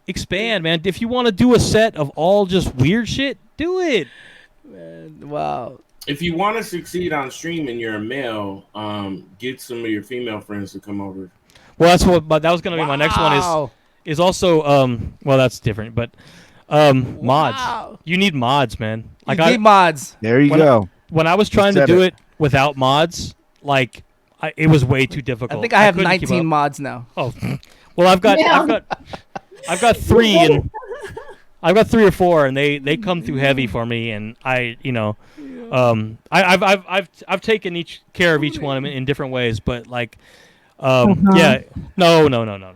expand, man. If you want to do a set of all just weird shit, do it. Man, wow. If you want to succeed on stream and you're a male, get some of your female friends to come over. Well, but that was going to be my next one Wow. is also, well, that's different, but mods. Wow. You need mods, man. You need mods. There you when go. When I was trying to said do it. it without mods, it was way too difficult. I think I have couldn't keep 19 up. mods now. Oh, well, I've got 3 and I've got 3 or 4, and they come through heavy for me, and I've taken care of each one in different ways, but yeah, no.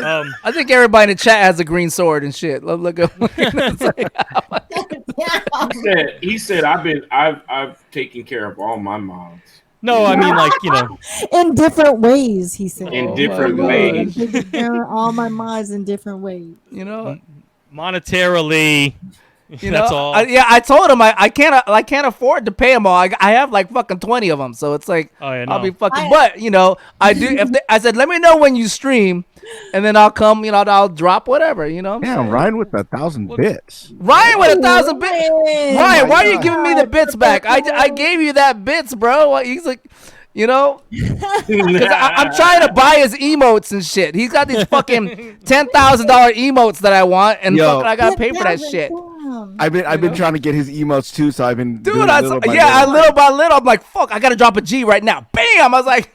I think everybody in the chat has a green sword and shit. Look at He said I've taken care of all my moms no, I mean In different ways, he said. in Oh different my God. ways. Taking care of all my mods in different ways. monetarily. That's all. I told him I can't afford to pay them all. I have like fucking 20 of them, so it's like Oh, yeah, I'll no. be fucking. But I do. I said, let me know when you stream, and then I'll come. I'll drop whatever. Damn, Ryan with 1,000 bits. Ryan with 1,000 bits. Ryan. Ryan, why are you giving me the bits back? I gave you that bits, bro. He's like, because I'm trying to buy his emotes and shit. He's got these fucking $10,000 emotes that I want, and Yo. fucking I gotta pay for that shit. I've been trying to get his emotes too, so I've been Dude, doing little by little by little, I'm like, fuck, I gotta drop a G right now. Bam! I was like,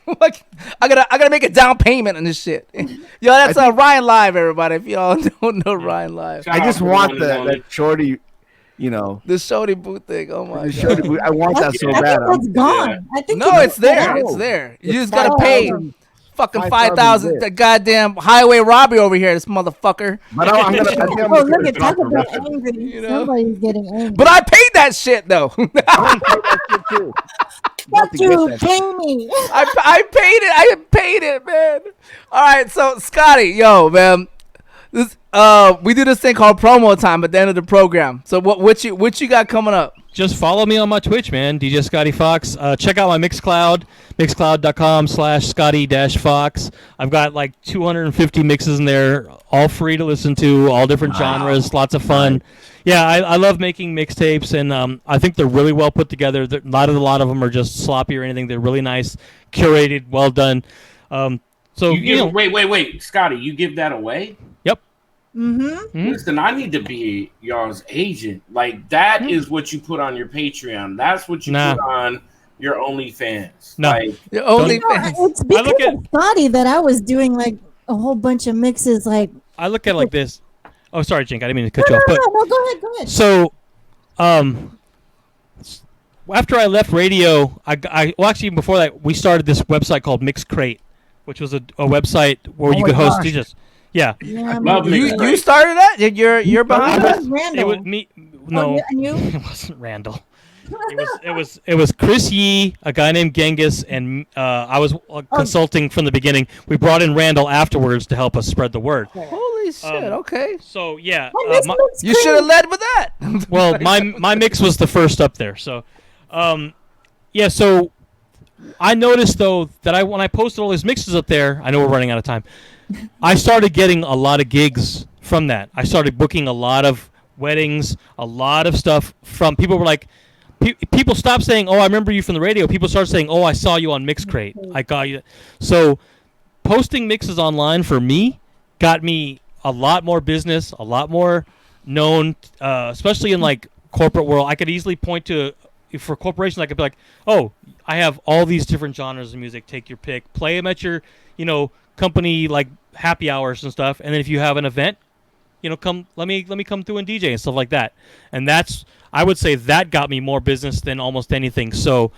I gotta make a down payment on this shit. Yo, that's Ryan Live, everybody. If y'all don't know Ryan Live, I just want that shorty, the Shorty boot thing. Oh my the god. shorty boot. I want that so I bad. think that's gone. I think No, it's there. No. It's there. You It's just gotta pay 5,000. fucking 5,000 5,000. bits. The goddamn highway robbery over here, this motherfucker. But I'm gonna. I think I'm Oh, gonna look at drop talk the about rest of it. angry. You know? Somebody's getting angry. But I paid that shit though. I'm gonna pay that shit too. Got to get you, that. Jamie. I paid it. I paid it, man. All right, so Scotty, yo, man, this we do this thing called promo time at the end of the program. So what you got coming up? Just follow me on my Twitch, man. DJ Scotty Fox. Check out my Mixcloud, mixcloud.com/Scotty-Fox. I've got like 250 mixes in there, all free to listen to, all different genres, lots of fun. Yeah, I love making mixtapes, and I think they're really well put together. Not a lot of them are just sloppy or anything. They're really nice, curated, well done. Wait, Scotty, you give that away? Yep. Mm-hmm. Listen, I need to be y'all's agent. Like that is what you put on your Patreon. That's what you put on your OnlyFans. No. Like, Your OnlyFans. It's because of Scotty that I was doing like a whole bunch of mixes. Like I look at it like this. Oh, sorry, Jink. I didn't mean to cut you off. no, go ahead. So, after I left radio, well, actually, even before that, we started this website called Mixcrate, which was a website where you could host DJs. Yeah. I love You started that? You're behind that? Randall. It was me. No, and you? it wasn't Randall. It was Chris Yee, a guy named Genghis, and I was consulting from the beginning. We brought in Randall afterwards to help us spread the word. Holy shit! Okay. So yeah, You should have led with that. well, my mix was the first up there. So, yeah. So I noticed though that when I posted all these mixes up there, I know we're running out of time. I started getting a lot of gigs from that. I started booking a lot of weddings, a lot of stuff from people were like. People stopped saying, "Oh, I remember you from the radio." People started saying, "Oh, I saw you on Mixcrate. I got you." So, posting mixes online for me got me a lot more business, a lot more known, especially in like corporate world. I could easily point to for corporations. I could be like, "Oh, I have all these different genres of music. Take your pick. Play them at your, company like happy hours and stuff. And then if you have an event, come let me come through and DJ and stuff like that." And I would say that got me more business than almost anything. So,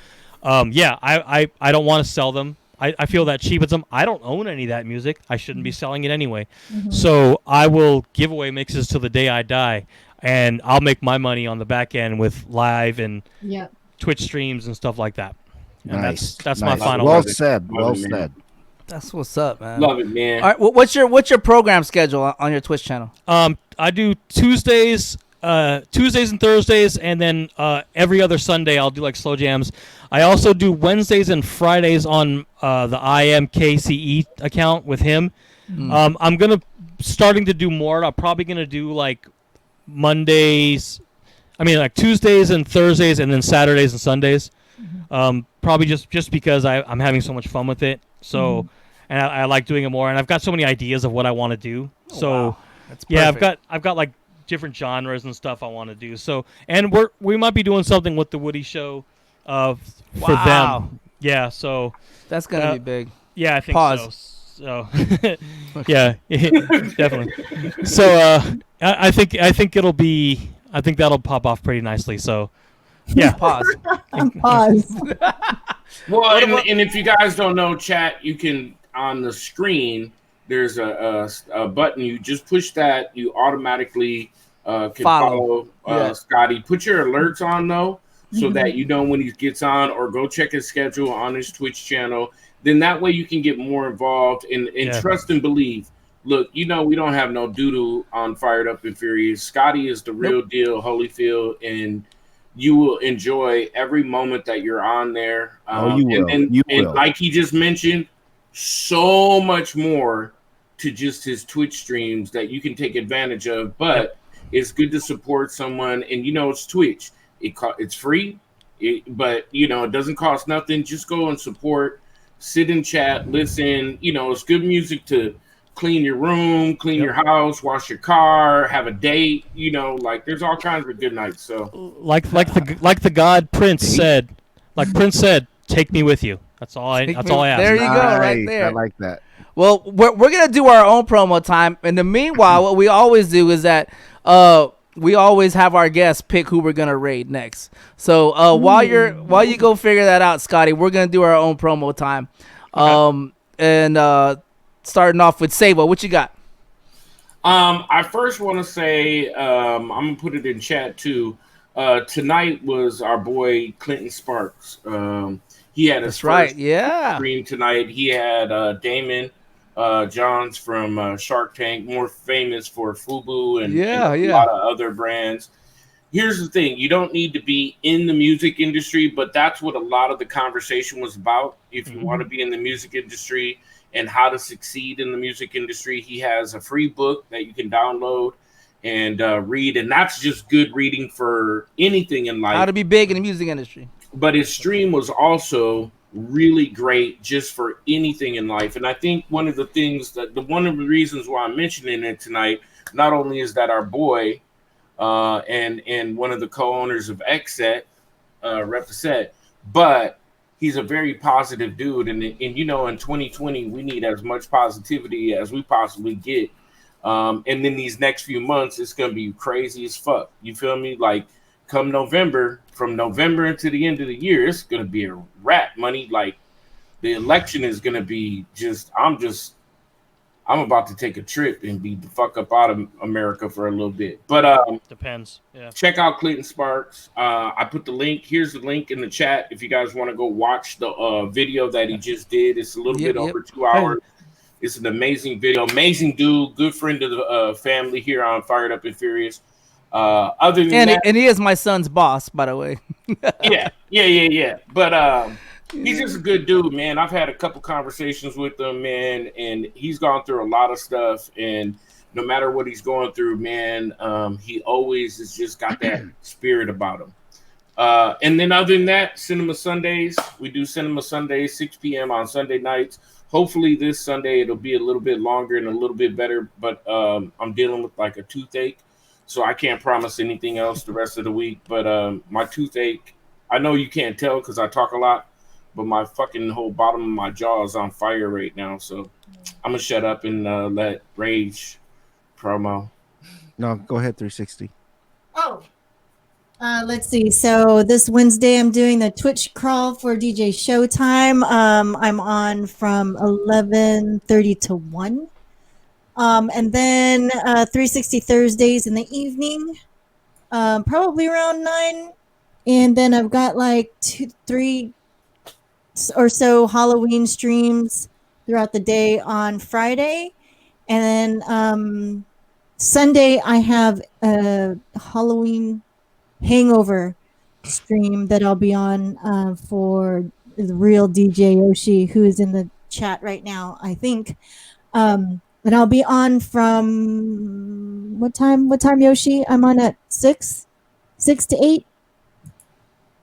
yeah, I don't want to sell them. I feel that cheapens them. I don't own any of that music. I shouldn't be selling it anyway. Mm-hmm. So I will give away mixes till the day I die, and I'll make my money on the back end with live and Twitch streams and stuff like that. And nice. That's my final. Well word. said. Well said. That's what's up, man. Love it, man. All right, what's your program schedule on your Twitch channel? I do Tuesdays and Thursdays, and then every other Sunday I'll do like slow jams. I also do Wednesdays and Fridays on the IMKCE account with him. I'm starting to do more. I'm probably gonna do like Mondays. I mean, like Tuesdays and Thursdays, and then Saturdays and Sundays. Probably just because I'm having so much fun with it. So, and I like doing it more, and I've got so many ideas of what I want to do. So, That's yeah, perfect. I've got like different genres and stuff I want to do. So, and we might be doing something with the Woody Show, for them. Yeah. So that's gonna be big. Yeah, I think Pause. so. Yeah, definitely. So, I think it'll be. I think that'll pop off pretty nicely. So, yeah. Pause. Pause. Well, and if you guys don't know, chat, you can on the screen. There's a button. You just push that. You automatically can follow Scotty. Put your alerts on though, so that you know when he gets on, or go check his schedule on his Twitch channel. Then that way you can get more involved and trust and believe. Look, we don't have no doodle on Fired Up and Furious. Scotty is the real deal, Holyfield, and you will enjoy every moment that you're on there. You will. And like he just mentioned, so much more to just his Twitch streams that you can take advantage of. But it's good to support someone, and it's Twitch. It's free, but it doesn't cost nothing. Just go and support. Sit and chat, listen. It's good music to clean your room, clean your house, wash your car, have a date. There's all kinds of good nights. So like the God Prince said, Prince said, "Take me with you." That's all I ask. There you go, right there. I like that. Well, we're gonna do our own promo time. In the meanwhile, what we always do is that we always have our guests pick who we're gonna raid next. So while you go figure that out, Scotty, we're gonna do our own promo time. And starting off with Sabo, what you got? I first want to say I'm gonna put it in chat too. Tonight was our boy Clinton Sparks. He had his That's right. first Yeah. stream tonight. He had Damon Johns from Shark Tank, more famous for Fubu and Yeah. a Yeah. lot of other brands. Here's the thing: you don't need to be in the music industry, but that's what a lot of the conversation was about. If you want to be in the music industry and how to succeed in the music industry, he has a free book that you can download and read, and that's just good reading for anything in life. How to be big in the music industry. But his stream was also really great just for anything in life. And I think one of the reasons why I'm mentioning it tonight, not only is that our boy and one of the co-owners of XSET, Represent, but he's a very positive dude. And you know, in 2020, we need as much positivity as we possibly get. And then these next few months, it's going to be crazy as fuck. You feel me? Like, come November, from November into the end of the year, it's going to be a wrap, money. Like, the election is going to be I'm about to take a trip and be the fuck up out of America for a little bit. But Depends. Yeah. check out Clinton Sparks. I put the link. Here's the link in the chat if you guys want to go watch the video that he just did. It's a little bit over 2 hours. It's an amazing video. Amazing dude. Good friend of the family here on Fired Up and Furious. Other than that, and he is my son's boss, by the way. yeah. But he's just a good dude, man. I've had a couple conversations with him, man, and he's gone through a lot of stuff. And no matter what he's going through, man, he always has just got that spirit about him. And then other than that, Cinema Sundays. We do Cinema Sundays, 6 p.m. on Sunday nights. Hopefully this Sunday it'll be a little bit longer and a little bit better, but I'm dealing with like a toothache, so I can't promise anything else the rest of the week. But my toothache, I know you can't tell because I talk a lot, but my fucking whole bottom of my jaw is on fire right now. So I'm going to shut up and let Rage promo. No, go ahead, 360. Oh. Let's see. So this Wednesday, I'm doing the Twitch crawl for DJ Showtime. I'm on from 11:30 to 1. And then 360 Thursdays in the evening, probably around 9. And then I've got like 3 or so Halloween streams throughout the day on Friday. And then Sunday, I have a Halloween hangover stream that I'll be on for the real DJ Yoshi, who is in the chat right now, I think. And I'll be on from what time, Yoshi? I'm on at 6 to 8.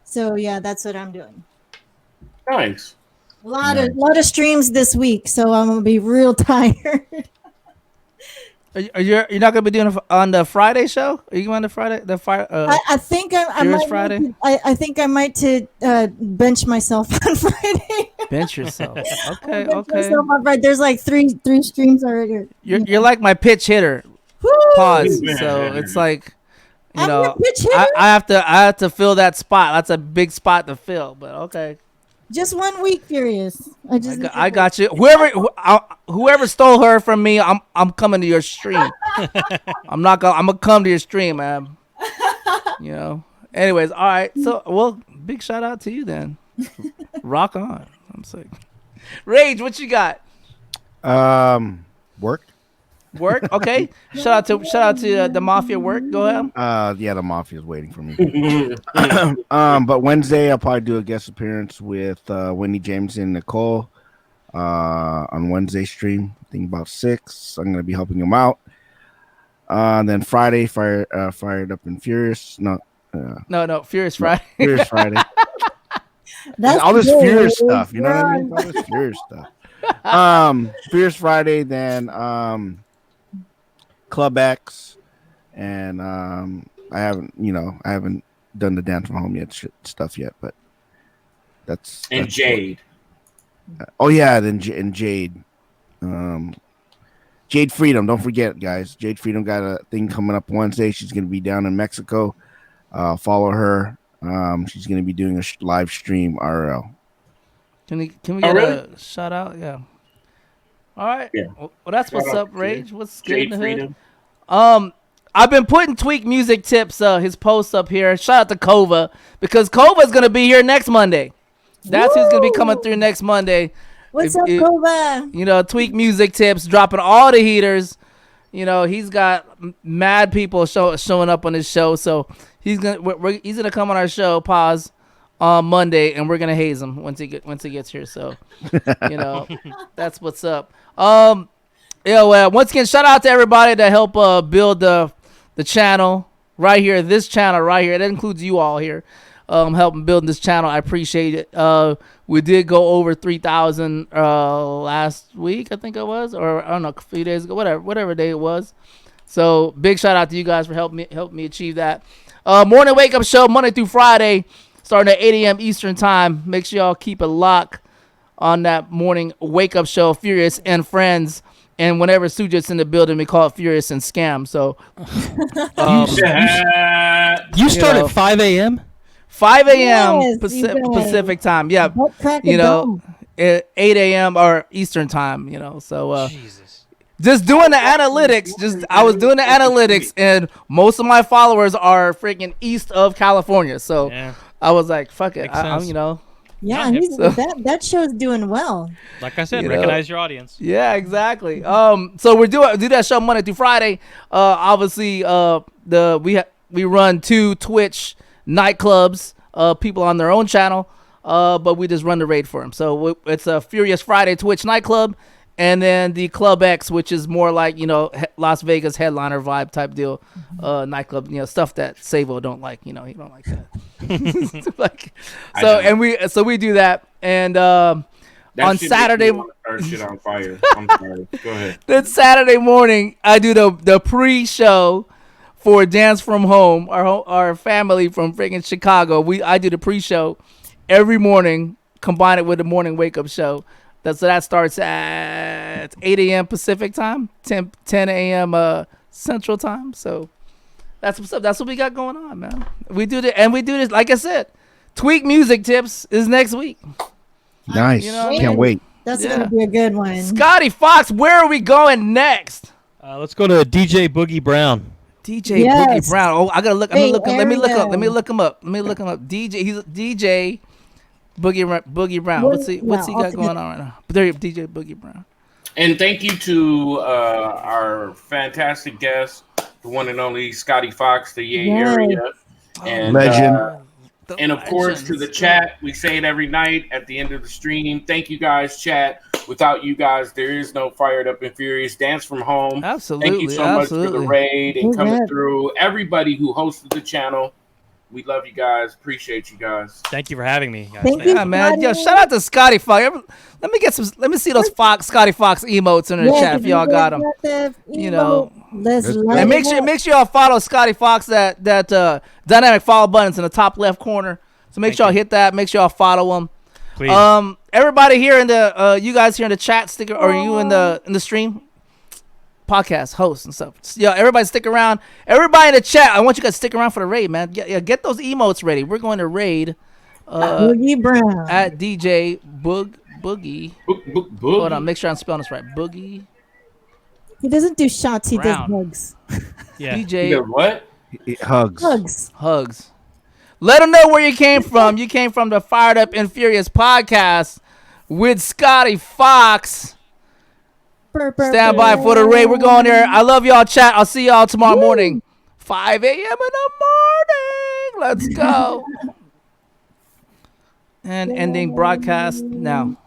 So yeah, that's what I'm doing. Nice. A lot of streams this week, so I'm gonna be real tired. You're not gonna be doing it on the Friday show? Are you on the Friday? I think I might. Friday? I think I might bench myself on Friday. Bench yourself. Okay. Bench myself on Friday. There's like three streams already. You're like my pitch hitter. Woo! Pause. So it's like, you I'm know, your pitch hitter? I have to fill that spot. That's a big spot to fill. But okay. Just 1 week, Furious. I got you. Whoever stole her from me, I'm coming to your stream. I'm gonna come to your stream, man. You know. Anyways, all right. So, well, big shout out to you then. Rock on. I'm sick. Rage, what you got? Work. Okay. Shout out to the Mafia work. Go ahead. Yeah, the Mafia's waiting for me. But Wednesday I'll probably do a guest appearance with Wendy Jameson and Nicole on Wednesday stream. I think about 6. I'm gonna be helping them out. Then Friday, fired up and furious. No, Furious Friday. Furious Friday. That's all this good. furious stuff. You know what I mean? All this furious stuff. Furious Friday. Then Club X, and I haven't done the dance from home yet stuff yet, but that's Jade. Then Jade, Jade Freedom. Don't forget, guys. Jade Freedom got a thing coming up Wednesday. She's gonna be down in Mexico. Follow her. She's gonna be doing a live stream RL. Can we get a shout out? Yeah. All right. Yeah. Well, that's what's up, Rage. What's good in the hood? Freedom. I've been putting Tweak Music Tips his posts up here. Shout out to Kova because Kova's gonna be here next Monday. That's who's gonna be coming through next Monday. What's up, Kova? Tweak music tips, dropping all the heaters. He's got mad people showing up on his show, so he's gonna come on our show, pause, on Monday, and we're gonna haze him once he gets here. So, that's what's up. Once again, shout out to everybody that helped build the channel right here. This channel right here, that includes you all here, helping build this channel. I appreciate it. We did go over 3,000 last week, I think it was, or I don't know, a few days ago, whatever day it was. So big shout out to you guys for helping me achieve that. Morning wake up show Monday through Friday, starting at 8 a.m. Eastern time. Make sure y'all keep a lock on that morning wake up show, Furious and Friends. And whenever Sue gets in the building, we call it Furious and Scam. So you start at 5 a.m. 5 a.m. Yes, Pacific time. Yeah. 8 a.m. or Eastern time, so Jesus. just doing the analytics. I was doing the analytics, and most of my followers are freaking east of California. So Yeah. I was like, fuck it. Makes sense. Yeah, that show's doing well. Like I said, recognize your audience. Yeah, exactly. So we do that show Monday through Friday. Obviously, we run 2 Twitch nightclubs, people on their own channel, but we just run the raid for them. So it's a Furious Friday Twitch nightclub, and then the Club X, which is more like Las Vegas headliner vibe type deal, nightclub, stuff that Savo don't like. He don't like that. So we do that, and on Saturday. Shit on fire. I'm sorry. Go ahead. Then Saturday morning, I do the pre-show for Dance from Home, our family from freaking Chicago. I do the pre-show every morning, combine it with the morning wake-up show. That starts at 8 a.m. Pacific time, 10 a.m. Central time. So that's what's up. That's what we got going on, man. We do this, like I said, Tweak music tips is next week. Nice. Can't wait. That's gonna be a good one. Scotty Fox, where are we going next? Let's go to DJ Boogie Brown. DJ Boogie Brown. Oh, I gotta look. Let me look him up. He's DJ Boogie Brown. What's he got going on right now? There, DJ Boogie Brown. And thank you to our fantastic guest, the one and only Scotty Fox, the Yay area, and legend. And of course, to the chat, we say it every night at the end of the stream. Thank you guys, chat. Without you guys, there is no Fired Up and Furious Dance from Home. Absolutely. Thank you so much for the raid and coming through. Everybody who hosted the channel, we love you guys. Appreciate you guys. Thank you for having me, guys. Thank you, man. Yo, shout out to Scotty Fox. Let me see those Scotty Fox emotes in the chat if y'all got them. And make sure y'all follow Scotty Fox. That dynamic follow button's in the top left corner. So make sure y'all hit that. Make sure y'all follow them. Please. Everybody here in the you guys here in the chat sticker, or you in the stream podcast hosts and stuff. Yeah, everybody stick around. Everybody in the chat, I want you guys to stick around for the raid, man. Get those emotes ready. We're going to raid Boogie Brown at DJ Boogie. Hold on, make sure I'm spelling this right. Boogie. He doesn't do shots. He Brown. does hugs. Yeah. DJ what? Hugs. Let them know where you came from. You came from the Fired Up and Furious podcast with Scotty Fox. Stand by for the raid. We're going there. I love y'all, chat. I'll see y'all tomorrow morning, 5 a.m. in the morning. Let's go. And ending broadcast now.